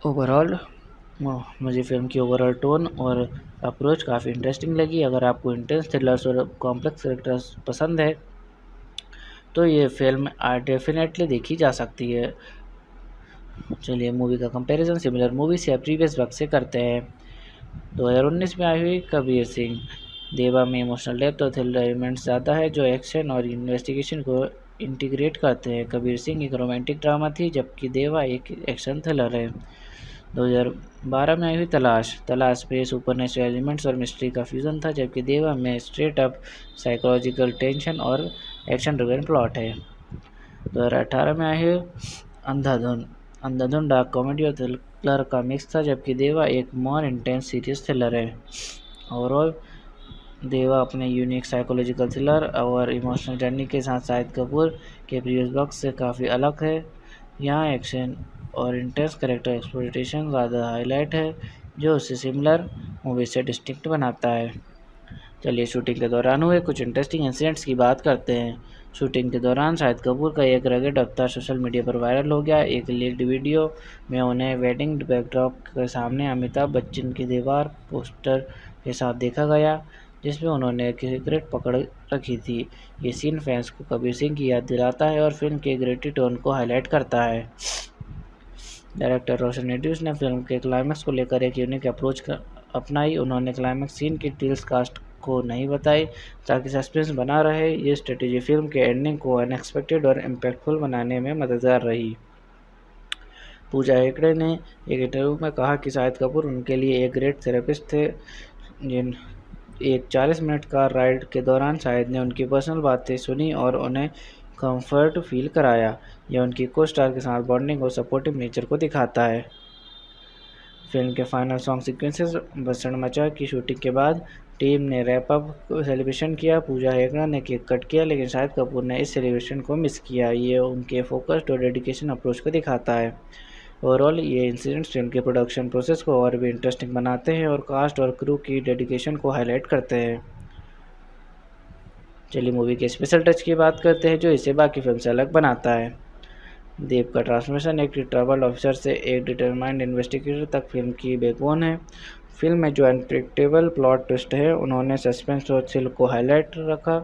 ओवरऑल मुझे फिल्म की ओवरऑल टोन और अप्रोच काफ़ी इंटरेस्टिंग लगी। अगर आपको इंटेंस थ्रिलर्स और कॉम्प्लेक्स कैरेक्टर्स पसंद है तो ये फिल्म डेफिनेटली देखी जा सकती है। चलिए मूवी का कंपैरिजन सिमिलर मूवीज या प्रीवियस वर्क से करते हैं। 2019 में आई हुई कबीर सिंह। देवा में इमोशनल डेप्थ और थ्रिलर एलिमेंट्स ज़्यादा है जो एक्शन और इन्वेस्टिगेशन को इंटीग्रेट करते हैं। कबीर सिंह एक रोमांटिक ड्रामा थी जबकि देवा एक एक्शन थ्रिलर है। 2012 में आई हुई तलाश में सुपरनेचुरल एलिमेंट्स और मिस्ट्री का फ्यूज़न था, जबकि देवा में स्ट्रेट अप साइकोलॉजिकल टेंशन और एक्शन ड्रिवन प्लॉट है। 2018 में आई हुई अंधाधुन डार्क कॉमेडी और थ्रिलर का मिक्स था, जबकि देवा एक मोर इंटेंस सीरियस थ्रिलर है। ओवरऑल देवा अपने यूनिक साइकोलॉजिकल थ्रिलर और इमोशनल जर्नी के साथ शाहिद कपूर के प्रीवियस वर्क से काफ़ी अलग है। यहाँ एक्शन और इंटेंस कैरेक्टर एक्सप्लोइटेशन ज़्यादा हाईलाइट है, जो उसे सिमिलर मूवी से डिस्टिंक्ट बनाता है। चलिए शूटिंग के दौरान हुए कुछ इंटरेस्टिंग इंसिडेंट्स की बात करते हैं। शूटिंग के दौरान शाहिद कपूर का एक रगेड अवतार सोशल मीडिया पर वायरल हो गया। एक लीक्ड वीडियो में उन्हें वेडिंग बैकड्रॉप के सामने अमिताभ बच्चन की दीवार पोस्टर के साथ देखा गया, जिसमें उन्होंने एक सिगरेट पकड़ रखी थी। ये सीन फैंस को कबीर सिंह की याद दिलाता है और फिल्म के ग्रेटी टोन को हाईलाइट करता है। डायरेक्टर रोशन एड्यूस ने फिल्म के क्लाइमैक्स को लेकर एक यूनिक अप्रोच अपनाई। उन्होंने क्लाइमैक्स सीन की डिटेल्स कास्ट को नहीं बताई ताकि सस्पेंस बना रहे। ये स्ट्रेटेजी फिल्म के एंडिंग को अनएक्सपेक्टेड और इम्पैक्टफुल बनाने में मददगार रही। पूजा हेगड़े ने एक इंटरव्यू में कहा कि शाहिद कपूर उनके लिए एक ग्रेट थेरेपिस्ट थे। जिन एक 40 मिनट का राइड के दौरान शाहिद ने उनकी पर्सनल बातें सुनी और उन्हें कंफर्ट फील कराया। यह उनकी को स्टार के साथ बॉन्डिंग और सपोर्टिव नेचर को दिखाता है। फिल्म के फाइनल सॉन्ग सीक्वेंसेस भसड़ मचा की शूटिंग के बाद टीम ने रैप अप सेलिब्रेशन किया। पूजा हेगड़ा ने केक कट किया, लेकिन शाहिद कपूर ने इस सेलिब्रेशन को मिस किया। ये उनके फोकस्ड और डेडिकेशन अप्रोच को दिखाता है। ओवरऑल ये इंसिडेंट्स फिल्म के प्रोडक्शन प्रोसेस को और भी इंटरेस्टिंग बनाते हैं और कास्ट और क्रू की डेडिकेशन को हाईलाइट करते हैं। चलिए मूवी के स्पेशल टच की बात करते हैं जो इसे बाकी फिल्म से अलग बनाता है। देव का ट्रांसफॉर्मेशन एक ट्रैवल ऑफिसर से एक डिटरमाइंड इन्वेस्टिगेटर तक फिल्म की बैकबोन है। फिल्म में जो अनप्रेडिक्टेबल प्लॉट ट्विस्ट है उन्होंने सस्पेंस और थ्रिल को हाईलाइट रखा।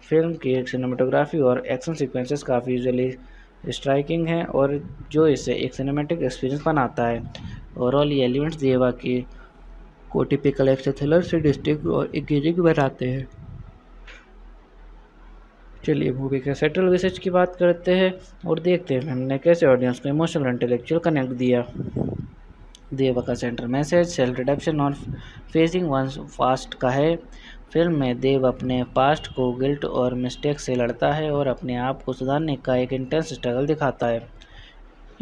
फिल्म की सिनेमेटोग्राफी और एक्शन सीक्वेंसेस काफ़ी विजुअली स्ट्राइकिंग है और जो इसे एक सिनेमैटिक एक्सपीरियंस बनाता है। ओवरऑल ये एलिमेंट्स देवा की को टिपिकल एक्शन थ्रिलर से डिस्टिंक्ट और एंगेजिंग बनाते हैं। चलिए मूवी के सेंट्रल मैसेज की बात करते हैं और देखते हैं हमने कैसे ऑडियंस को इमोशनल और इंटेलेक्चुअल कनेक्ट दिया। देवा का सेंट्रल मैसेज सेल्फ रिडक्शन और फेसिंग वंस पास्ट का है। फिल्म में देव अपने पास्ट को गिल्ट और मिस्टेक से लड़ता है और अपने आप को सुधारने का एक इंटेंस स्ट्रगल दिखाता है।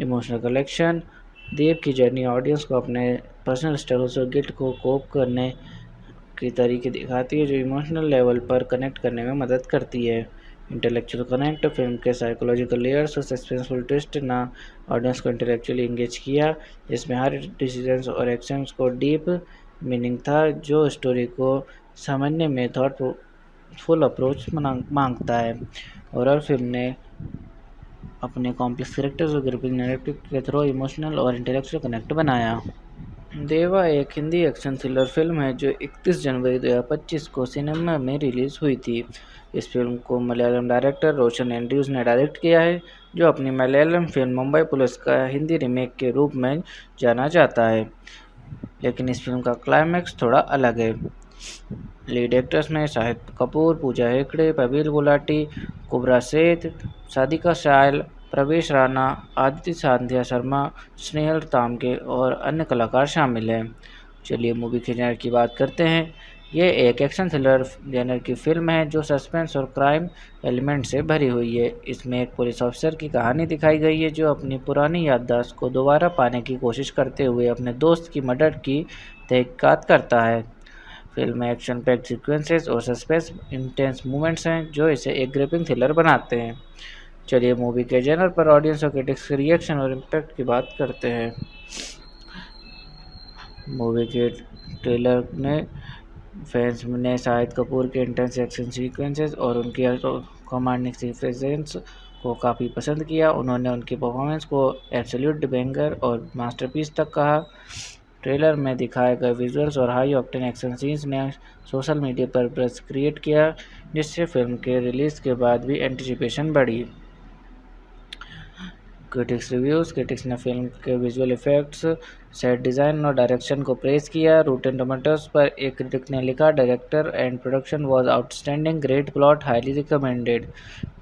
इमोशनल कलेक्शन देव की जर्नी ऑडियंस को अपने पर्सनल स्ट्रगल्स और गिल्ट को कोप करने के तरीके दिखाती है, जो इमोशनल लेवल पर कनेक्ट करने में मदद करती है। इंटेलेक्चुअल कनेक्ट फिल्म के साइकोलॉजिकल लेयर्स और सस्पेंसफुल ट्विस्ट ना ऑडियंस को इंटेलेक्चुअली इंगेज किया, जिसमें हर डिसीजंस और एक्शंस को डीप मीनिंग था, जो स्टोरी को समझने में थॉटफुल अप्रोच मांगता है। और फिल्म ने अपने कॉम्प्लेक्स कैरेक्टर्स और ग्रिपिंग नैरेटिव के थ्रू इमोशनल और इंटेलेक्चुअल कनेक्ट बनाया। देवा एक हिंदी एक्शन थ्रिलर फिल्म है जो 31 जनवरी 2025 को सिनेमा में रिलीज़ हुई थी। इस फिल्म को मलयालम डायरेक्टर रोशन एंड्रयूज ने डायरेक्ट किया है, जो अपनी मलयालम फिल्म मुंबई पुलिस का हिंदी रीमेक के रूप में जाना जाता है। लेकिन इस फिल्म का क्लाइमैक्स थोड़ा अलग है। लीड एक्टर्स में शाहिद कपूर, पूजा हेगड़े, पबील गुलाटी, कुबरा सेठ, सादिका शायल, प्रवेश राणा, आदित्य सांध्या शर्मा, स्नेहल तामके और अन्य कलाकार शामिल हैं। चलिए मूवी के जेनर की बात करते हैं। ये एक एक्शन थ्रिलर जेनर की फिल्म है जो सस्पेंस और क्राइम एलिमेंट से भरी हुई है। इसमें एक पुलिस ऑफिसर की कहानी दिखाई गई है जो अपनी पुरानी याददाश्त को दोबारा पाने की कोशिश करते हुए अपने दोस्त की मर्डर की तहकीकात करता है। फिल्म में एक्शन पैक्ड सीक्वेंसेस और सस्पेंस इंटेंस मूवमेंट्स हैं जो इसे एक ग्रिपिंग थ्रिलर बनाते हैं। चलिए मूवी के जेनर पर ऑडियंस और क्रिटिक्स के रिएक्शन और इम्पैक्ट की बात करते हैं। मूवी के ट्रेलर ने फैंस ने शाहिद कपूर के इंटेंस एक्शन सीक्वेंसेस और उनकी कमांडिंग प्रेजेंस को काफ़ी पसंद किया। उन्होंने उनकी परफॉर्मेंस को एब्सोल्यूट बैंगर और मास्टरपीस तक कहा। ट्रेलर में दिखाए गए विजुअल्स और हाई ऑक्टेन एक्शन सीन्स ने सोशल मीडिया पर बज़ क्रिएट किया, जिससे फिल्म के रिलीज़ के बाद भी एंटिसिपेशन बढ़ी। क्रिटिक्स ने फिल्म के विजुअल इफेक्ट्स, सेट डिज़ाइन और डायरेक्शन को प्रेज़ किया। रूटेन टोमेटोज़ पर एक क्रिटिक ने लिखा, director and production was outstanding, great plot, highly recommended.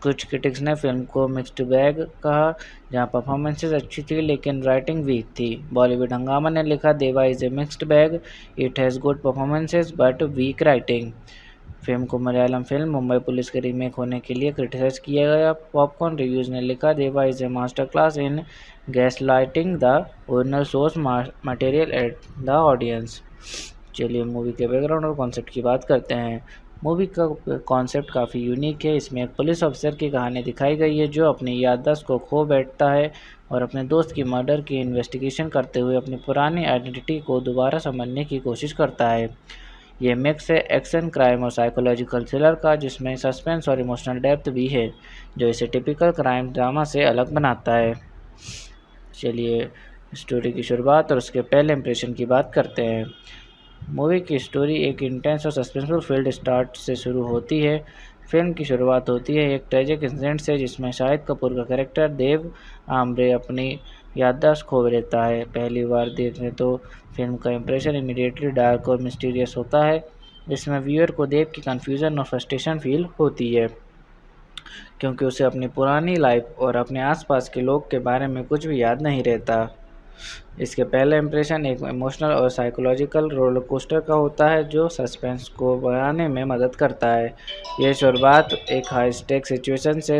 कुछ क्रिटिक्स ने फिल्म को मिक्स्ड बैग कहा, जहां परफॉर्मेंसेस अच्छी थी लेकिन राइटिंग वीक थी। बॉलीवुड हंगामा ने लिखा, Deva is a mixed bag, it has good performances but weak writing. Film को मलयालम फिल्म मुंबई पुलिस के रीमेक होने के लिए क्रिटिसाइज किया गया। पॉपकॉर्न रिव्यूज ने लिखा, देवा is a master class in gaslighting the original source material at the audience. चलिए मूवी के बैकग्राउंड और कॉन्सेप्ट की बात करते हैं। मूवी का कॉन्सेप्ट काफ़ी यूनिक है। इसमें एक पुलिस ऑफिसर की कहानी दिखाई गई है जो अपनी याददाश्त को खो बैठता है और अपने दोस्त की मर्डर की इन्वेस्टिगेशन करते हुए अपनी पुरानी आइडेंटिटी को दोबारा समझने की कोशिश करता है। ये मिक्स है एक्शन, क्राइम और साइकोलॉजिकल थ्रिलर का, जिसमें सस्पेंस और इमोशनल डेप्थ भी है, जो इसे टिपिकल क्राइम ड्रामा से अलग बनाता है। चलिए स्टोरी की शुरुआत और उसके पहले इंप्रेशन की बात करते हैं। मूवी की स्टोरी एक इंटेंस और सस्पेंसफुल फील्ड स्टार्ट से शुरू होती है। फिल्म की शुरुआत होती है एक ट्रेजिक इंसिडेंट से, जिसमें शाहिद कपूर का कैरेक्टर देव आमरे अपनी याददाश्त खो देता है। पहली बार देखने तो फिल्म का इंप्रेशन इमीडिएटली डार्क और मिस्टीरियस होता है, जिसमें व्यूअर को देव की कन्फ्यूज़न और फ्रस्ट्रेशन फील होती है, क्योंकि उसे अपनी पुरानी लाइफ और अपने आसपास के लोग के बारे में कुछ भी याद नहीं रहता। इसके पहले इंप्रेशन एक इमोशनल और साइकोलॉजिकल रोलर कोस्टर का होता है, जो सस्पेंस को बढ़ाने में मदद करता है। यह शुरुआत एक हाई स्टेक सिचुएशन से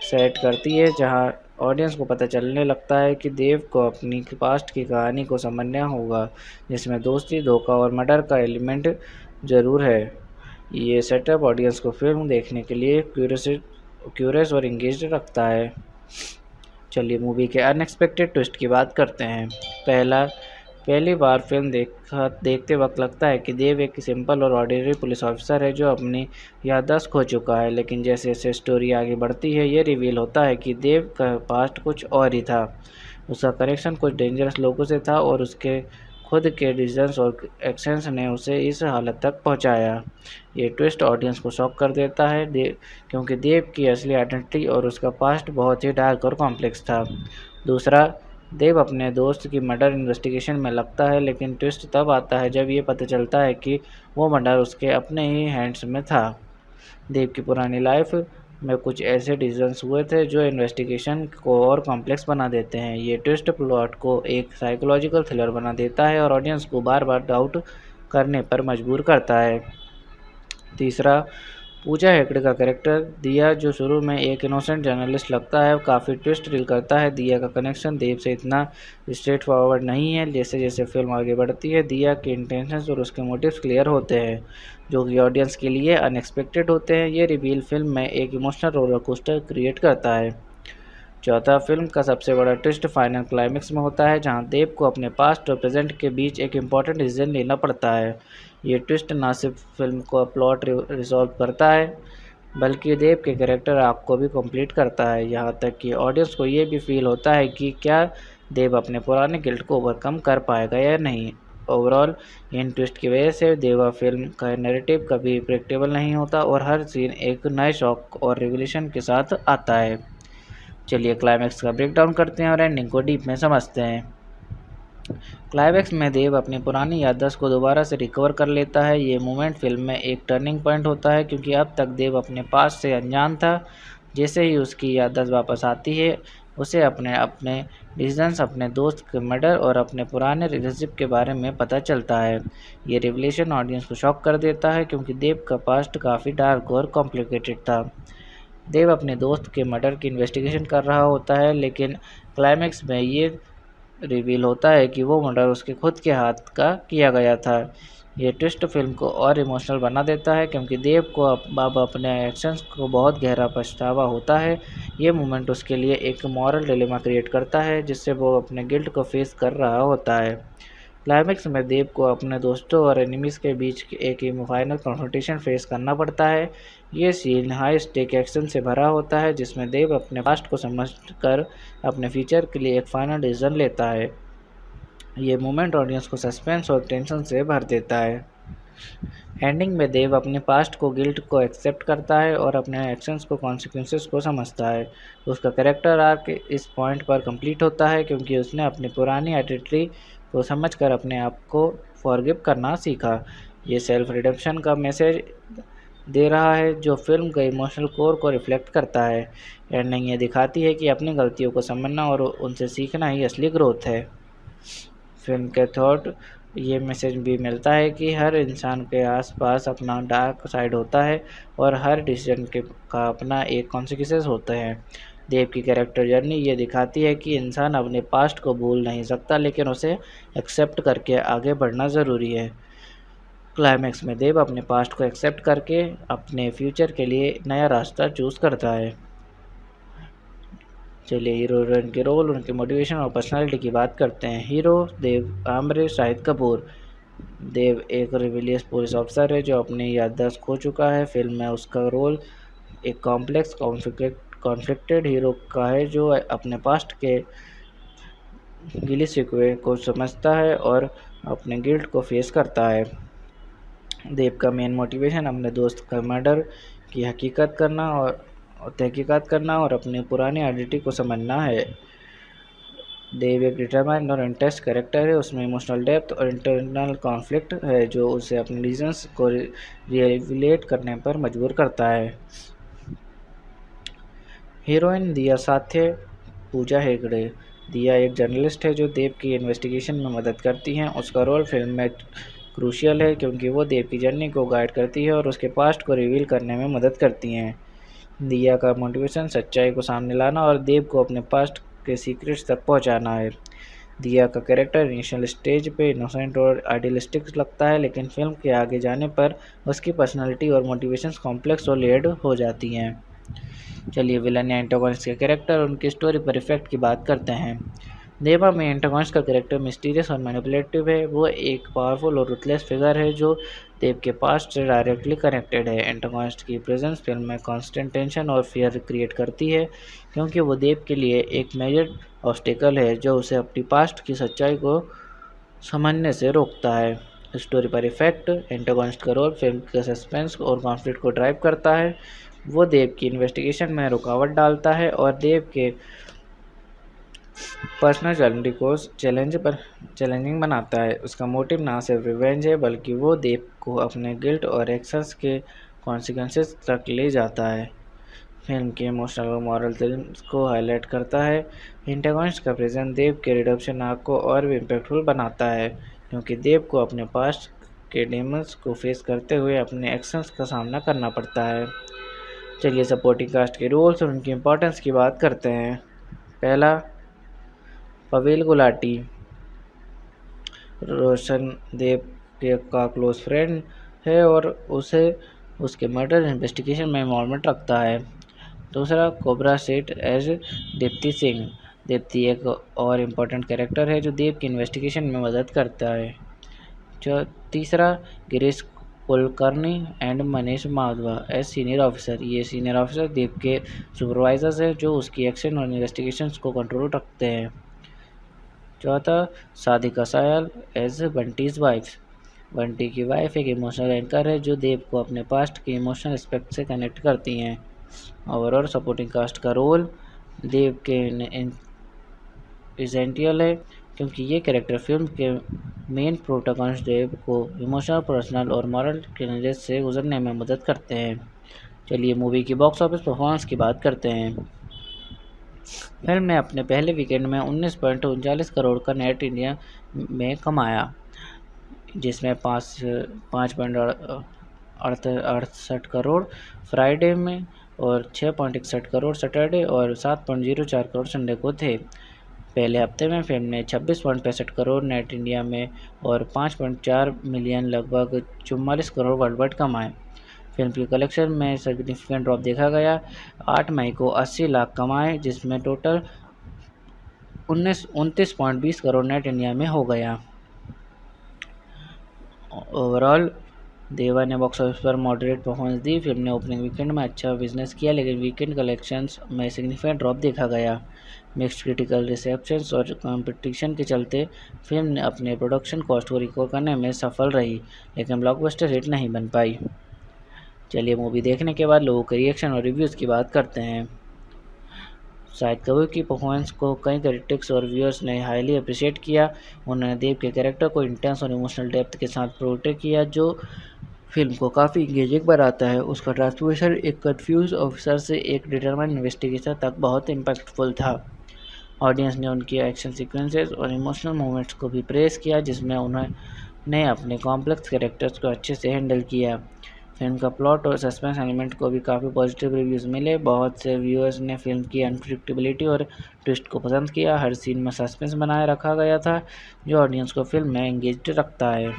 सेट करती है, जहां ऑडियंस को पता चलने लगता है कि देव को अपनी पास्ट की कहानी को समझना होगा, जिसमें दोस्ती, धोखा और मर्डर का एलिमेंट ज़रूर है। ये सेटअप ऑडियंस को फिल्म देखने के लिए क्यूरियस और इंगेज्ड रखता है। चलिए मूवी के अनएक्सपेक्टेड ट्विस्ट की बात करते हैं। पहली बार फिल्म देखते वक्त लगता है कि देव एक सिंपल और ऑर्डिनरी पुलिस ऑफिसर है जो अपनी याददाश्त खो चुका है, लेकिन जैसे जैसे स्टोरी आगे बढ़ती है ये रिवील होता है कि देव का पास्ट कुछ और ही था। उसका कनेक्शन कुछ डेंजरस लोगों से था और उसके खुद के डिसीजंस और एक्शंस ने उसे इस हालत तक पहुंचाया। ये ट्विस्ट ऑडियंस को शॉक कर देता है, क्योंकि देव की असली आइडेंटिटी और उसका पास्ट बहुत ही डार्क और कॉम्प्लेक्स था। दूसरा, देव अपने दोस्त की मर्डर इन्वेस्टिगेशन में लगता है, लेकिन ट्विस्ट तब आता है जब ये पता चलता है कि वो मर्डर उसके अपने ही हैंड्स में था। देव की पुरानी लाइफ में कुछ ऐसे डिसीजंस हुए थे जो इन्वेस्टिगेशन को और कॉम्प्लेक्स बना देते हैं। ये ट्विस्ट प्लॉट को एक साइकोलॉजिकल थ्रिलर बना देता है और ऑडियंस को बार बार डाउट करने पर मजबूर करता है। तीसरा, पूजा हेगड़े का कैरेक्टर दिया, जो शुरू में एक इनोसेंट जर्नलिस्ट लगता है, काफ़ी ट्विस्ट रील करता है। दिया का कनेक्शन देव से इतना स्ट्रेट फॉरवर्ड नहीं है। जैसे जैसे फिल्म आगे बढ़ती है, दिया के इंटेंशंस और उसके मोटिव्स क्लियर होते हैं, जो कि ऑडियंस के लिए अनएक्सपेक्टेड होते हैं। ये रिवील फिल्म में एक इमोशनल रोलर कोस्टर क्रिएट करता है। चौथा, फिल्म का सबसे बड़ा ट्विस्ट फाइनल क्लाइमेक्स में होता है, जहां देव को अपने पास्ट और प्रेजेंट के बीच एक इम्पॉर्टेंट डिसीजन लेना पड़ता है। ये ट्विस्ट न सिर्फ फिल्म को प्लॉट रिजॉल्व करता है, बल्कि देव के कैरेक्टर आर्क को भी कंप्लीट करता है, यहाँ तक कि ऑडियंस को ये भी फील होता है कि क्या देव अपने पुराने गिल्ट को ओवरकम कर पाएगा या नहीं। ओवरऑल इन ट्विस्ट की वजह से देवा फिल्म का नैरेटिव कभी प्रेडिक्टेबल नहीं होता और हर सीन एक नए शॉक और रिवोल्यूशन के साथ आता है। चलिए क्लाइमैक्स का ब्रेकडाउन करते हैं और एंडिंग को डीप में समझते हैं। क्लाइमैक्स में देव अपनी पुरानी याददाश्त को दोबारा से रिकवर कर लेता है। ये मोमेंट फिल्म में एक टर्निंग पॉइंट होता है, क्योंकि अब तक देव अपने पास्ट से अनजान था। जैसे ही उसकी याददाश्त वापस आती है, उसे अपने अपने डिसीजंस, अपने दोस्त के मर्डर और अपने पुराने रिलेशनशिप के बारे में पता चलता है। ये रिवलेशन ऑडियंस को शॉक कर देता है, क्योंकि देव का पास्ट काफ़ी डार्क और कॉम्प्लिकेटेड था। देव अपने दोस्त के मर्डर की इन्वेस्टिगेशन कर रहा होता है, लेकिन क्लाइमैक्स में ये रिवील होता है कि वो मर्डर उसके खुद के हाथ का किया गया था। ये ट्विस्ट फिल्म को और इमोशनल बना देता है, क्योंकि देव को अब अपने एक्शंस को बहुत गहरा पछतावा होता है। ये मोमेंट उसके लिए एक मॉरल डिलेमा क्रिएट करता है, जिससे वो अपने गिल्ट को फेस कर रहा होता है। क्लाइमैक्स में देव को अपने दोस्तों और एनिमीज़ के बीच एक फाइनल कॉन्फ्रंटेशन फेस करना पड़ता है। ये सीन हाई स्टेक एक्शन से भरा होता है, जिसमें देव अपने पास्ट को समझकर अपने फ्यूचर के लिए एक फाइनल डिसीजन लेता है। ये मोमेंट ऑडियंस को सस्पेंस और टेंशन से भर देता है। एंडिंग में देव अपने पास्ट को गिल्ट को एक्सेप्ट करता है और अपने एक्शंस को कॉन्सिक्वेंसेस को समझता है। उसका कैरेक्टर आर्क इस पॉइंट पर कंप्लीट होता है, क्योंकि उसने अपनी पुरानी आइडेंटिटी को समझकर अपने आप को फॉरगिव करना सीखा। ये सेल्फ रिडेम्पशन का मैसेज दे रहा है, जो फिल्म के इमोशनल कोर को रिफ्लेक्ट करता है। एंडिंग ये दिखाती है कि अपनी गलतियों को समझना और उनसे सीखना ही असली ग्रोथ है। फिल्म के थॉट ये मैसेज भी मिलता है कि हर इंसान के आसपास अपना डार्क साइड होता है और हर डिसीजन का अपना एक कॉन्सिक्वेंसेस होते हैं। देव की कैरेक्टर जर्नी ये दिखाती है कि इंसान अपने पास्ट को भूल नहीं सकता, लेकिन उसे एक्सेप्ट करके आगे बढ़ना ज़रूरी है। क्लाइमैक्स में देव अपने पास्ट को एक्सेप्ट करके अपने फ्यूचर के लिए नया रास्ता चूज़ करता है। चलिए हीरो हीरोइन के रोल, उनके मोटिवेशन और पर्सनालिटी की बात करते हैं। हीरो देव आमरे शाहिद कपूर। देव एक रिविलियस पुलिस ऑफिसर है जो अपनी याददाश्त खो चुका है। फिल्म में उसका रोल एक कॉम्प्लेक्स कॉन्फ्लिक्टेड हीरो का है, जो अपने पास्ट के गिले शिकवे को समझता है और अपने गिल्ट को फेस करता है। देव का मेन मोटिवेशन अपने दोस्त का मर्डर की तहकीकात करना और अपनी पुरानी आइडेंटिटी को समझना है। देव एक डिटरमाइंड और इंटेंस कैरेक्टर है। उसमें इमोशनल डेप्थ और इंटरनल कॉन्फ्लिक्ट है, जो उसे अपने रीजंस को रियलेट करने पर मजबूर करता है। हीरोइन दिया साथे पूजा हेगड़े। दिया एक जर्नलिस्ट है जो देव की इन्वेस्टिगेशन में मदद करती हैं। उसका रोल फिल्म में क्रूशियल है, क्योंकि वो देव की जर्नी को गाइड करती है और उसके पास्ट को रिवील करने में मदद करती हैं। दिया का मोटिवेशन सच्चाई को सामने लाना और देव को अपने पास्ट के सीक्रेट्स तक पहुंचाना है। दिया का कैरेक्टर इनिशियल स्टेज पे इनोसेंट और आइडियलिस्टिक लगता है, लेकिन फिल्म के आगे जाने पर उसकी पर्सनालिटी और मोटिवेशंस कॉम्प्लेक्स और लेयर्ड हो जाती हैं। चलिए विलन या एंटागोनिस्ट के कैरेक्टर और उनकी स्टोरी पर इफेक्ट की बात करते हैं। देवा में एंटागोनिस्ट का कैरेक्टर मिस्टीरियस और मैनिपुलेटिव है। वो एक पावरफुल और रुथलेस फिगर है जो देव के पास्ट से डायरेक्टली कनेक्टेड है। एंटागोनिस्ट की प्रेजेंस फिल्म में कांस्टेंट टेंशन और फियर क्रिएट करती है, क्योंकि वो देव के लिए एक मेजर ऑब्स्टेकल है जो उसे अपनी पास्ट की सच्चाई को समझने से रोकता है। स्टोरी पर इफेक्ट, एंटागोनिस्ट का रोल फिल्म के सस्पेंस और कॉन्फ्लिक्ट को ड्राइव करता है। वो देव की इन्वेस्टिगेशन में रुकावट डालता है और देव के पर्सनल जर्नी को चैलेंजिंग बनाता है। उसका मोटिव ना सिर्फ रिवेंज है, बल्कि वो देव को अपने गिल्ट और एक्शंस के कॉन्सिक्वेंसेस तक ले जाता है। फिल्म के इमोशनल और मॉरल थीम्स को हाईलाइट करता है। एंटागोनिस्ट का प्रेजेंस देव के रिडेम्पशन आर्क को और भी इम्पैक्टफुल बनाता है, क्योंकि देव को अपने पास्ट के डेमन्स को फेस करते हुए अपने एक्शंस का सामना करना पड़ता है। चलिए सपोर्टिंग कास्ट के रोल्स और उनकी इम्पोर्टेंस की बात करते हैं। पहला, पवेल गुलाटी रोशन देव के का क्लोज फ्रेंड है और उसे उसके मर्डर इन्वेस्टिगेशन में इन्वॉल्वमेंट रखता है। दूसरा, कोबरा सेठ एज दीप्ति सिंह। दीप्ति एक और इम्पोर्टेंट कैरेक्टर है जो देव की इन्वेस्टिगेशन में मदद करता है। जो तीसरा, Girish Kulkarni and Manish Madhava as senior officer. ये सीनियर ऑफिसर देव के सुपरवाइजर्स हैं जो उसकी एक्शन और इन्वेस्टिगेशंस को कंट्रोल रखते हैं। चौथा, साधिका soil as Bunty's wife. Bunty की वाइफ एक इमोशनल एंकर है जो देव को अपने पास्ट के इमोशनल एस्पेक्ट से कनेक्ट करती हैं। ओवरऑल सपोर्टिंग कास्ट का रोल देव के एसेंशियल है, क्योंकि ये कैरेक्टर फिल्म के मेन प्रोटोकॉनिस्ट देव को इमोशनल, पर्सनल और मॉरल चैलेंजेस से गुजरने में मदद करते हैं। चलिए मूवी की बॉक्स ऑफिस परफॉर्मेंस की बात करते हैं। फिल्म ने अपने पहले वीकेंड में 19.39 करोड़ का नेट इंडिया में कमाया, जिसमें 5.68 करोड़ फ्राइडे में और 6.61 करोड़ सैटरडे और 7.04 करोड़ संडे को थे। पहले हफ्ते में फिल्म ने 26.65 करोड़ नेट इंडिया में और 5.4 मिलियन लगभग 44 करोड़ वर्ल्ड वाइड कमाए। फिल्म की कलेक्शन में सिग्निफिकेंट ड्रॉप देखा गया। 8 मई को 80 लाख कमाए, जिसमें टोटल 29.20 करोड़ नेट इंडिया में हो गया। ओवरऑल देवा ने बॉक्स ऑफिस पर मॉडरेट परफॉर्मेंस दी। फिल्म ने ओपनिंग वीकेंड में अच्छा बिजनेस किया, लेकिन वीकेंड कलेक्शंस में सिग्निफिकेंट ड्रॉप देखा गया। मिक्स्ड क्रिटिकल रिसेप्शंस और कंपटीशन के चलते फिल्म ने अपने प्रोडक्शन कॉस्ट को रिकवर करने में सफल रही, लेकिन ब्लॉकबस्टर हिट नहीं बन पाई। चलिए मूवी देखने के बाद लोगों के रिएक्शन और रिव्यूज़ की बात करते हैं। शाहिद कपूर की परफॉर्मेंस को कई क्रिटिक्स और व्यूअर्स ने हाईली अप्रिशिएट किया। उन्होंने देव के कैरेक्टर को इंटेंस और इमोशनल डेप्थ के साथ पोर्ट्रे किया, जो फिल्म को काफ़ी इंगेजिंग बनाता है। उसका ट्रांसफॉर्मेशन एक कंफ्यूज ऑफिसर से एक डिटरमाइंड इन्वेस्टिगेटर तक बहुत इम्पैक्टफुल था। ऑडियंस ने उनकी एक्शन सीक्वेंसेस और इमोशनल मोमेंट्स को भी प्रेस किया, जिसमें उन्होंने अपने कॉम्प्लेक्स कैरेक्टर्स को अच्छे से हैंडल किया। फिल्म का प्लॉट और सस्पेंस एलिमेंट को भी काफ़ी पॉजिटिव रिव्यूज़ मिले। बहुत से व्यूअर्स ने फिल्म की अनप्रेडिक्टेबिलिटी और ट्विस्ट को पसंद किया। हर सीन में सस्पेंस बनाए रखा गया था, जो ऑडियंस को फिल्म में एंगेज्ड रखता है।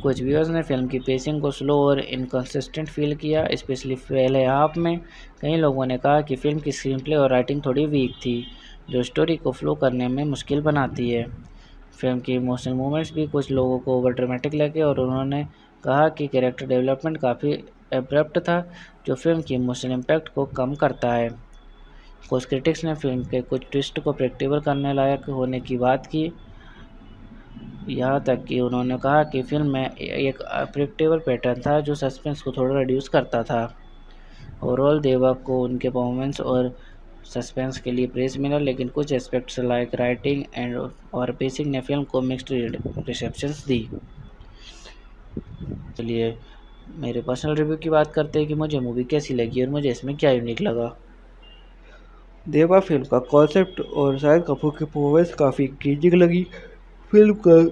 कुछ व्यूअर्स ने फिल्म की पेसिंग को स्लो और इनकंसिस्टेंट फील किया, स्पेशली पहले हाफ में। कई लोगों ने कहा कि फिल्म की स्क्रीन प्ले और राइटिंग थोड़ी वीक थी, जो स्टोरी को फ्लो करने में मुश्किल बनाती है। फिल्म की इमोशनल मोमेंट्स भी कुछ लोगों को ओवर ड्रामेटिक लगे और उन्होंने कहा कि कैरेक्टर डेवलपमेंट काफ़ी एब्रप्ट था, जो फिल्म की इमोशनल इम्पैक्ट को कम करता है। कुछ क्रिटिक्स ने फिल्म के कुछ ट्विस्ट को प्रेडिक्टेबल करने लायक होने की बात की, यहाँ तक कि उन्होंने कहा कि फिल्म में एक प्रेडिक्टेबल पैटर्न था जो सस्पेंस को थोड़ा रिड्यूस करता था। ओवरऑल देवा को उनके परफॉर्मेंस और सस्पेंस के लिए प्रेज मिला, लेकिन कुछ एस्पेक्ट्स लाइक राइटिंग एंड और पेसिंग ने फिल्म को मिक्स्ड रिसेप्शंस दी। चलिए मेरे पर्सनल रिव्यू की बात करते हैं कि मुझे मूवी कैसी लगी और मुझे इसमें क्या यूनिक लगा। देवा फिल्म का कॉन्सेप्ट और शाहिद कपूर की परफॉर्मेंस काफ़ी इंगेजिंग लगी। फिल्म का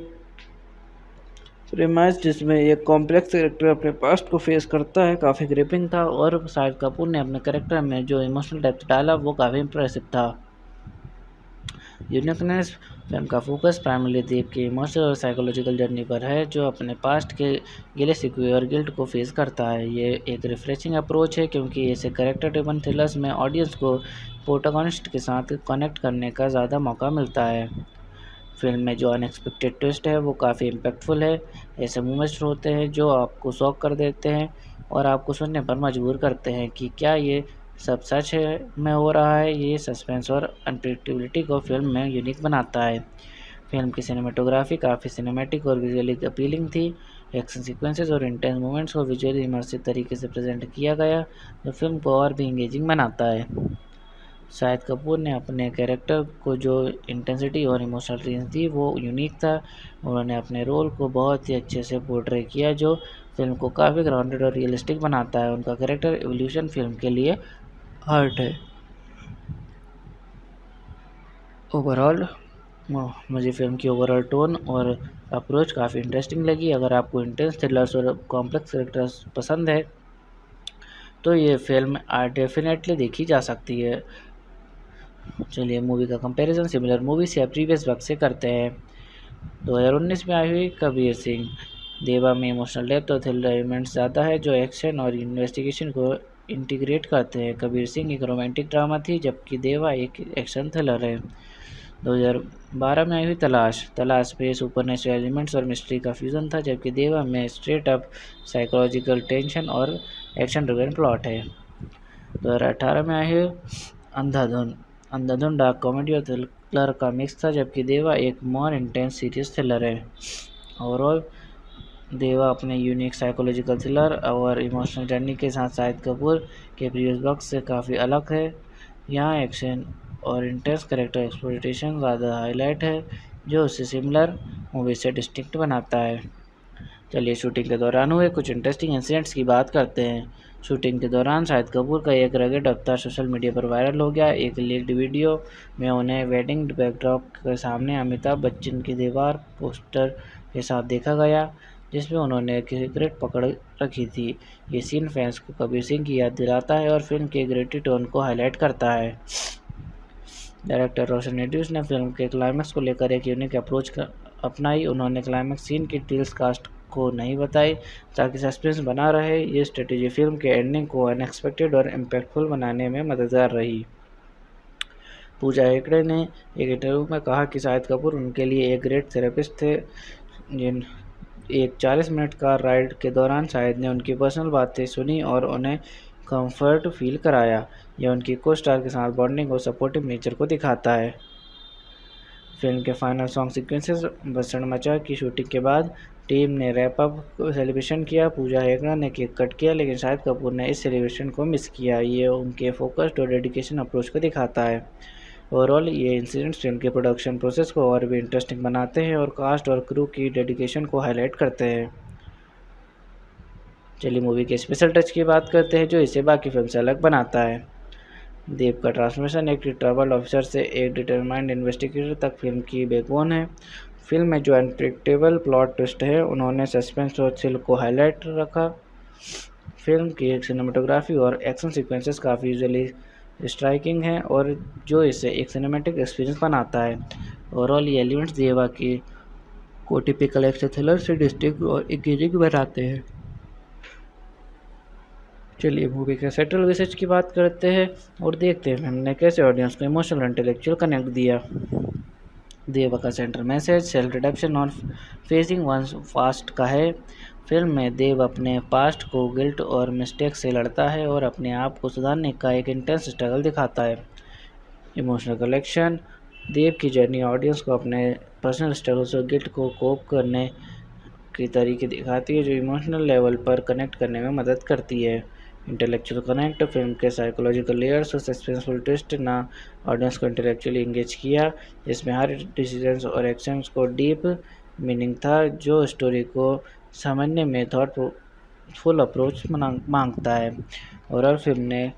प्रेमाइज, जिसमें एक कॉम्प्लेक्स कैरेक्टर अपने पास्ट को फेस करता है, काफ़ी ग्रिपिंग था और शाहिद कपूर ने अपने कैरेक्टर में जो इमोशनल डेप्थ डाला वो काफ़ी इंप्रेसिव था। यूनिकनेस, फिल्म का फोकस प्राइमरली देव की इमोशनल और साइकोलॉजिकल जर्नी पर है, जो अपने पास्ट के गिले शिकवे और गिल्ट को फेस करता है। ये एक रिफ्रेशिंग अप्रोच है, क्योंकि ऐसे कैरेक्टर ड्रिवन थ्रिलर्स में ऑडियंस को प्रोटोगोनिस्ट के साथ कनेक्ट करने का ज़्यादा मौका मिलता है। फिल्म में जो अनएक्सपेक्टेड ट्विस्ट है वो काफ़ी इम्पैक्टफुल है। ऐसे मोमेंट्स होते हैं जो आपको शॉक कर देते हैं और आपको सुनने पर मजबूर करते हैं कि क्या ये सब सच है में हो रहा है। ये सस्पेंस और अनप्रेडिक्टेबिलिटी को फिल्म में यूनिक बनाता है। फिल्म की सिनेमेटोग्राफी काफ़ी सिनेमैटिक और विजुअली अपीलिंग थी। एक्शन सीक्वेंसेस और इंटेंस मोमेंट्स को विजुअली इमर्सिव तरीके से प्रेजेंट किया गया, जो फिल्म को और भी इंगेजिंग बनाता है। शाहिद कपूर ने अपने कैरेक्टर को जो इंटेंसिटी और इमोशनल रेंज दी वो यूनिक था। उन्होंने अपने रोल को बहुत ही अच्छे से पोर्ट्रे किया, जो फिल्म को काफ़ी ग्राउंडेड और रियलिस्टिक बनाता है। उनका कैरेक्टर एवोल्यूशन फिल्म के लिए हार्ट है। ओवरऑल मुझे फ़िल्म की ओवरऑल टोन और अप्रोच काफ़ी इंटरेस्टिंग लगी। अगर आपको इंटेंस थ्रिलर्स और कॉम्प्लेक्स कैरेक्टर्स पसंद है तो ये फ़िल्म डेफिनेटली देखी जा सकती है। चलिए मूवी का कंपैरिजन सिमिलर मूवीज़ या प्रीवियस वर्क से करते हैं। 2019 में आई हुई कबीर सिंह। देवा में इमोशनल डेप्थ और थ्रिलर एलिमेंट्स ज़्यादा है जो एक्शन और इन्वेस्टिगेशन को इंटीग्रेट करते हैं। कबीर सिंह एक रोमांटिक ड्रामा थी जबकि देवा एक एक्शन थ्रिलर है। 2012 में आई हुई तलाश में सुपरनेचुरल एलिमेंट्स और मिस्ट्री का फ्यूज़न था जबकि देवा में स्ट्रेट अप साइकोलॉजिकल टेंशन और एक्शन ड्रिवन प्लॉट है। 2018 में आई हुई अंधाधुन डार्क कॉमेडी और थ्रिलर का मिक्स था जबकि देवा एक मोर इंटेंस सीरियस थ्रिलर है। ओवरऑल देवा अपने यूनिक साइकोलॉजिकल थ्रिलर और इमोशनल जर्नी के साथ शाहिद कपूर के प्रीवियस वर्क से काफ़ी अलग है। यहाँ एक्शन और इंटेंस कैरेक्टर एक्सप्लोइटेशन ज़्यादा हाईलाइट है जो उसे सिमिलर मूवी से डिस्टिंक्ट बनाता है। चलिए शूटिंग के दौरान हुए कुछ इंटरेस्टिंग इंसिडेंट्स की बात करते हैं। शूटिंग के दौरान शाहिद कपूर का एक रगेड अवतार सोशल मीडिया पर वायरल हो गया। एक लीक्ड वीडियो में उन्हें वेडिंग बैकड्रॉप के सामने अमिताभ बच्चन की दीवार पोस्टर के साथ देखा गया जिसमें उन्होंने सिगरेट पकड़ रखी थी। ये सीन फैंस को कबीर सिंह की याद दिलाता है और फिल्म के ग्रेटी टोन को हाईलाइट करता है। डायरेक्टर रोशन एंड्रूज ने फिल्म के क्लाइमैक्स को लेकर एक यूनिक अप्रोच अपनाई। उन्होंने क्लाइमैक्स सीन की डिटेल्स कास्ट को नहीं बताई ताकि सस्पेंस बना रहे। ये स्ट्रेटेजी फिल्म के एंडिंग को अनएक्सपेक्टेड और इम्पैक्टफुल बनाने में मददगार रही। पूजा हेगड़े ने एक इंटरव्यू में कहा कि शाहिद कपूर उनके लिए एक ग्रेट थेरेपिस्ट थे। जिन एक 40 मिनट का राइड के दौरान शाहिद ने उनकी पर्सनल बातें सुनी और उन्हें कंफर्ट फील कराया। यह उनकी को स्टार के साथ बॉन्डिंग और सपोर्टिव नेचर को दिखाता है। फिल्म के फाइनल सॉन्ग सीक्वेंसेस भसड़ मचा की शूटिंग के बाद टीम ने रैप अप सेलिब्रेशन किया। पूजा हेगड़ा ने केक कट किया लेकिन शाहिद कपूर ने इस सेलिब्रेशन को मिस किया। ये उनके फोकस्ड और डेडिकेशन अप्रोच को दिखाता है। ओवरऑल ये इंसिडेंट्स फिल्म के प्रोडक्शन प्रोसेस को और भी इंटरेस्टिंग बनाते हैं और कास्ट और क्रू की डेडिकेशन को हाईलाइट करते हैं। चलिए मूवी के स्पेशल टच की बात करते हैं जो इसे बाकी फिल्म से अलग बनाता है। देव का ट्रांसफॉर्मेशन एक ट्रैवल ऑफिसर से एक डिटरमाइंड इन्वेस्टिगेटर तक फिल्म की बैकबोन है। फिल्म में जो अनप्रेडिक्टेबल प्लॉट ट्विस्ट है उन्होंने सस्पेंस और थ्रिल को हाईलाइट रखा। फिल्म की सिनेमेटोग्राफी और एक्शन सीक्वेंसेस काफ़ी विजुअली स्ट्राइकिंग है और जो इसे एक सिनेमैटिक एक्सपीरियंस बनाता है। ओवरऑल ये एलिमेंट्स देवा की को टिपिकल एक्शन थ्रिलर से डिस्टिंक्ट और एंगेजिंग बनाते हैं। चलिए मूवी के सेंट्रल मैसेज की बात करते हैं और देखते हैं हमने कैसे ऑडियंस को इमोशनल और इंटेलेक्चुअल कनेक्ट दिया। देवा का सेंट्रल मैसेज सेल्फ रिडेम्पशन और फेसिंग वंस पास्ट का है। फिल्म में देव अपने पास्ट को गिल्ट और मिस्टेक से लड़ता है और अपने आप को सुधारने का एक इंटेंस स्ट्रगल दिखाता है। इमोशनल कलेक्शन देव की जर्नी ऑडियंस को अपने पर्सनल स्ट्रगल्स और गिल्ट को कोप करने के तरीके दिखाती है जो इमोशनल लेवल पर कनेक्ट करने में मदद करती है। इंटेलेक्चुअल कनेक्ट फिल्म के साइकोलॉजिकल लेयर्स और सस्पेंसफुल ट्विस्ट ने ऑडियंस को इंटेलेक्चुअली इंगेज किया जिसमें हर डिसीजंस और एक्शंस को डीप मीनिंग था जो स्टोरी को समझने में थॉटफुल अप्रोच मांगता है। ओवरऑल फिल्म ने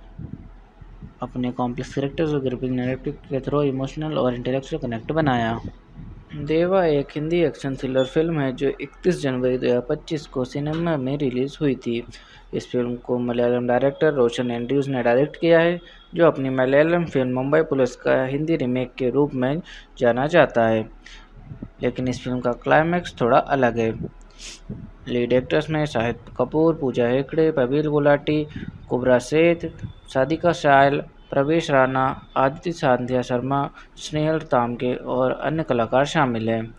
अपने कॉम्प्लेक्स कैरेक्टर्स और ग्रिपिंग नैरेटिव के थ्रू इमोशनल और इंटेलेक्चुअल कनेक्ट बनाया। देवा एक हिंदी एक्शन थ्रिलर फिल्म है जो 31 जनवरी 2025 को सिनेमा में रिलीज़ हुई थी। इस फिल्म को मलयालम डायरेक्टर रोशन एंड्रूज ने डायरेक्ट किया है जो अपनी मलयालम फिल्म मुंबई पुलिस का हिंदी रीमेक के रूप में जाना जाता है, लेकिन इस फिल्म का क्लाइमैक्स थोड़ा अलग है। लीड एक्टर्स में शाहिद कपूर, पूजा हेगड़े, प्रवीण गुलाटी, कुबरा सेठ, सादिका शायल, प्रवेश राणा, आदित्य सांध्या शर्मा, स्नेहल तामगे और अन्य कलाकार शामिल हैं।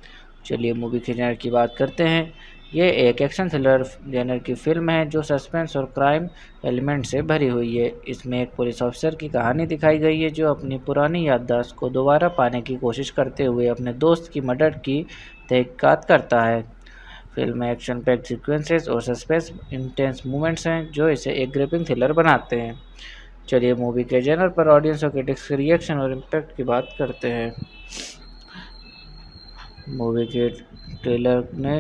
चलिए मूवी के जेनर की बात करते हैं। ये एक एक्शन थ्रिलर जेनर की फिल्म है जो सस्पेंस और क्राइम एलिमेंट से भरी हुई है। इसमें एक पुलिस ऑफिसर की कहानी दिखाई गई है जो अपनी पुरानी याददाश्त को दोबारा पाने की कोशिश करते हुए अपने दोस्त की मर्डर की तहकीकात करता है। फिल्म में एक्शन पैक्ड सीक्वेंसेस और सस्पेंस इंटेंस मूवमेंट्स हैं जो इसे एक ग्रिपिंग थ्रिलर बनाते हैं। चलिए मूवी के जेनर पर ऑडियंस और क्रिटिक्स के रिएक्शन और इम्पैक्ट की बात करते हैं। मूवी के ट्रेलर ने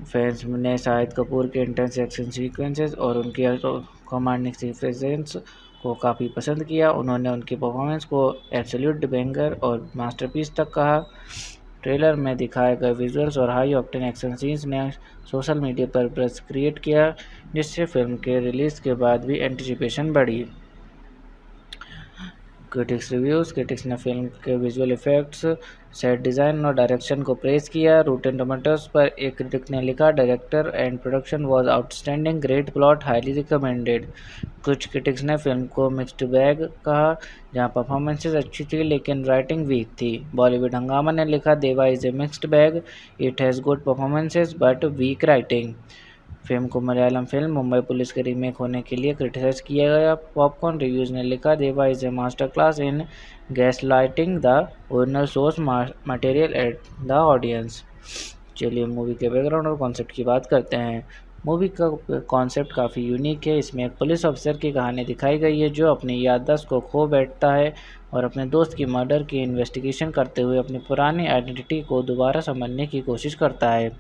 फैंस ने शाहिद कपूर के इंटेंस एक्शन सीक्वेंसेस और उनकी कमांडिंग प्रेजेंस को काफ़ी पसंद किया। उन्होंने उनकी परफॉर्मेंस को एब्सोल्यूट बैंगर और मास्टरपीस तक कहा। ट्रेलर में दिखाए गए विजुअल्स और हाई ऑक्टेन एक्शन सीन्स ने सोशल मीडिया पर बज़ क्रिएट किया, जिससे फिल्म के रिलीज़ के बाद भी एंटिसिपेशन बढ़ी। क्रिटिक्स ने फिल्म के विजुअल इफेक्ट्स, सेट डिज़ाइन और डायरेक्शन को प्रेज़ किया। रूटेन टोमेटोज़ पर एक क्रिटिक ने लिखा, director and production was outstanding, great plot, highly recommended. कुछ क्रिटिक्स ने फिल्म को मिक्स्ड बैग कहा, जहां परफॉर्मेंसेस अच्छी थी लेकिन राइटिंग वीक थी। बॉलीवुड हंगामा ने लिखा, Deva is a mixed bag, it has good performances but weak writing. Film को मलयालम फिल्म मुंबई पुलिस के रीमेक होने के लिए क्रिटिसाइज किया गया। पॉपकॉर्न रिव्यूज़ ने लिखा, Deva is A master class in gaslighting the original source material at the audience. चलिए मूवी के बैकग्राउंड और कॉन्सेप्ट की बात करते हैं। मूवी का कॉन्सेप्ट काफ़ी यूनिक है। इसमें एक पुलिस ऑफिसर की कहानी दिखाई गई है जो अपनी याददाश्त को खो बैठता है और अपने दोस्त की मर्डर की इन्वेस्टिगेशन करते हुए अपनी पुरानी आइडेंटिटी को दोबारा समझने की कोशिश करता है।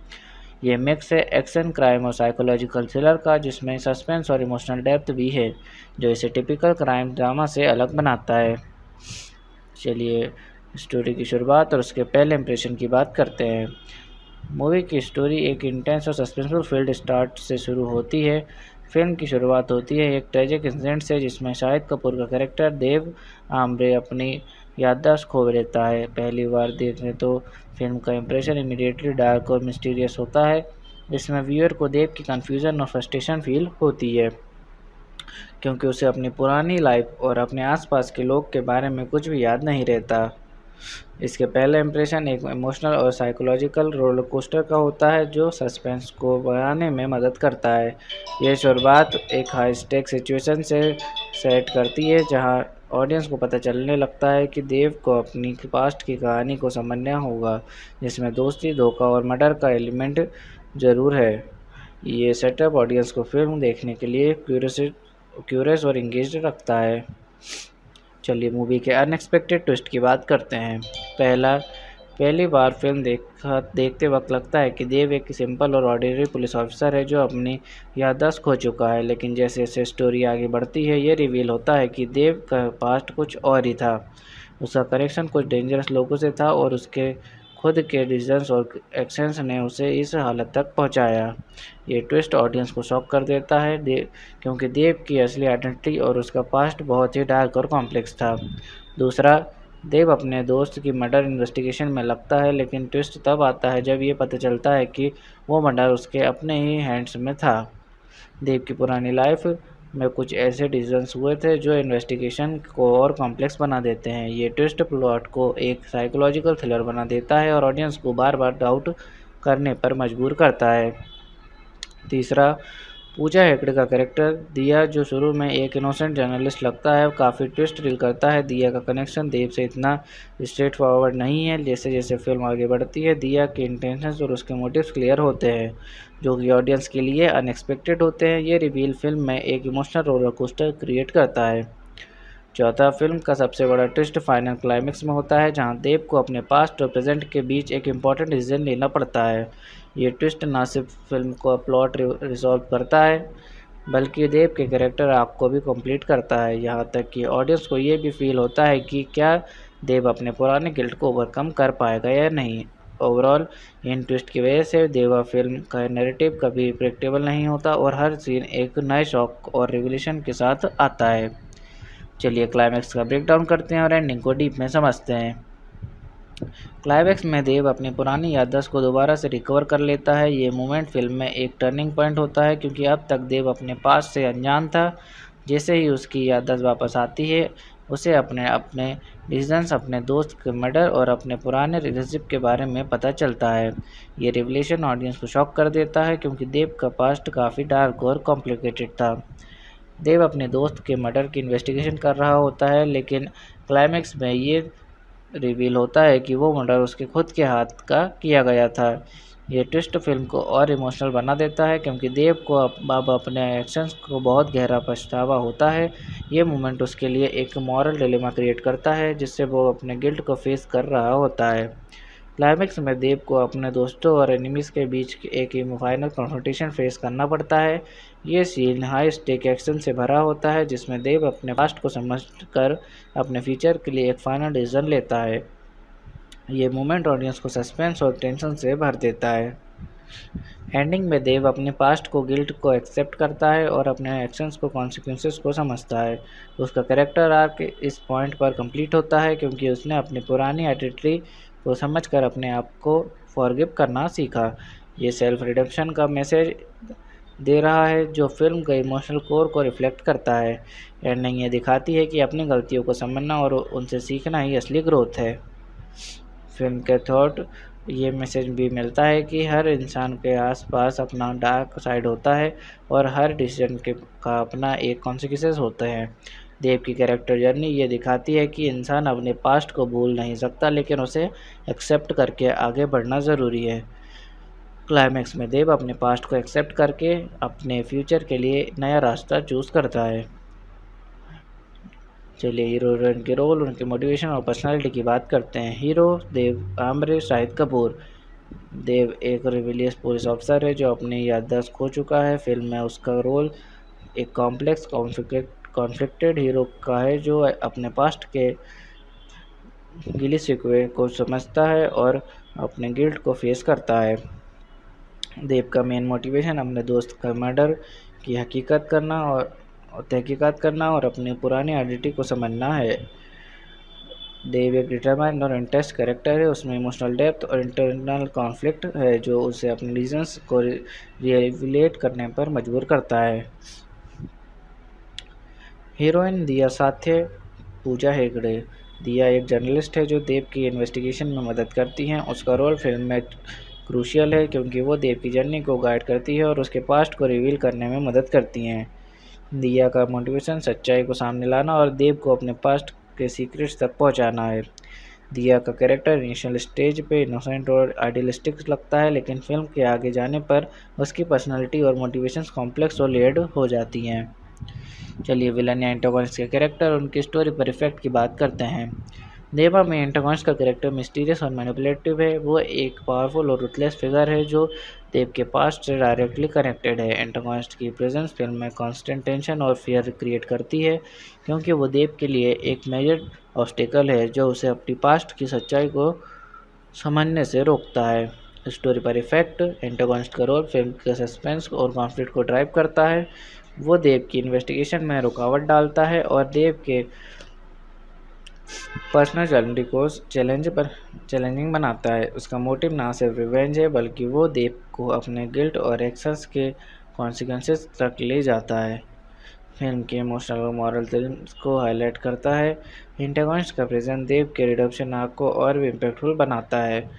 ये मिक्स है एक्शन, क्राइम और साइकोलॉजिकल थ्रिलर का, जिसमें सस्पेंस और इमोशनल डेप्थ भी है, जो इसे टिपिकल क्राइम ड्रामा से अलग बनाता है। चलिए स्टोरी की शुरुआत और उसके पहले इंप्रेशन की बात करते हैं। मूवी की स्टोरी एक इंटेंस और सस्पेंसफुल फील्ड स्टार्ट से शुरू होती है। फिल्म की शुरुआत होती है एक ट्रेजिक इंसिडेंट से, जिसमें शाहिद कपूर का कैरेक्टर देव आमरे अपनी याददाश्त खो देता है। पहली बार देखने तो फिल्म का इंप्रेशन इमीडिएटली डार्क और मिस्टीरियस होता है। इसमें व्यूअर को देव की कन्फ्यूज़न और फ्रस्ट्रेशन फील होती है, क्योंकि उसे अपनी पुरानी लाइफ और अपने आसपास के लोग के बारे में कुछ भी याद नहीं रहता। इसके पहले इंप्रेशन एक इमोशनल और साइकोलॉजिकल रोलर कोस्टर का होता है, जो सस्पेंस को बढ़ाने में मदद करता है। यह शुरुआत एक हाई स्टेक सिचुएशन से सेट करती है, जहां ऑडियंस को पता चलने लगता है कि देव को अपनी पास्ट की कहानी को समझना होगा, जिसमें दोस्ती, धोखा और मर्डर का एलिमेंट ज़रूर है। ये सेटअप ऑडियंस को फिल्म देखने के लिए क्यूरियस और इंगेज्ड रखता है। चलिए मूवी के अनएक्सपेक्टेड ट्विस्ट की बात करते हैं। पहली बार फिल्म देखते वक्त लगता है कि देव एक सिंपल और ऑर्डिनरी पुलिस ऑफिसर है जो अपनी याददाश्त खो चुका है, लेकिन जैसे जैसे स्टोरी आगे बढ़ती है ये रिवील होता है कि देव का पास्ट कुछ और ही था। उसका कनेक्शन कुछ डेंजरस लोगों से था और उसके खुद के डिसीजंस और एक्शंस ने उसे इस हालत तक पहुंचाया। ये ट्विस्ट ऑडियंस को शॉक कर देता है, क्योंकि देव की असली आइडेंटिटी और उसका पास्ट बहुत ही डार्क और कॉम्प्लेक्स था। दूसरा, देव अपने दोस्त की मर्डर इन्वेस्टिगेशन में लगता है, लेकिन ट्विस्ट तब आता है जब ये पता चलता है कि वो मर्डर उसके अपने ही हैंड्स में था। देव की पुरानी लाइफ में कुछ ऐसे डिसीजंस हुए थे जो इन्वेस्टिगेशन को और कॉम्प्लेक्स बना देते हैं। ये ट्विस्ट प्लॉट को एक साइकोलॉजिकल थ्रिलर बना देता है और ऑडियंस को बार बार डाउट करने पर मजबूर करता है। तीसरा, पूजा हेगड़े का कैरेक्टर दिया, जो शुरू में एक इनोसेंट जर्नलिस्ट लगता है, काफ़ी ट्विस्ट डील करता है। दिया का कनेक्शन देव से इतना स्ट्रेट फॉरवर्ड नहीं है। जैसे जैसे फिल्म आगे बढ़ती है, दिया के इंटेंशंस और उसके मोटिव्स क्लियर होते हैं, जो कि ऑडियंस के लिए अनएक्सपेक्टेड होते हैं। ये रिवील फिल्म में एक इमोशनल रोलर कोस्टर क्रिएट करता है। चौथा, फिल्म का सबसे बड़ा ट्विस्ट फाइनल क्लाइमेक्स में होता है, जहां देव को अपने पास्ट और प्रेजेंट के बीच एक इम्पॉर्टेंट डिसीजन लेना पड़ता है। ये ट्विस्ट न सिर्फ फिल्म को प्लॉट रिजॉल्व करता है, बल्कि देव के कैरेक्टर आर्क को भी कंप्लीट करता है, यहाँ तक कि ऑडियंस को ये भी फील होता है कि क्या देव अपने पुराने गिल्ट को ओवरकम कर पाएगा या नहीं। ओवरऑल इन ट्विस्ट की वजह से देवा फिल्म का नैरेटिव कभी प्रेडिक्टेबल नहीं होता और हर सीन एक नए शॉक और रिवोल्यूशन के साथ आता है। चलिए क्लाइमैक्स का ब्रेकडाउन करते हैं और एंडिंग को डीप में समझते हैं। क्लाइमैक्स में देव अपनी पुरानी याददाश्त को दोबारा से रिकवर कर लेता है। ये मोमेंट फिल्म में एक टर्निंग पॉइंट होता है, क्योंकि अब तक देव अपने पास्ट से अनजान था। जैसे ही उसकी याददाश्त वापस आती है, उसे अपने अपने डिसीजंस, अपने दोस्त के मर्डर और अपने पुराने रिलेशनशिप के बारे में पता चलता है। ये रिवलेशन ऑडियंस को शॉक कर देता है, क्योंकि देव का पास्ट काफ़ी डार्क और कॉम्प्लिकेटेड था। देव अपने दोस्त के मर्डर की इन्वेस्टिगेशन कर रहा होता है, लेकिन क्लाइमैक्स में ये रिवील होता है कि वो मर्डर उसके खुद के हाथ का किया गया था। ये ट्विस्ट फिल्म को और इमोशनल बना देता है, क्योंकि देव को अब अपने एक्शंस को बहुत गहरा पछतावा होता है। ये मोमेंट उसके लिए एक मॉरल डिलेमा क्रिएट करता है, जिससे वो अपने गिल्ट को फेस कर रहा होता है। क्लाइमेक्स में देव को अपने दोस्तों और एनिमीज के बीच एक फाइनल कॉन्फ्रंटेशन फेस करना पड़ता है। ये सीन हाई स्टेक एक्शन से भरा होता है जिसमें देव अपने पास्ट को समझकर अपने फ्यूचर के लिए एक फाइनल डिसीजन लेता है। ये मोमेंट ऑडियंस को सस्पेंस और टेंशन से भर देता है। एंडिंग में देव अपने पास्ट को गिल्ट को एक्सेप्ट करता है और अपने एक्शंस को कॉन्सिक्वेंसेस को समझता है। उसका कैरेक्टर आर्क इस पॉइंट पर कंप्लीट होता है क्योंकि उसने अपनी पुरानी आइडेंटिटी को समझकर अपने आप को फॉरगिव करना सीखा। ये सेल्फ रिडेम्पशन का मैसेज दे रहा है जो फिल्म के इमोशनल कोर को रिफ्लेक्ट करता है। एंडिंग ये दिखाती है कि अपनी गलतियों को समझना और उनसे सीखना ही असली ग्रोथ है। फिल्म के थॉट ये मैसेज भी मिलता है कि हर इंसान के आसपास अपना डार्क साइड होता है और हर डिसीजन का अपना एक कॉन्सिक्वेंसेस होते हैं। देव की कैरेक्टर जर्नी ये दिखाती है कि इंसान अपने पास्ट को भूल नहीं सकता लेकिन उसे एक्सेप्ट करके आगे बढ़ना ज़रूरी है। क्लाइमैक्स में देव अपने पास्ट को एक्सेप्ट करके अपने फ्यूचर के लिए नया रास्ता चूज़ करता है। चलिए हीरो हीरोइन के रोल, उनके मोटिवेशन और पर्सनालिटी की बात करते हैं। हीरो देव आमरे शाहिद कपूर। देव एक रिबेलियस पुलिस ऑफिसर है जो अपनी याददाश्त खो चुका है। फिल्म में उसका रोल एक कॉम्प्लेक्स कॉन्फ्लिक्टेड हीरो का है जो अपने पास्ट के गिले शिकवे को समझता है और अपने गिल्ट को फेस करता है। देव का मेन मोटिवेशन अपने दोस्त का मर्डर की तहकीकात करना और अपनी पुरानी आइडेंटिटी को समझना है। देव एक डिटरमाइंड और इंटेंस कैरेक्टर है। उसमें इमोशनल डेप्थ और इंटरनल कॉन्फ्लिक्ट है जो उसे अपने रीजंस को रियलेट करने पर मजबूर करता है। हीरोइन दिया साथे पूजा हेगड़े। दिया एक जर्नलिस्ट है जो देव की इन्वेस्टिगेशन में मदद करती हैं। उसका रोल फिल्म में क्रूशियल है क्योंकि वो देव की जर्नी को गाइड करती है और उसके पास्ट को रिवील करने में मदद करती हैं। दिया का मोटिवेशन सच्चाई को सामने लाना और देव को अपने पास्ट के सीक्रेट्स तक पहुंचाना है। दिया का कैरेक्टर इनिशियल स्टेज पे इनोसेंट और आइडियलिस्टिक लगता है लेकिन फिल्म के आगे जाने पर उसकी पर्सनालिटी और मोटिवेशंस कॉम्प्लेक्स और लेयर्ड हो जाती हैं। चलिए विलन या एंटागोनिस्ट के कैरेक्टर और उनकी स्टोरी पर इफेक्ट की बात करते हैं। देवा में एंटागोनिस्ट का कैरेक्टर मिस्टीरियस और मैनिपुलेटिव है। वो एक पावरफुल और रुथलेस फिगर है जो देव के पास्ट से डायरेक्टली कनेक्टेड है। एंटागोनिस्ट की प्रेजेंस फिल्म में कांस्टेंट टेंशन और फियर क्रिएट करती है क्योंकि वो देव के लिए एक मेजर ऑब्स्टेकल है जो उसे अपनी पास्ट की सच्चाई को समझने से रोकता है। स्टोरी पर इफेक्ट एंटागोनिस्ट का रोल फिल्म के सस्पेंस और कॉन्फ्लिक्ट को ड्राइव करता है। वो देव की इन्वेस्टिगेशन में रुकावट डालता है और देव के पर्सनल जर्नी को चैलेंजिंग बनाता है। उसका मोटिव ना सिर्फ रिवेंज है बल्कि वो देव को अपने गिल्ट और एक्शंस के कॉन्सिक्वेंसेस तक ले जाता है। फिल्म के इमोशनल और मॉरल थीम्स को हाईलाइट करता है। एंटागोनिस्ट का प्रेजेंस देव के रिडेम्पशन आर्क को और भी इम्पैक्टफुल बनाता है।